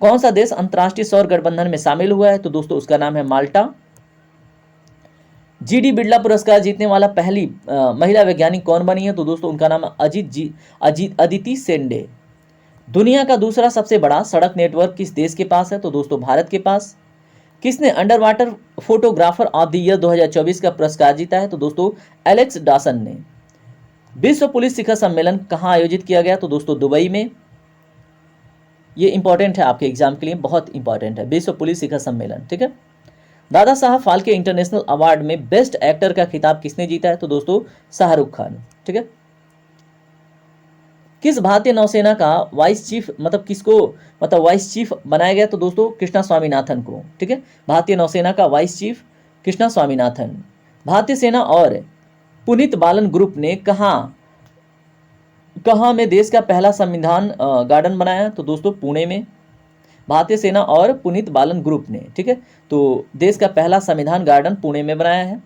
कौन सा देश अंतर्राष्ट्रीय सौर गठबंधन में शामिल हुआ है? तो दोस्तों उसका नाम है माल्टा। जीडी बिड़ला पुरस्कार जीतने वाला पहली महिला वैज्ञानिक कौन बनी है? तो दोस्तों उनका नाम है अदिति सेंडे। दुनिया का दूसरा सबसे बड़ा सड़क नेटवर्क किस देश के पास है? तो दोस्तों भारत के पास। किसने under water photographer of the Year 2024 का पुरस्कार जीता है? तो दोस्तों एलेक्स डॉसन ने। विश्व पुलिस शिखर सम्मेलन कहां आयोजित किया गया? तो दोस्तों दुबई में। ये इंपॉर्टेंट है आपके एग्जाम के लिए, बहुत इंपॉर्टेंट है विश्व पुलिस शिखर सम्मेलन। ठीक है। दादा साहब फाल्के इंटरनेशनल अवार्ड में बेस्ट एक्टर का खिताब किसने जीता है? तो दोस्तों शाहरुख खान। ठीक है। किस भारतीय नौसेना का वाइस चीफ, वाइस चीफ बनाया गया? तो दोस्तों कृष्णा स्वामीनाथन को। ठीक है, भारतीय नौसेना का वाइस चीफ कृष्णा स्वामीनाथन। भारतीय सेना और पुनीत बालन ग्रुप ने कहाँ में देश का पहला संविधान गार्डन बनाया? तो दोस्तों पुणे में। भारतीय सेना और पुनीत बालन ग्रुप ने, ठीक है, तो देश का पहला संविधान गार्डन पुणे में बनाया है।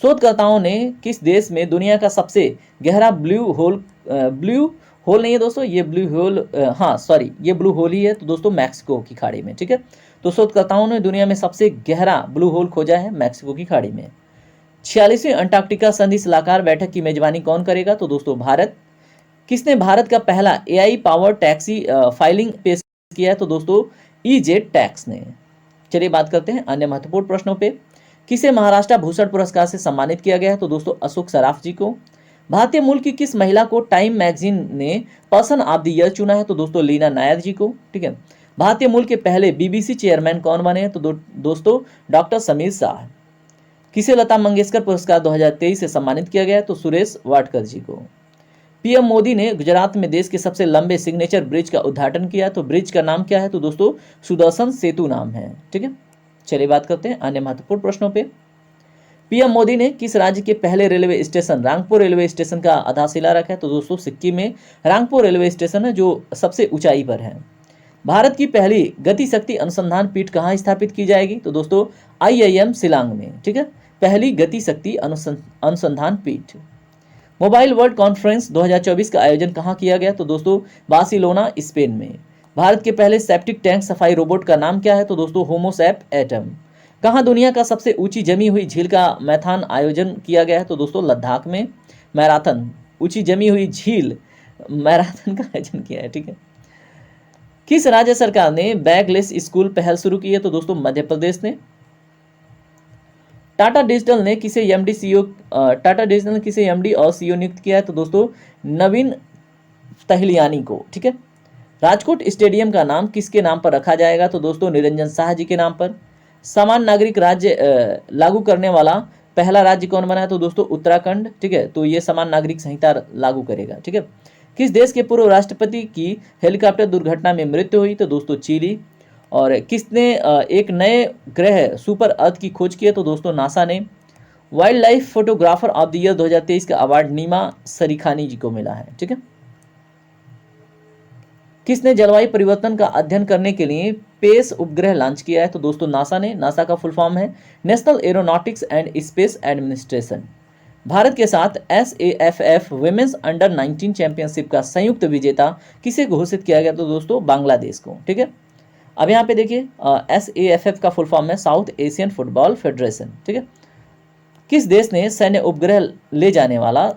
शोधकर्ताओं ने किस देश में दुनिया का सबसे गहरा ब्लू होल नहीं है दोस्तों, ये ब्लू होल, ये ब्लू होल ही है। तो दोस्तों मैक्सिको की खाड़ी में। ठीक है, तो शोधकर्ताओं ने दुनिया में सबसे गहरा ब्लू होल खोजा है मैक्सिको की खाड़ी में। 46वीं अंटार्कटिका संधि सलाहकार बैठक की मेजबानी कौन करेगा? तो दोस्तों भारत। किसने भारत का पहला AI पावर टैक्सी फाइलिंग पेश किया है? तो दोस्तों EJ टैक्स ने। चलिए बात करते हैं अन्य महत्वपूर्ण प्रश्नों पे। किसे महाराष्ट्र भूषण पुरस्कार से सम्मानित किया गया है? तो दोस्तों अशोक सराफ जी को। भारतीय मूल की किस महिला को टाइम मैगजीन ने पर्सन ऑफ द ईयर चुना है? तो दोस्तों लीना नायर जी को। ठीक है। भारतीय मूल के पहले बीबीसी चेयरमैन कौन बने हैं? तो दोस्तों डॉक्टर समीर शाह। किसे लता मंगेशकर पुरस्कार 2023 से सम्मानित किया गया है? तो सुरेश वाडकर जी को। पीएम मोदी ने गुजरात में देश के सबसे लंबे सिग्नेचर ब्रिज का उद्घाटन किया, तो ब्रिज का नाम क्या है? तो दोस्तों सुदर्शन सेतु नाम है। ठीक है। चलिए बात करते हैं अन्य महत्वपूर्ण प्रश्नों पे। पीएम मोदी ने किस राज्य के पहले railway station Rangpur railway station का आधारशिला रखा है? तो दोस्तों सिक्किम में रांगपुर रेलवे स्टेशन है जो सबसे ऊंचाई पर है। भारत की पहली गति शक्ति अनुसंधान पीठ कहाँ स्थापित की जाएगी? तो दोस्तों आईआईएम शिलांग में। ठीक है। पहली गति शक्ति अनुसंधान पीठ। मोबाइल वर्ल्ड कॉन्फ्रेंस 2024 का आयोजन कहाँ किया गया? तो दोस्तों बार्सिलोना स्पेन में। भारत के पहले सेप्टिक टैंक सफाई रोबोट का नाम क्या है? तो दोस्तों होमोसैप एटम। कहाँ दुनिया का सबसे ऊंची जमी हुई झील का मैराथन आयोजन किया गया है? तो दोस्तों लद्दाख में मैराथन ऊंची जमी हुई झील मैराथन का आयोजन किया है। ठीक है। किस राज्य सरकार ने बैगलेस स्कूल पहल शुरू की है? तो दोस्तों मध्य प्रदेश ने। टाटा डिजिटल ने किसे एमडी और सीईओ नियुक्त किया है? तो दोस्तों नवीन तहलियानी को। ठीक है। राजकोट स्टेडियम का नाम किसके नाम पर रखा जाएगा? तो दोस्तों निरंजन शाह जी के नाम पर। समान नागरिक राज्य लागू करने वाला पहला राज्य कौन बना है? तो दोस्तों उत्तराखंड। ठीक है। तो ये समान नागरिक संहिता लागू करेगा। ठीक है। किस देश के पूर्व राष्ट्रपति की हेलीकॉप्टर दुर्घटना में मृत्यु हुई? तो दोस्तों चिली। और किसने एक नए ग्रह सुपर अर्थ की खोज की है? तो दोस्तों नासा ने। Wild life photographer of the year 2023 का अवार्ड नीमा सरीखानी जी को मिला है। ठीक है। किसने जलवायु परिवर्तन का अध्ययन करने के लिए पेस उपग्रह लॉन्च किया है? तो दोस्तों नासा ने। नासा का फुल फॉर्म है national aeronautics and space administration. Bharat के साथ SAFF वुमेन्स अंडर 19 चैंपियनशिप का संयुक्त विजेता किसे घोषित किया गया? तो दोस्तों बांग्लादेश को। ठीक है। अब यहाँ पे देखिए SAFF का फुल फॉर्म है साउथ एशियन फुटबॉल फेडरेशन। ठीक है। किस देश ने सैन्य उपग्रह ले जाने वाला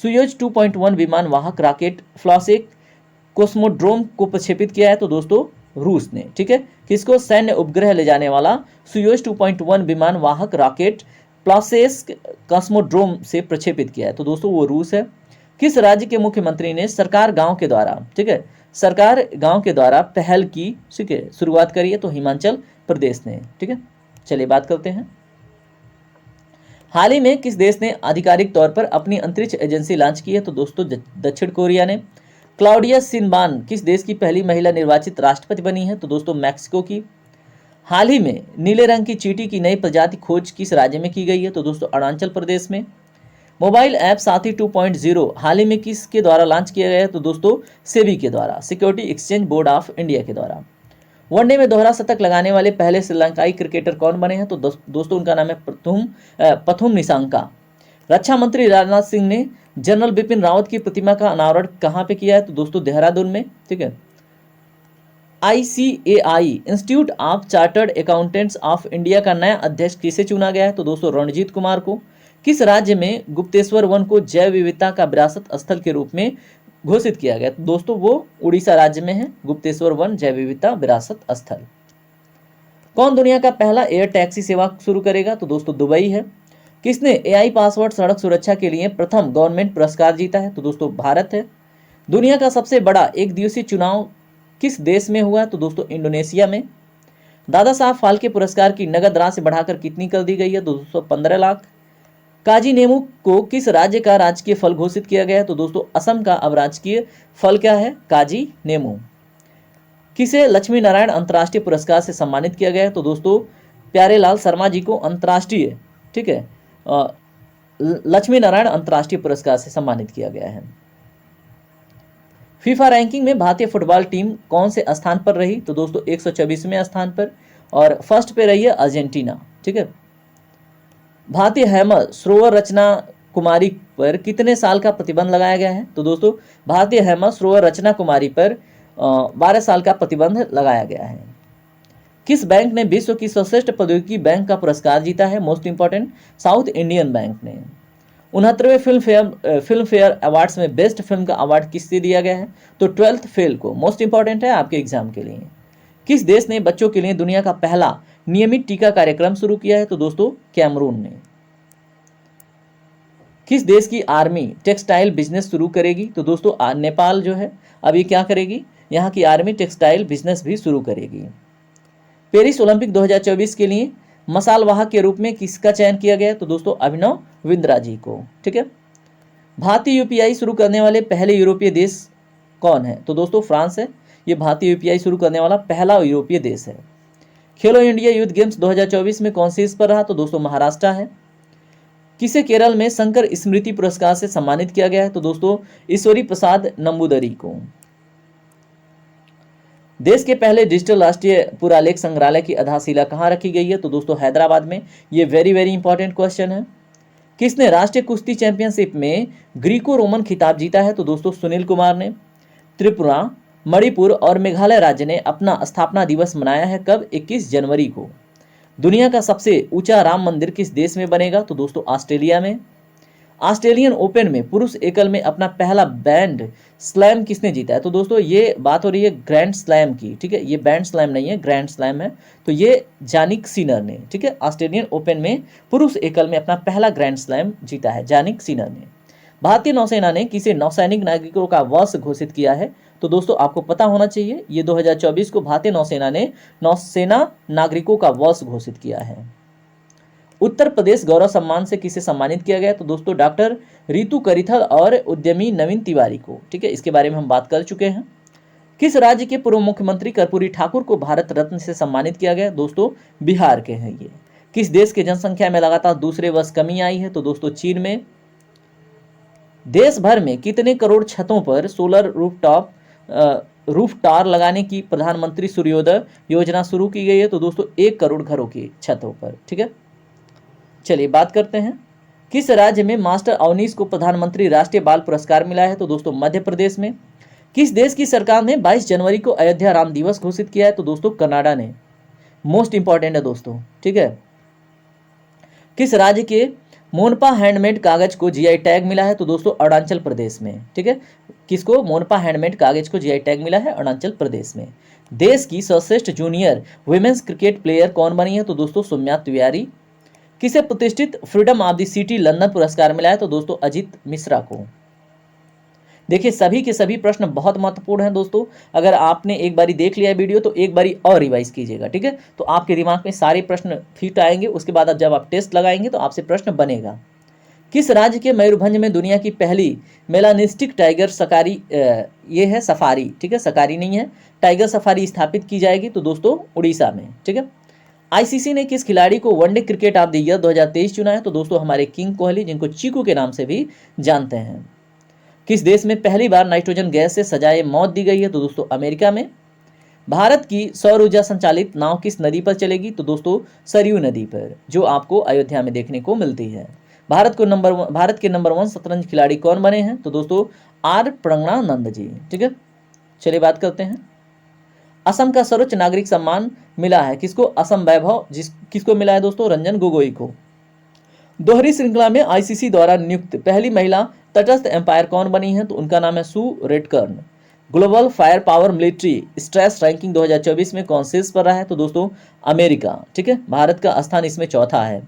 सुयोज 2.1 विमान वाहक रॉकेट फ्लॉसेक कोस्मोड्रोम को प्रक्षेपित किया है? तो दोस्तों रूस ने। ठीक है। किसको? सैन्य उपग्रह ले जाने वाला सुयोज 2.1 विमान वाहक रॉकेट प्लासेस्क कॉस्मोड्रोम से प्रक्षेपित किया है? तो दोस्तों वो रूस है। किस राज्य के मुख्यमंत्री ने सरकार गांव के द्वारा, ठीक है, सरकार गांव के द्वारा पहल की, ठीक है, शुरुआत करी है? तो हिमाचल प्रदेश ने। ठीक है। चलिए बात करते हैं हाल ही में किस देश ने आधिकारिक तौर पर अपनी अंतरिक्ष एजेंसी लॉन्च की है? तो दोस्तों दक्षिण कोरिया ने। क्लाउडिया शिनबान किस देश की पहली महिला निर्वाचित राष्ट्रपति बनी है? तो दोस्तों मैक्सिको की। हाल ही में नीले रंग की चींटी की नई प्रजाति खोज किस राज्य में की गई है? तो दोस्तों अरुणाचल प्रदेश में। मोबाइल ऐप साथी 2.0 हाल ही में किसके द्वारा लॉन्च किया गया है? तो दोस्तों सेबी के द्वारा, security exchange board of India के द्वारा। वनडे में दोहरा शतक लगाने वाले पहले श्रीलंकाई क्रिकेटर कौन बने हैं? तो दोस्तों उनका नाम है पथुम निसांका। रक्षा मंत्री राजनाथ सिंह ने जनरल बिपिन रावत की प्रतिमा का अनावरण कहाँ पे किया है? तो दोस्तों देहरादून में। ठीक है। ICAI institute of chartered accountants of India का नया अध्यक्ष किसे चुना गया है? तो दोस्तों रणजीत कुमार को। किस राज्य में गुप्तेश्वर वन को जैव विविधता का विरासत स्थल के रूप में घोषित किया गया? तो दोस्तों वो उड़ीसा राज्य में है, गुप्तेश्वर वन जैव विविधता विरासत स्थल। कौन दुनिया का पहला एयर टैक्सी सेवा शुरू करेगा? तो दोस्तों दुबई है। किसने AI पासवर्ड सड़क सुरक्षा के लिए प्रथम गवर्नमेंट पुरस्कार जीता है? तो दोस्तों भारत है। दुनिया का सबसे बड़ा एक दिवसीय चुनाव किस देश में हुआ? तो दोस्तों इंडोनेशिया में। दादा साहब फाल्के पुरस्कार की नगद राशि बढ़ाकर कितनी कर दी गई है? तो दोस्तों 15 लाख। काजी नेमू को किस राज्य का राजकीय फल घोषित किया गया है? तो दोस्तों असम का अब राजकीय फल क्या है? काजी नेमू। किसे लक्ष्मी नारायण अंतर्राष्ट्रीय पुरस्कार से सम्मानित किया गया है? तो दोस्तों प्यारेलाल शर्मा जी को अंतर्राष्ट्रीय, ठीक है, लक्ष्मी नारायण अंतर्राष्ट्रीय पुरस्कार से सम्मानित किया गया है। फीफा रैंकिंग में भारतीय फुटबॉल टीम कौन से स्थान पर रही? तो दोस्तों 124वें स्थान पर। और फर्स्ट पे रही है अर्जेंटीना। ठीक है। भारतीय हैमर सरोवर रचना कुमारी पर कितने साल का प्रतिबंध लगाया गया है? तो दोस्तों भारतीय हैमर सरोवर रचना कुमारी पर 12 साल का प्रतिबंध लगाया गया है। किस बैंक ने विश्व की सर्वश्रेष्ठ प्रौद्योगिकी बैंक का पुरस्कार जीता है? Most important south Indian bank ने। 69वें फिल्म फेयर अवार्ड्स में बेस्ट फिल्म का अवार्ड किससे दिया गया है? तो 12th फेल को। मोस्ट इंपॉर्टेंट है आपके एग्जाम के लिए। किस देश ने बच्चों के लिए दुनिया का पहला नियमित टीका कार्यक्रम शुरू किया है? तो दोस्तों कैमरून ने। किस देश की आर्मी टेक्सटाइल बिजनेस शुरू करेगी? तो दोस्तों नेपाल जो है अब ये क्या करेगी, यहाँ की आर्मी टेक्सटाइल बिजनेस भी शुरू करेगी। पेरिस ओलंपिक 2024 के लिए मसाल वाहक के रूप में किसका चयन किया गया? तो दोस्तों अभिनव बिंद्रा जी को। ठीक है। भारतीय यूपीआई शुरू करने वाले पहले यूरोपीय देश कौन है? तो दोस्तों फ्रांस है, ये भारतीय यूपीआई शुरू करने वाला पहला यूरोपीय देश है। खेलो इंडिया यूथ गेम्स 2024 में कौन सी इस पर रहा? तो दोस्तों महाराष्ट्र है। किसे केरल में शंकर स्मृति पुरस्कार से सम्मानित किया गया है? तो दोस्तों ईश्वरी प्रसाद नंबूदरी को। देश के पहले डिजिटल राष्ट्रीय पुरालेख संग्रहालय की आधारशिला कहाँ रखी गई है? तो दोस्तों हैदराबाद में। ये वेरी वेरी इंपॉर्टेंट क्वेश्चन है। किसने राष्ट्रीय कुश्ती चैंपियनशिप में ग्रीको रोमन खिताब जीता है? तो दोस्तों सुनील कुमार ने। त्रिपुरा, मणिपुर और मेघालय राज्य ने अपना स्थापना दिवस मनाया है कब? 21 जनवरी को। दुनिया का सबसे ऊंचा राम मंदिर किस देश में बनेगा? तो दोस्तों ऑस्ट्रेलिया में। ऑस्ट्रेलियन ओपन में पुरुष एकल में अपना पहला बैंड स्लैम किसने जीता है? तो दोस्तों ये बात हो रही है ग्रैंड स्लैम की। ठीक है, ये बैंड स्लैम नहीं है, ग्रैंड स्लैम है। तो ये जानिक सिनर ने। ठीक है, ऑस्ट्रेलियन ओपन में पुरुष एकल में अपना पहला ग्रैंड स्लैम जीता है जानिक सिनर ने। भारतीय नौसेना ने किसे नौसैनिक नागरिकों का वर्ष घोषित किया है? तो दोस्तों आपको पता होना चाहिए, ये 2024 को भारतीय नौसेना ने नौसेना नागरिकों का वर्ष घोषित किया है। उत्तर प्रदेश गौरव सम्मान से किसे सम्मानित किया गया? तो दोस्तों डॉक्टर रितु करिथल और उद्यमी नवीन तिवारी को। ठीक है, इसके बारे में हम बात कर चुके हैं। किस राज्य के पूर्व मुख्यमंत्री कर्पूरी ठाकुर को भारत रत्न से सम्मानित किया गया? दोस्तों बिहार के हैं ये। किस देश की जनसंख्या में लगातार दूसरे वर्ष कमी आई है? तो दोस्तों चीन में। देश भर में कितने करोड़ छतों पर सोलर रूफटार लगाने की प्रधानमंत्री सूर्योदय योजना शुरू की गई है? तो दोस्तों 1 करोड़ घरों की छतों पर। ठीक है, चलिए बात करते हैं। किस राज्य में मास्टर अवनीश को प्रधानमंत्री राष्ट्रीय बाल पुरस्कार मिला है? तो दोस्तों मध्य प्रदेश में। किस देश की सरकार ने 22 जनवरी को अयोध्या राम दिवस घोषित किया है? तो दोस्तों कनाडा ने। मोस्ट इंपॉर्टेंट है दोस्तों। ठीक है, किस राज्य के मोनपा हैंडमेड कागज को जीआई टैग मिला है? तो दोस्तों अरुणाचल प्रदेश में। ठीक है, किसको मोनपा हैंडमेड कागज को जीआई टैग मिला है? अरुणाचल प्रदेश में। देश की सर्वश्रेष्ठ जूनियर वुमेन्स क्रिकेट प्लेयर कौन बनी है? तो दोस्तों सौम्या तिवारी। किसे प्रतिष्ठित freedom of the city London पुरस्कार मिला है? तो दोस्तों अजीत मिश्रा को। देखिए सभी के सभी प्रश्न बहुत महत्वपूर्ण हैं दोस्तों। अगर आपने एक बारी देख लिया वीडियो तो एक बारी और रिवाइज कीजिएगा। ठीक है, तो आपके दिमाग में सारे प्रश्न फिट आएंगे। उसके बाद जब आप टेस्ट लगाएंगे तो आपसे प्रश्न बनेगा। किस राज्य के मयूरभंज में दुनिया की पहली मेलानिस्टिक टाइगर सफारी ये है सफारी। ठीक है, सफारी नहीं है, टाइगर सफारी स्थापित की जाएगी? तो दोस्तों उड़ीसा में। ठीक है, आईसीसी ने किस खिलाड़ी को one day cricket of the year 2023 चुना है? तो दोस्तों हमारे किंग कोहली, जिनको चीकू के नाम से भी जानते हैं। किस देश में पहली बार नाइट्रोजन गैस से सजाए मौत दी गई है? तो दोस्तों अमेरिका में। भारत की सौर ऊर्जा संचालित नाव किस नदी पर चलेगी? तो दोस्तों सरयू नदी पर, जो आपको अयोध्या में देखने को मिलती है। भारत के नंबर 1 शतरंज खिलाड़ी कौन बने हैं? तो दोस्तों आर प्रज्ञानंद जी। ठीक है, चलिए बात करते हैं। असम का सर्वोच्च नागरिक सम्मान मिला है किसको? असम वैभव किसको मिला है दोस्तों? रंजन गोगोई को। दोहरी श्रृंखला में आईसीसी द्वारा नियुक्त पहली महिला तटस्थ एम्पायर कौन बनी है? तो उनका नाम है Sue Redfern. Global Fire Power Military Strength ranking 2024 में कौन शीर्ष पर रहा है? तो दोस्तों अमेरिका। ठीक है, भारत का स्थान इसमें चौथा है।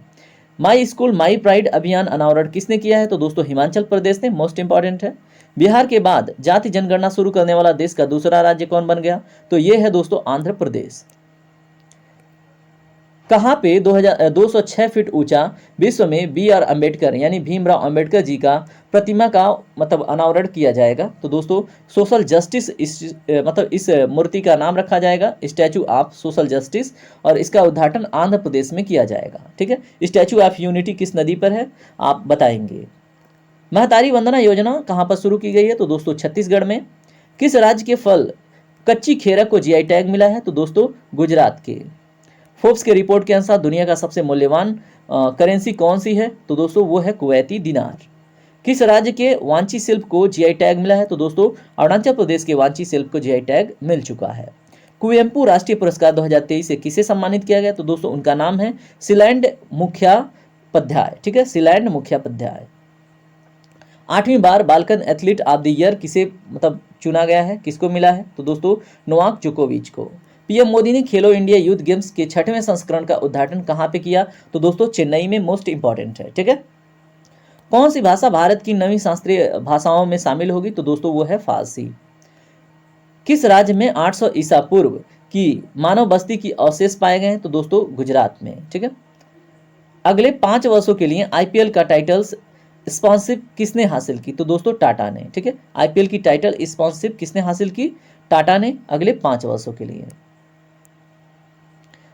माई स्कूल माई प्राइड अभियान अनावरण किसने किया है? तो दोस्तों हिमाचल प्रदेश ने। मोस्ट इंपॉर्टेंट है। बिहार के बाद जाति जनगणना शुरू करने वाला देश का दूसरा राज्य कौन बन गया? तो यह है दोस्तों आंध्र प्रदेश। कहाँ पे 206 फीट ऊंचा विश्व में BR अम्बेडकर यानी भीमराव अम्बेडकर जी का प्रतिमा का अनावरण किया जाएगा? तो दोस्तों सोशल जस्टिस इस मूर्ति का नाम रखा जाएगा स्टैचू ऑफ सोशल जस्टिस, और इसका उद्घाटन आंध्र प्रदेश में किया जाएगा। ठीक है, स्टैचू ऑफ यूनिटी किस नदी पर है आप बताएंगे। महतारी वंदना योजना कहाँ पर शुरू की गई है? तो दोस्तों छत्तीसगढ़ में। किस राज्य के फल कच्ची खेरा को जीआई टैग मिला है? तो दोस्तों गुजरात के। फोर्ब्स के रिपोर्ट के अनुसार दुनिया का सबसे मूल्यवान करेंसी कौन सी है? तो दोस्तों वो है कुवैती दिनार। किस राज्य के वांची शिल्प को जीआई टैग मिला है? तो दोस्तों अरुणाचल प्रदेश के वांची शिल्प को जीआई टैग मिल चुका है। कुवेम्पू राष्ट्रीय पुरस्कार 2023 से किसे सम्मानित किया गया? तो दोस्तों उनका नाम है शिलैंड मुखोपाध्याय। ठीक है, शिलैंड मुखोपाध्याय। 8वीं बार Balkan Athlete of the Year किसे चुना गया है, किसको मिला है? तो दोस्तों नोवाक जोकोविच को। पीएम मोदी ने खेलो इंडिया यूथ गेम्स के 6वें संस्करण का उद्घाटन कहाँ पे किया? तो दोस्तों चेन्नई में। मोस्ट इंपॉर्टेंट है। ठीक है, कौन सी भाषा भारत की नवी शास्त्रीय भाषाओं में शामिल होगी? तो दोस्तों वो है फारसी। किस राज्य में 800 ईसा पूर्व की मानव बस्ती की अवशेष पाए गए हैं? तो दोस्तों गुजरात में। ठीक है। अगले 5 वर्षों के लिए आईपीएल का टाइटल्स स्पॉन्सरशिप किसने हासिल की? तो दोस्तों टाटा ने। ठीक है। आईपीएल की टाइटल स्पॉन्सरशिप किसने हासिल की? टाटा ने, अगले 5 वर्षों के लिए।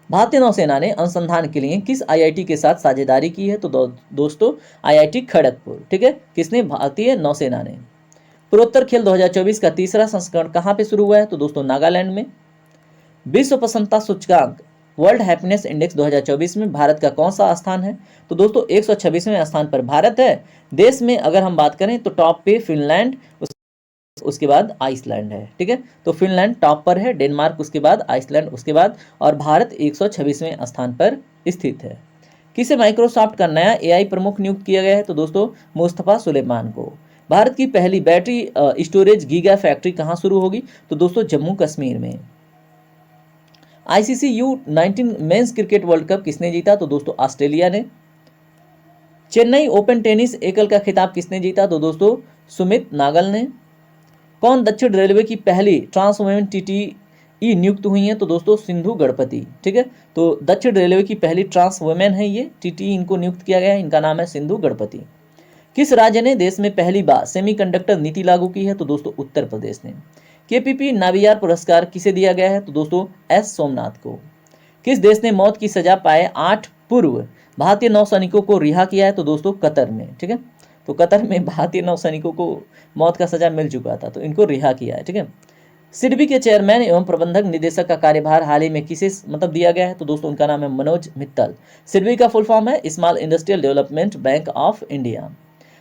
भारतीय नौसेना ने अनुसंधान के लिए किस आईआईटी के साथ साझेदारी की है? तो दोस्तों आईआईटी खड़गपुर। ठीक है। किसने? भारतीय नौसेना ने। पूर्वोत्तर खेल 2024 का तीसरा संस्करण कहाँ पे शुरू हुआ है? तो दोस्तों नागालैंड में। विश्व प्रसन्नता सूचकांक वर्ल्ड हैप्पीनेस इंडेक्स 2024 में भारत का कौन सा स्थान है? तो दोस्तों 126वें स्थान पर भारत है। देश में अगर हम बात करें तो टॉप पे फिनलैंड, उसके बाद आइसलैंड है। ठीक है। तो फिनलैंड टॉप पर है, डेनमार्क उसके बाद, आइसलैंड उसके बाद, और भारत 126वें स्थान पर स्थित है। किसे माइक्रोसॉफ्ट का नया एआई प्रमुख नियुक्त किया गया है? तो दोस्तों मुस्तफा सुलेमान को। भारत की पहली बैटरी स्टोरेज गीगा फैक्ट्री कहाँ शुरू होगी? तो दोस्तों जम्मू कश्मीर में। ICC U19 men's cricket world cup किसने जीता? तो दोस्तों ऑस्ट्रेलिया ने। चेन्नई ओपन टेनिस एकल का खिताब किसने जीता? तो दोस्तों सुमित नागल ने। कौन दक्षिण रेलवे की पहली ट्रांस वुमेन टीटीई नियुक्त हुई है? तो दोस्तों सिंधु गणपति। ठीक है। तो दक्षिण रेलवे की पहली ट्रांस वुमेन है ये, टीटीई इनको नियुक्त किया गया है, इनका नाम है सिंधु गणपति। किस राज्य ने देश में पहली बार सेमीकंडक्टर नीति लागू की है? तो दोस्तों उत्तर प्रदेश ने। केपीपी नावियार पुरस्कार किसे दिया गया है? तो दोस्तों एस सोमनाथ को। किस देश ने मौत की सजा पाए 8 पूर्व भारतीय नौसैनिकों को रिहा किया है? तो दोस्तों कतर ने। ठीक है। तो कतर में भारतीय नौसैनिकों को मौत का सजा मिल चुका था, तो इनको रिहा किया है। ठीक है। सिडबी के चेयरमैन एवं प्रबंधक निदेशक का कार्यभार हाल ही में किसे दिया गया है? तो दोस्तों उनका नाम है मनोज मित्तल। सिडबी का फुल फॉर्म है small industrial development bank of India.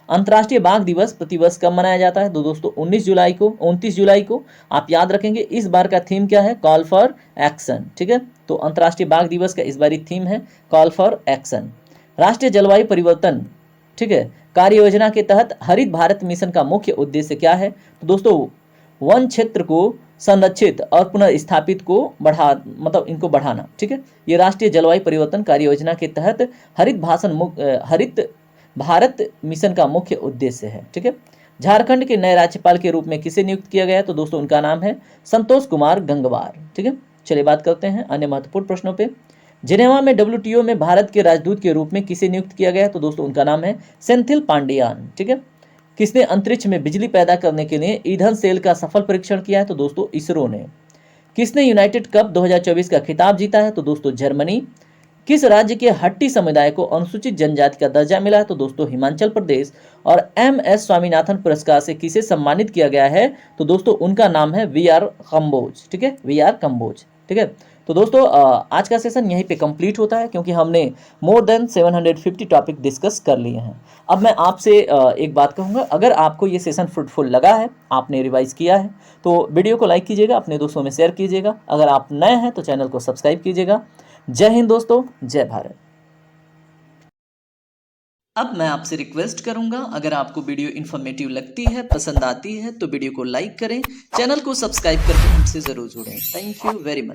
अंतर्राष्ट्रीय बाघ दिवस प्रतिवर्ष कब मनाया जाता है? तो दोस्तों 29 जुलाई को। आप याद रखेंगे इस बार का थीम क्या है? Call for action. ठीक है। तो अंतर्राष्ट्रीय बाघ दिवस का इस बार थीम है कॉल फॉर एक्शन। राष्ट्रीय जलवायु परिवर्तन, ठीक है, कार्य योजना के तहत हरित भारत मिशन का मुख्य उद्देश्य क्या है? तो दोस्तों वन क्षेत्र को संरक्षित और पुनर्स्थापित को इनको बढ़ाना। ठीक है। ये राष्ट्रीय जलवायु परिवर्तन कार्य योजना के तहत हरित भारत मिशन का मुख्य उद्देश्य है। ठीक है। झारखंड के नए राज्यपाल के रूप में किसे नियुक्त किया गया है? तो दोस्तों उनका नाम है संतोष कुमार गंगवार। ठीक है। चलिए बात करते हैं अन्य महत्वपूर्ण प्रश्नों पे। जिनेवा में WTO में भारत के राजदूत के रूप में किसे नियुक्त किया गया है? तो दोस्तों उनका नाम है सेंथिल पांडियान। ठीक है। किसने अंतरिक्ष में बिजली पैदा करने के लिए ईंधन सेल का सफल परीक्षण किया है? तो दोस्तों इसरो ने। किसने यूनाइटेड कप 2024 का खिताब जीता है? तो दोस्तों जर्मनी। किस राज्य के हट्टी समुदाय को अनुसूचित जनजाति का दर्जा मिला है? तो दोस्तों हिमाचल प्रदेश। और MS स्वामीनाथन पुरस्कार से किसे सम्मानित किया गया है? तो दोस्तों उनका नाम है VR कंबोज। ठीक है। VR कंबोज। ठीक है। तो दोस्तों आज का सेशन यहीं पे कंप्लीट होता है, क्योंकि हमने मोर देन 750 टॉपिक डिस्कस कर लिए हैं। अब मैं आपसे एक बात कहूँगा, अगर आपको ये सेशन फ्रूटफुल लगा है, आपने रिवाइज किया है, तो वीडियो को लाइक कीजिएगा, अपने दोस्तों में शेयर कीजिएगा। अगर आप नए हैं तो चैनल को सब्सक्राइब कीजिएगा। जय हिंद दोस्तों, जय भारत। अब मैं आपसे रिक्वेस्ट करूंगा, अगर आपको वीडियो इन्फॉर्मेटिव लगती है, पसंद आती है, तो वीडियो को लाइक करें, चैनल को सब्सक्राइब करके हमसे जरूर जुड़ें। Thank you very much.